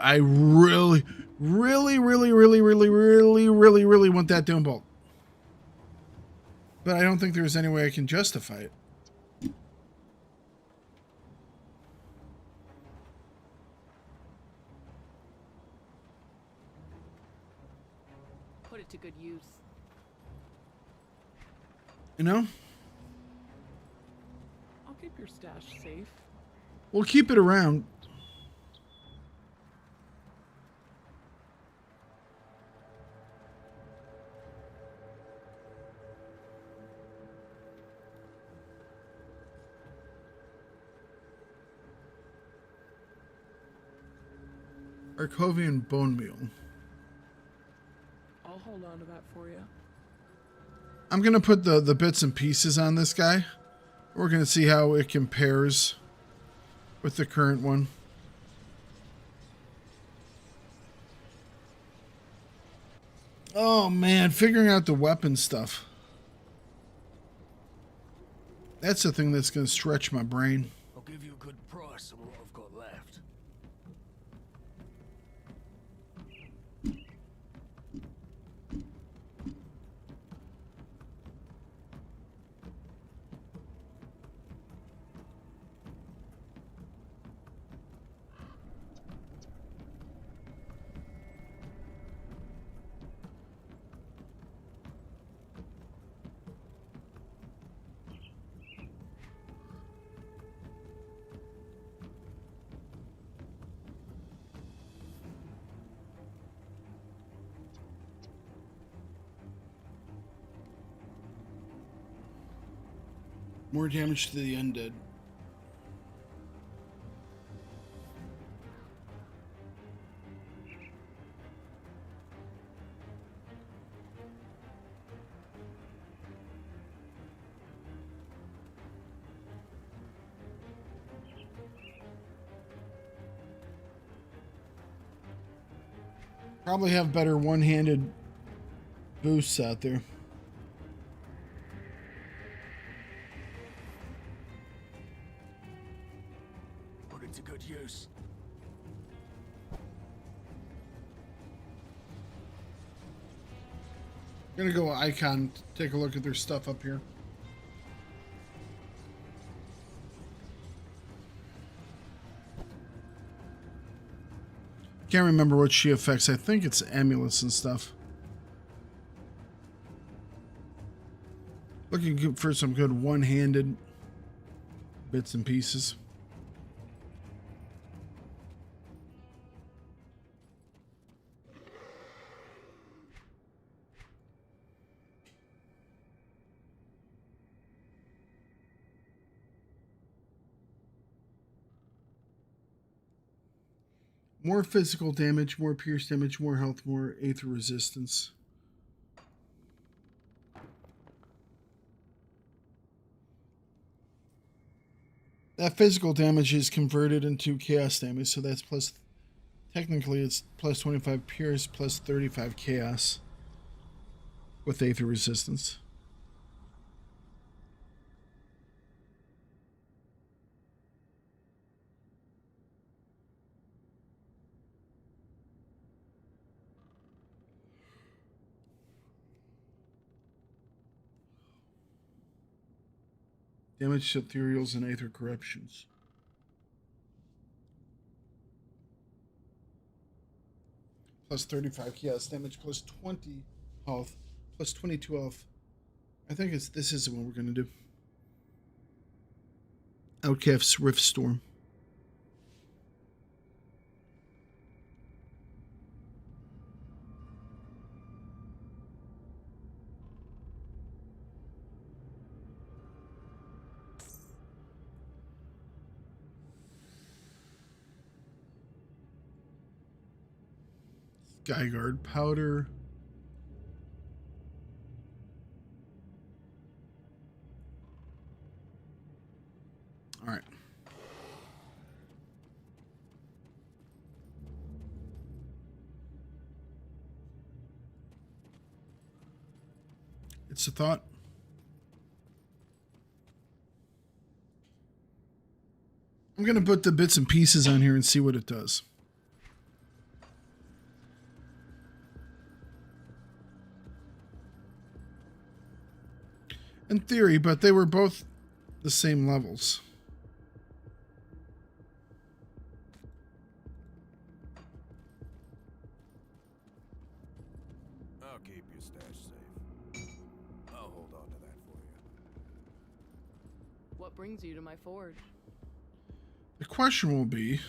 that Doom Bolt. But I don't think there's any way I can justify it. Put it to good use. You know? I'll keep your stash safe. We'll keep it around. Arcovian bone meal. I'll hold on to that for you. I'm going to put the bits and pieces on this guy. We're going to see how it compares with the current one. Oh man, figuring out the weapon stuff. That's the thing that's going to stretch my brain. I'll give you a good price on what I've got left. More damage to the undead. Probably have better one-handed boosts out there. Put it to good use. Gonna go Icon, take a look at their stuff up here. Can't remember what she affects. I think it's amulets and stuff. Looking good for some good one-handed bits and pieces. More physical damage, more pierce damage, more health, more aether resistance. That physical damage is converted into chaos damage, so that's plus, technically it's plus 25 pierce, plus 35 chaos with aether resistance. Damage to ethereals and aether corruptions. Plus 35 chaos damage, plus 20 health, plus 22 health. I think this isn't what we're gonna do. Outcast's Rift Storm. Skyguard powder. All right. It's a thought. I'm going to put the bits and pieces on here and see what it does. In theory, but they were both the same levels. I'll keep your stash safe. I'll hold on to that for you. What brings you to my forge? The question will be,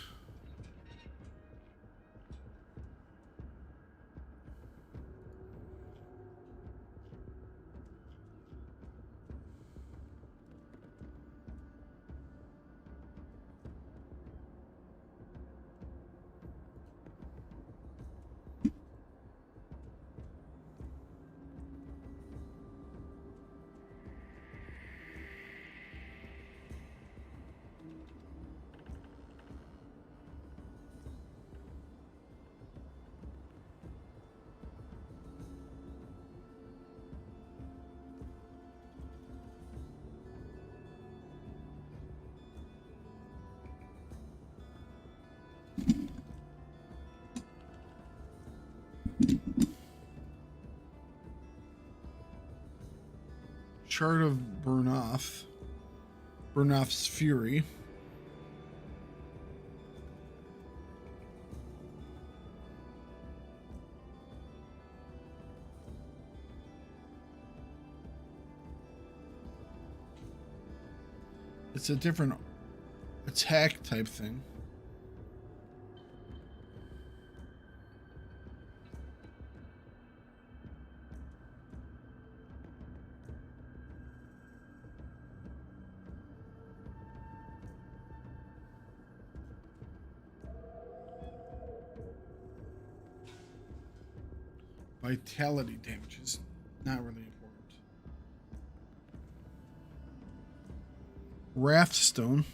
Shard of Burnoth. Burnoth's Fury. It's a different attack type thing. Vitality damage is not really important. Wrathstone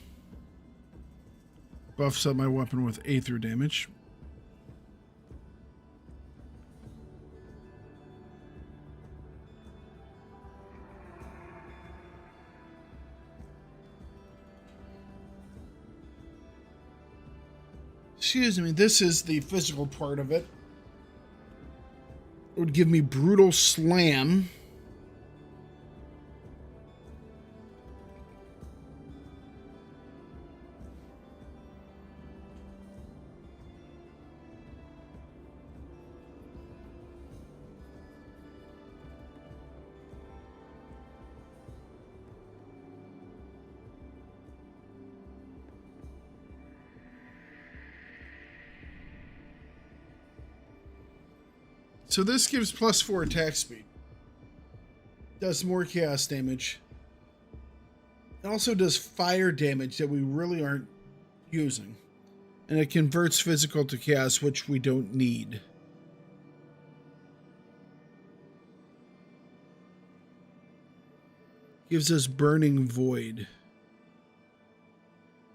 buffs up my weapon with Aether damage. Excuse me, this is the physical part of it. It would give me Brutal Slam. So this gives +4 attack speed. Does more chaos damage. It also does fire damage that we really aren't using. And it converts physical to chaos, which we don't need. Gives us Burning Void.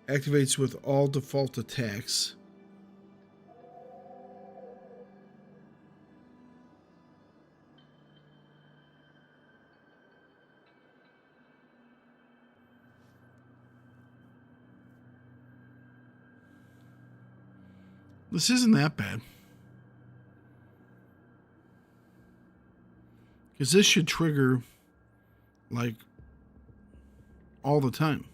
Activates with all default attacks. This isn't that bad. Because this should trigger, like, all the time.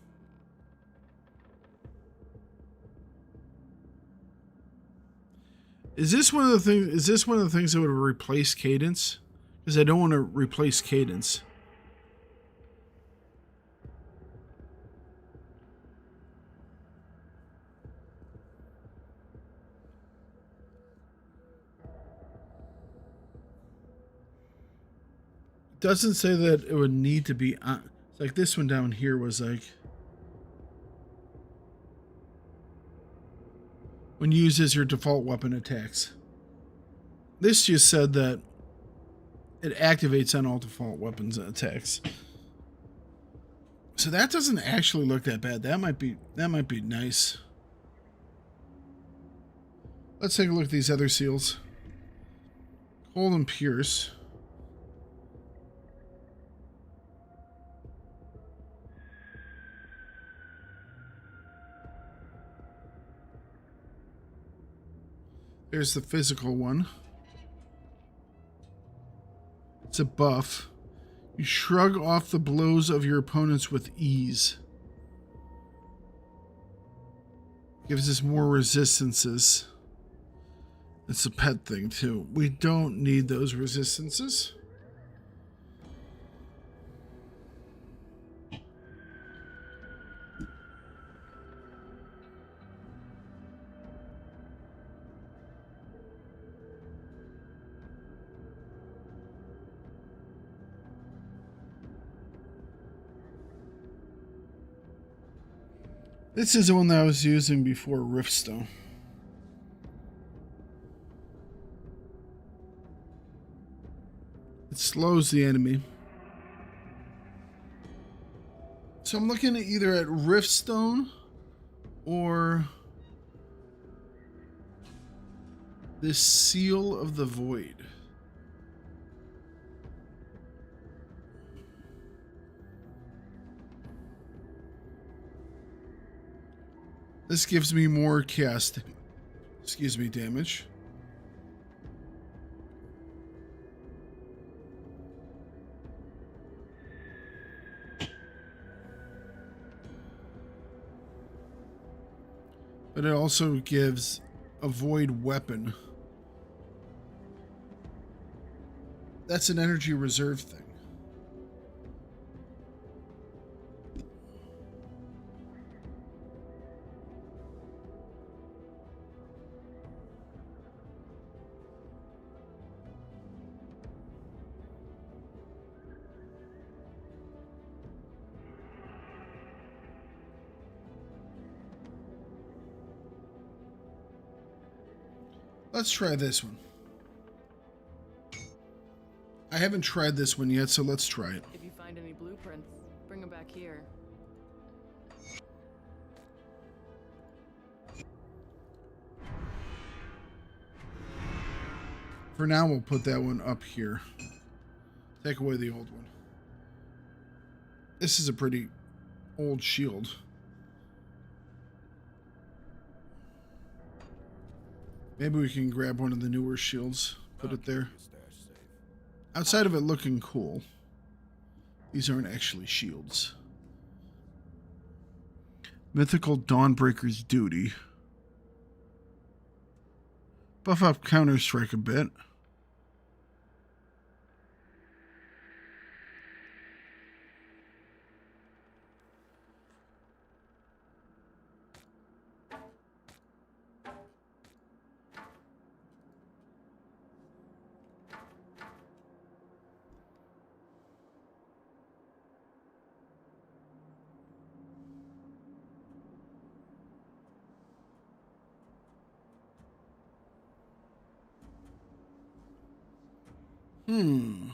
Is this one of the things that would replace Cadence? Because I don't want to replace Cadence. Doesn't say that it would need to be on. It's like this one down here was like when used as your default weapon attacks. This just said that it activates on all default weapons and attacks. So that doesn't actually look that bad. That might be nice. Let's take a look at these other seals. Hold and Pierce. There's the physical one. It's a buff. You shrug off the blows of your opponents with ease. Gives us more resistances. It's a pet thing too. We don't need those resistances. This is the one that I was using before Riftstone. It slows the enemy. So I'm looking at either at Riftstone or this Seal of the Void. This gives me more cast, damage. But it also gives a void weapon. That's an energy reserve thing. Let's try this one. I haven't tried this one yet, so let's try it. If you find any blueprints, bring them back here. For now, we'll put that one up here. Take away the old one. This is a pretty old shield. Maybe we can grab one of the newer shields, put it there. Your stash safe. Outside of it looking cool, these aren't actually shields. Mythical Dawnbreaker's Duty. Buff up Counter-Strike a bit. Hmm.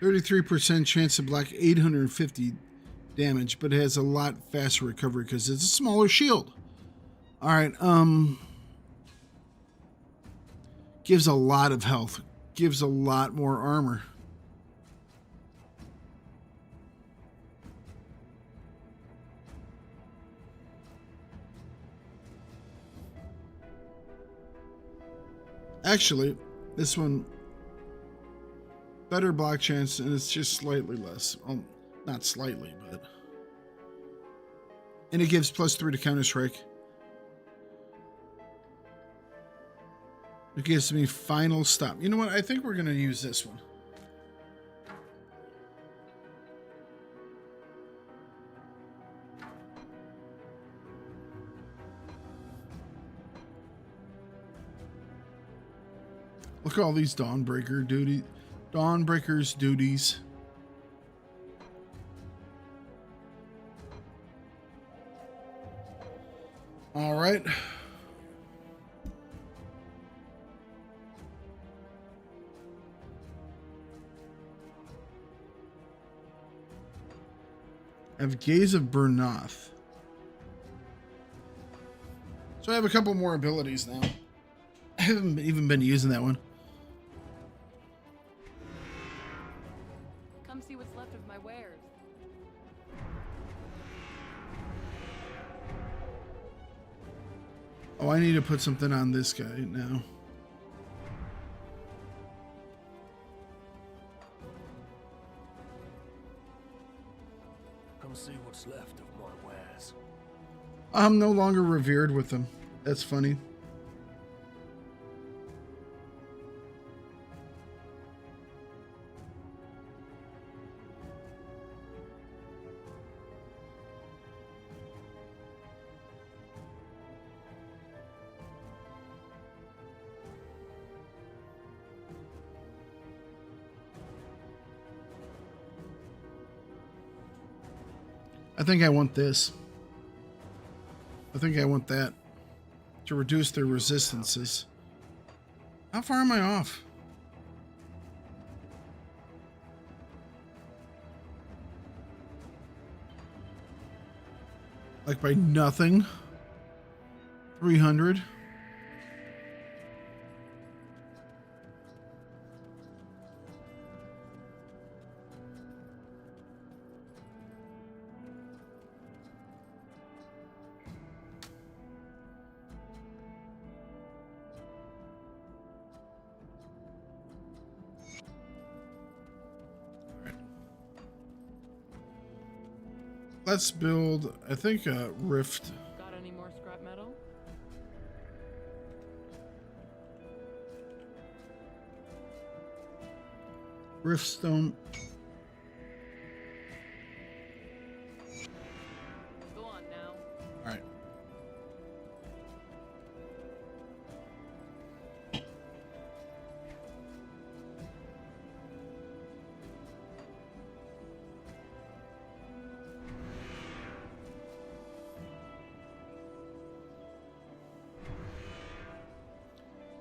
33% chance to block 850 damage, but it has a lot faster recovery because it's a smaller shield. Alright, gives a lot of health. Gives a lot more armor. Actually, this one better block chance, and it's just slightly less. Not slightly, but... And it gives +3 to Counter-Strike. It gives me Final Stop. You know what? I think we're going to use this one. Look at all these Dawnbreaker's duties. All right. I have Gaze of Bernoth. So I have a couple more abilities now. I haven't even been using that one. Come see what's left of my wares. Oh, I need to put something on this guy now. Come see what's left of my wares. I'm no longer revered with them. That's funny. I think I want this. I think I want that to reduce their resistances. How far am I off? Like by nothing? 300? Let's build, I think, a rift. Got any more scrap metal? Rift stone. Go on now. All right.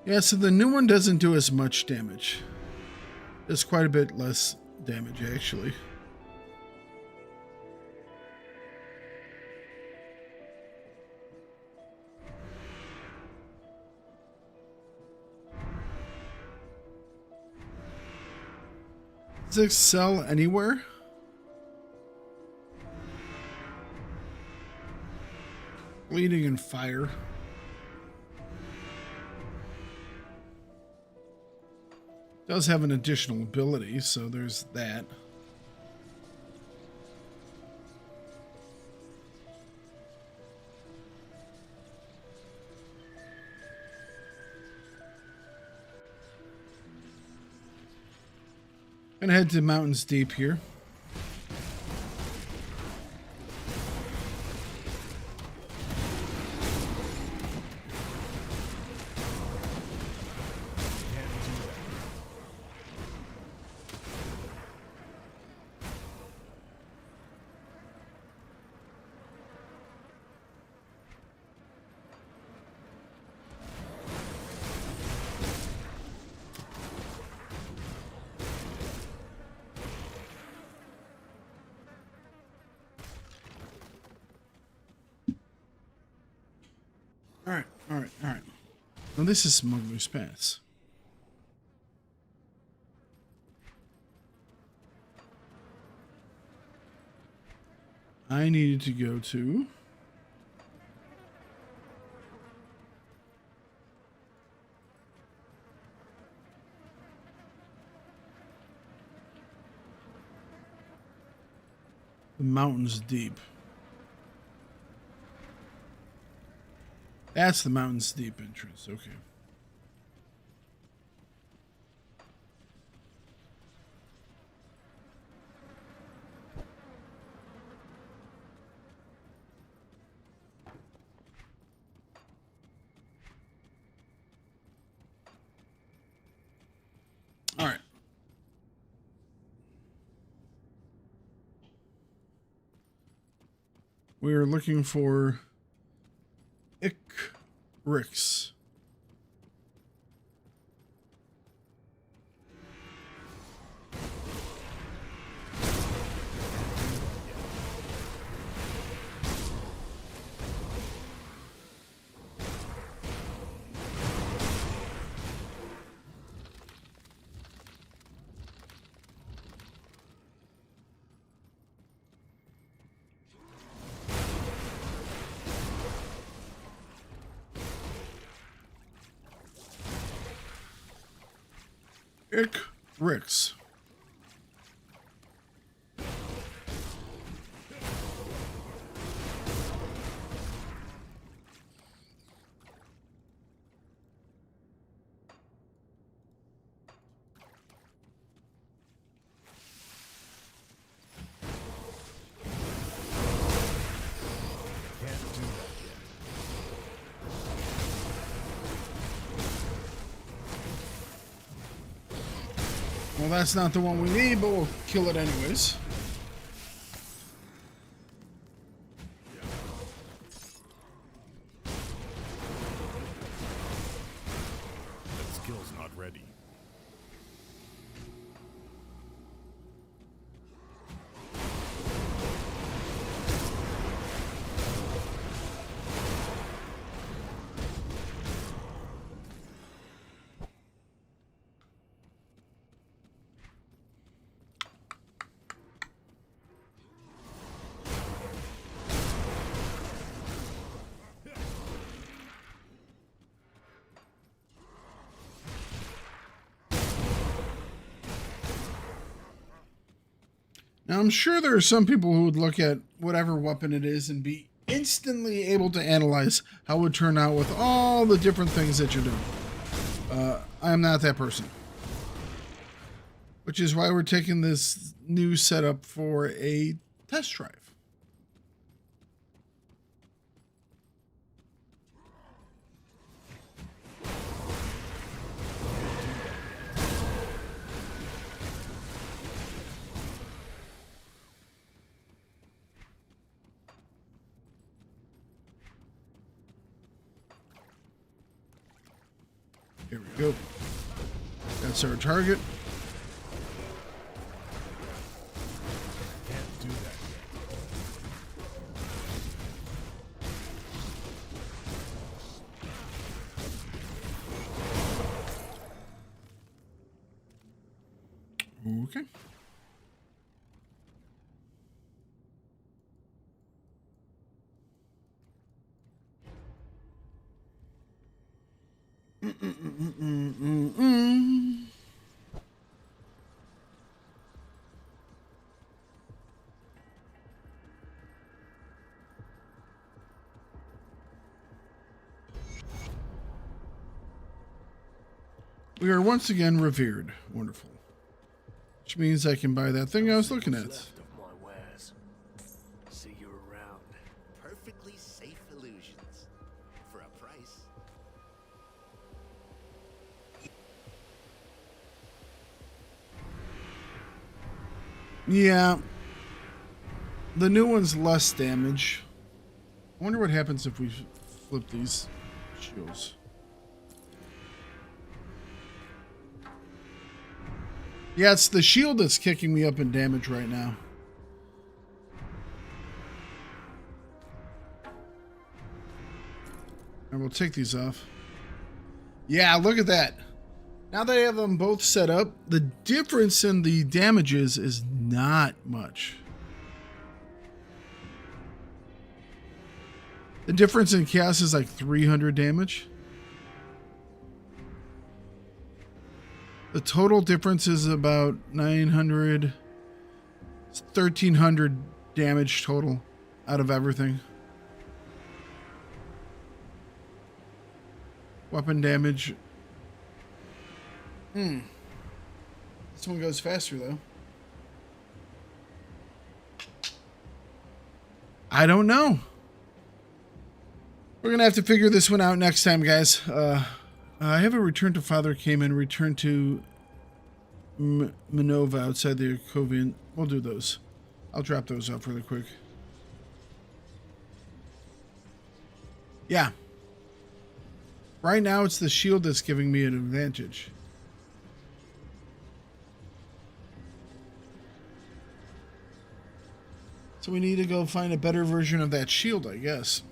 Yeah, so the new one doesn't do as much damage. Does quite a bit less damage, actually. Does it sell anywhere? Bleeding and fire. Does have an additional ability, so there's that. Gonna head to Mountains Deep here. All right. Now this is Smuggler's Pass. I needed to go to the Mountains Deep. That's the Mountains Deep entrance. Okay. All right. We are looking for Ricks. Ricks. Well, that's not the one we need, but we'll kill it anyways. That skill's not ready. Now, I'm sure there are some people who would look at whatever weapon it is and be instantly able to analyze how it would turn out with all the different things that you're doing. I am not that person. Which is why we're taking this new setup for a test drive. Here we go. That's our target. Okay. We are once again revered. Wonderful. Which means I can buy that thing I was looking at. Left of my wares. See you around. Perfectly safe illusions. For a price. Yeah. The new one's less damage. I wonder what happens if we flip these shields. Yeah, it's the shield that's kicking me up in damage right now. And we'll take these off. Yeah, look at that. Now that I have them both set up, the difference in the damages is not much. The difference in chaos is like 300 damage. The total difference is about 900, 1300 damage total out of everything. Weapon damage. This one goes faster though. I don't know. We're gonna have to figure this one out next time, guys. I have a return to father came in, return to Minova outside the Covian. We'll do those. I'll drop those off really quick. Yeah. Right now it's the shield that's giving me an advantage. So we need to go find a better version of that shield, I guess.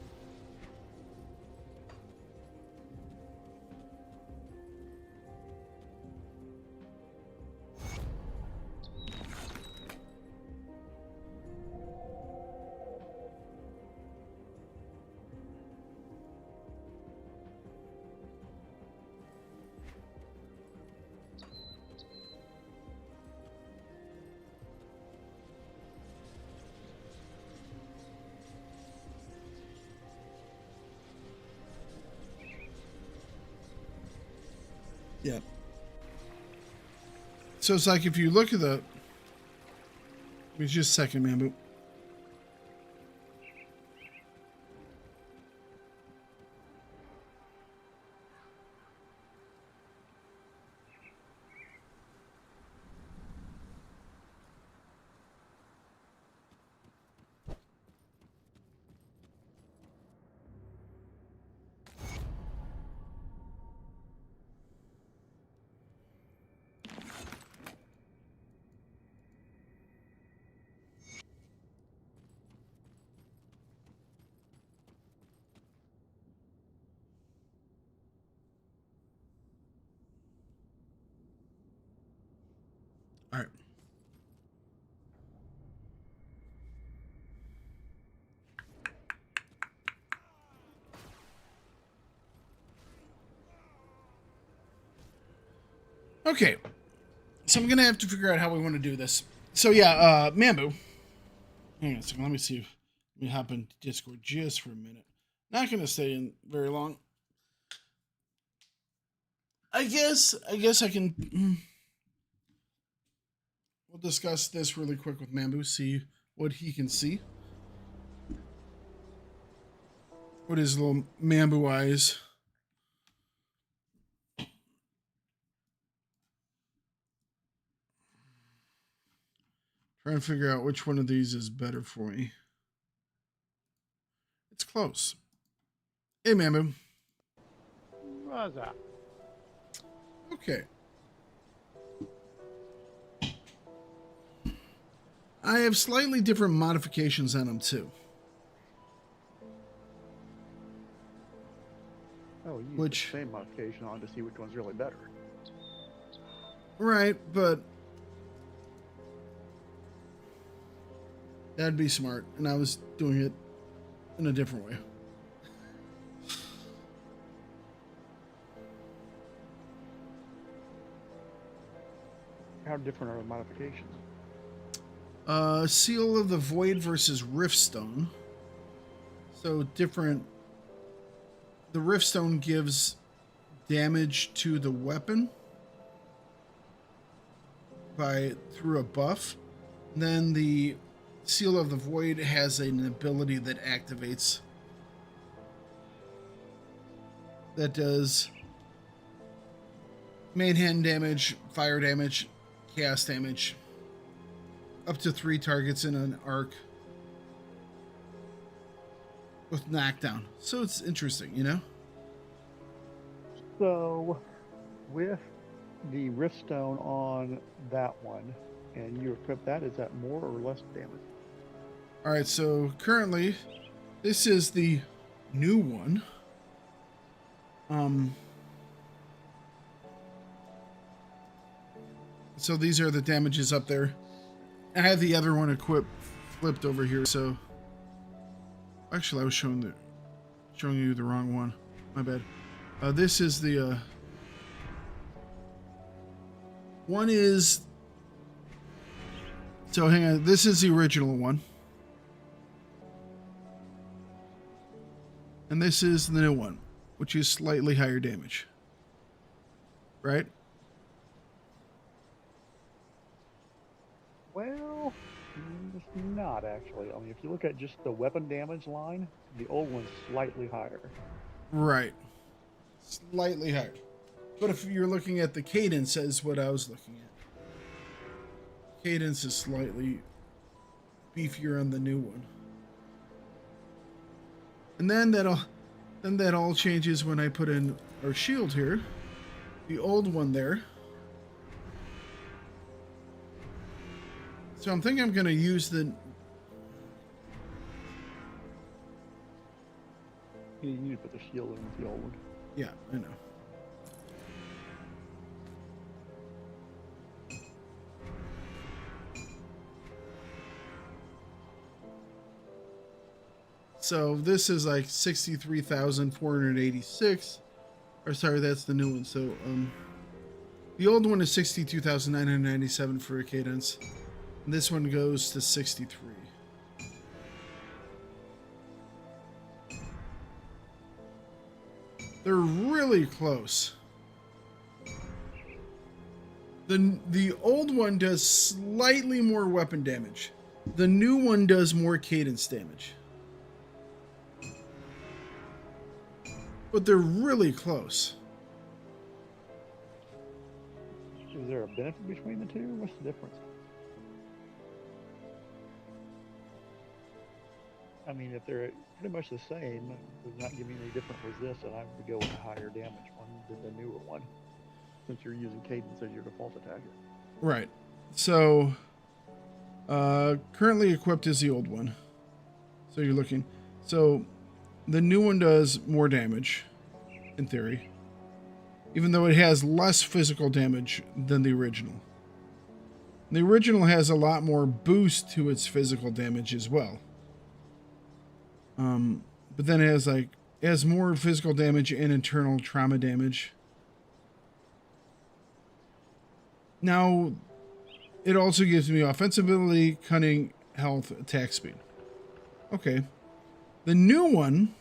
Yeah. So it's like if you look at the... Give me just a second, man. But all right. Okay. So I'm going to have to figure out how we want to do this. So yeah, Mambu. Hang on a second. Let me see. Let me hop into Discord just for a minute. Not going to stay in very long. I guess I can... We'll discuss this really quick with Mambu, see what he can see. What his little Mambu eyes. Trying to figure out which one of these is better for me. It's close. Hey, Mambu. What's up? Okay. I have slightly different modifications on them too. Oh, you Which- use the same modification on to see which one's really better. Right, but That'd be smart. And I was doing it in a different way. How different are the modifications? Seal of the Void versus Riftstone. So different. The Riftstone gives damage to the weapon through a buff. Then the Seal of the Void has an ability that activates that does main hand damage, fire damage, chaos damage, up to 3 targets in an arc with knockdown. So it's interesting, you know? So, with the Riftstone on that one, and you equip that, is that more or less damage? All right, so currently, this is the new one. So these are the damages up there. I have the other one flipped over here. So actually, I was showing you the wrong one. My bad. This is the one is. So hang on. This is the original one, and this is the new one, which is slightly higher damage. Right? Well, it's not actually. I mean, if you look at just the weapon damage line, the old one's slightly higher. Right. Slightly higher. But if you're looking at the cadence as what I was looking at. Cadence is slightly beefier on the new one. And then that all changes when I put in our shield here. The old one there. So I'm thinking I'm going to use the... You need to put the shield in with the old one. Yeah, I know. So this is like 63,486. Or sorry, that's the new one. So the old one is 62,997 for a cadence. And this one goes to 63. They're really close. The old one does slightly more weapon damage. The new one does more cadence damage. But they're really close. Is there a benefit between the two? What's the difference? I mean, if they're pretty much the same, does not give me any different resist, and I would go with a higher damage one than the newer one, since you're using cadence as your default attacker. Right. So, currently equipped is the old one. So you're looking. So, the new one does more damage, in theory, even though it has less physical damage than the original. The original has a lot more boost to its physical damage as well. But then it has more physical damage and internal trauma damage. Now, it also gives me offensive ability, cunning, health, attack speed. Okay. The new one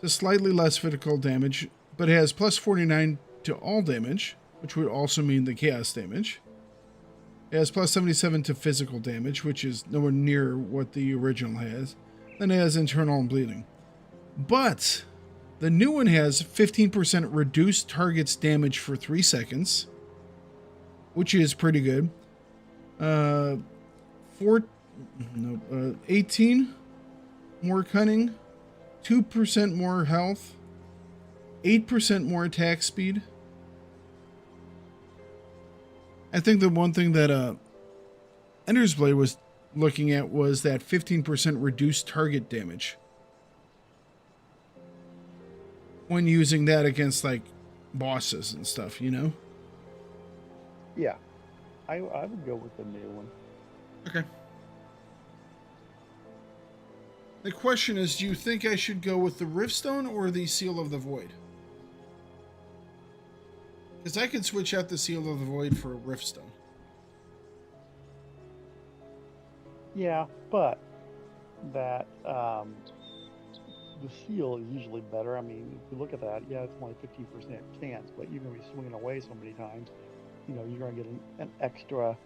does slightly less physical damage, but it has plus 49 to all damage, which would also mean the chaos damage. It has plus 77 to physical damage, which is nowhere near what the original has. Then it has internal and bleeding. But the new one has 15% reduced target's damage for 3 seconds, which is pretty good. 18 more cunning, 2% more health, 8% more attack speed. I think the one thing that Ender's Blade was looking at was that 15% reduced target damage when using that against like bosses and stuff, you know? Yeah, I would go with the new one. Okay. The question is, do you think I should go with the Riftstone or the Seal of the Void? Because I could switch out the Seal of the Void for a Riftstone. Yeah, but that the seal is usually better. I mean, if you look at that, yeah, it's only 15% chance, but you're going to be swinging away so many times. You know, you're going to get an extra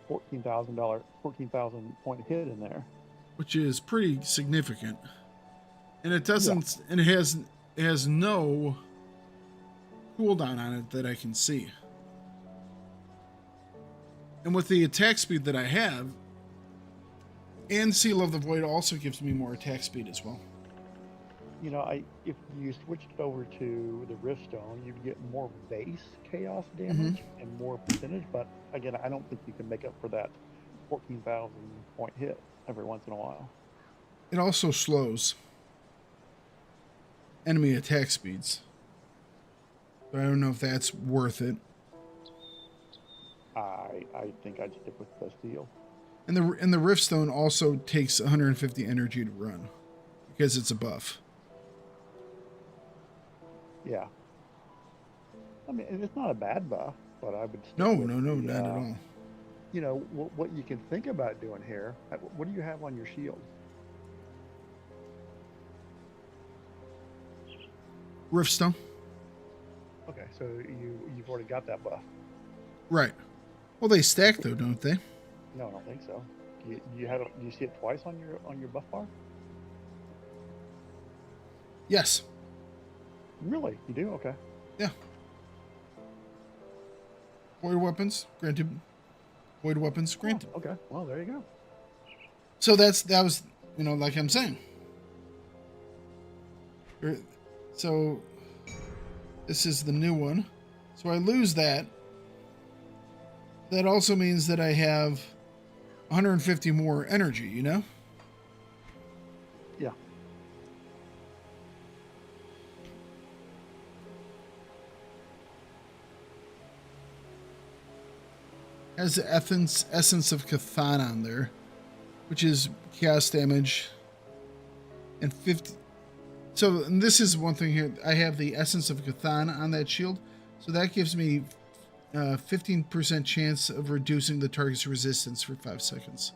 $14,000 point hit in there, which is pretty significant. And it doesn't, and it has no cooldown on it that I can see. And with the attack speed that I have, and Seal of the Void also gives me more attack speed as well. You know, if you switched over to the Riftstone, you'd get more base chaos damage and more percentage. But again, I don't think you can make up for that 14,000 point hit every once in a while. It also slows enemy attack speeds. But I don't know if that's worth it. I think I'd stick with the seal. And the Riftstone also takes 150 energy to run because it's a buff. Yeah. I mean, it's not a bad buff, but I would. No, not at all. You know what you can think about doing here. What do you have on your shield? Riftstone. Okay, so you've already got that buff. Right. Well, they stack though, don't they? No, I don't think so. Do you see it twice on your buff bar? Yes. Really? You do? Okay. Yeah. Void weapons granted. Void weapons granted. Oh, okay. Well, there you go. So that was, you know, like I'm saying. So this is the new one. So I lose that. That also means that I have 150 more energy, you know? Yeah. Has the essence of Cthon on there, which is chaos damage and 50. So and this is one thing here. I have the essence of Cthon on that shield, so that gives me 15% chance of reducing the target's resistance for 5 seconds.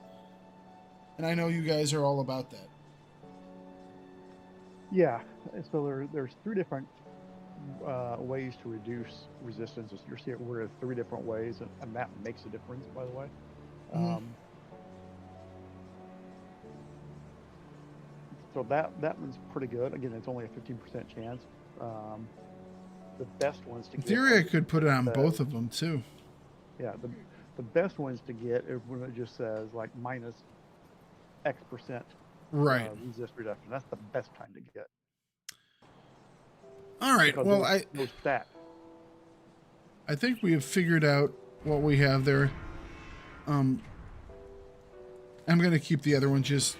And I know you guys are all about that. Yeah. So there's 3 different ways to reduce resistance. You're seeing we're at 3 different ways, and that makes a difference, by the way. So that one's pretty good. Again, it's only a 15% chance. The best ones to In get. theory, I could put it on both of them too. Yeah, the best ones to get is when it just says like minus X% right resist reduction. That's the best time to get. All right. Because Well, those stack. I think we have figured out what we have there. I'm gonna keep the other one just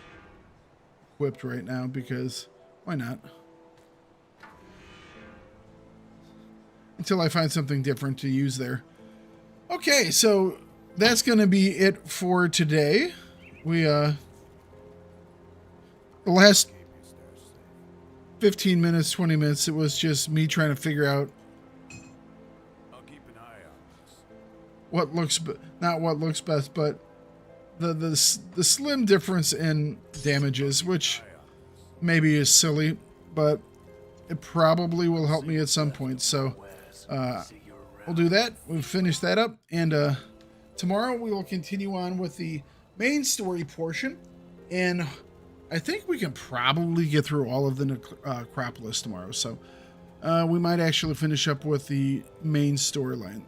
equipped right now because why not? Until I find something different to use there. Okay, so that's gonna be it for today. We the last 15 minutes, 20 minutes, it was just me trying to figure out what looks, not what looks best, but the slim difference in damages, which maybe is silly, but it probably will help me at some point. So we'll do that. We'll finish that up, and tomorrow we will continue on with the main story portion, and I think we can probably get through all of the Necropolis tomorrow. So we might actually finish up with the main storyline.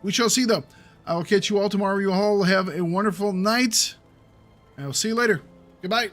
We shall see, though. I will catch you all tomorrow. You all have a wonderful night. I'll see you later. Goodbye.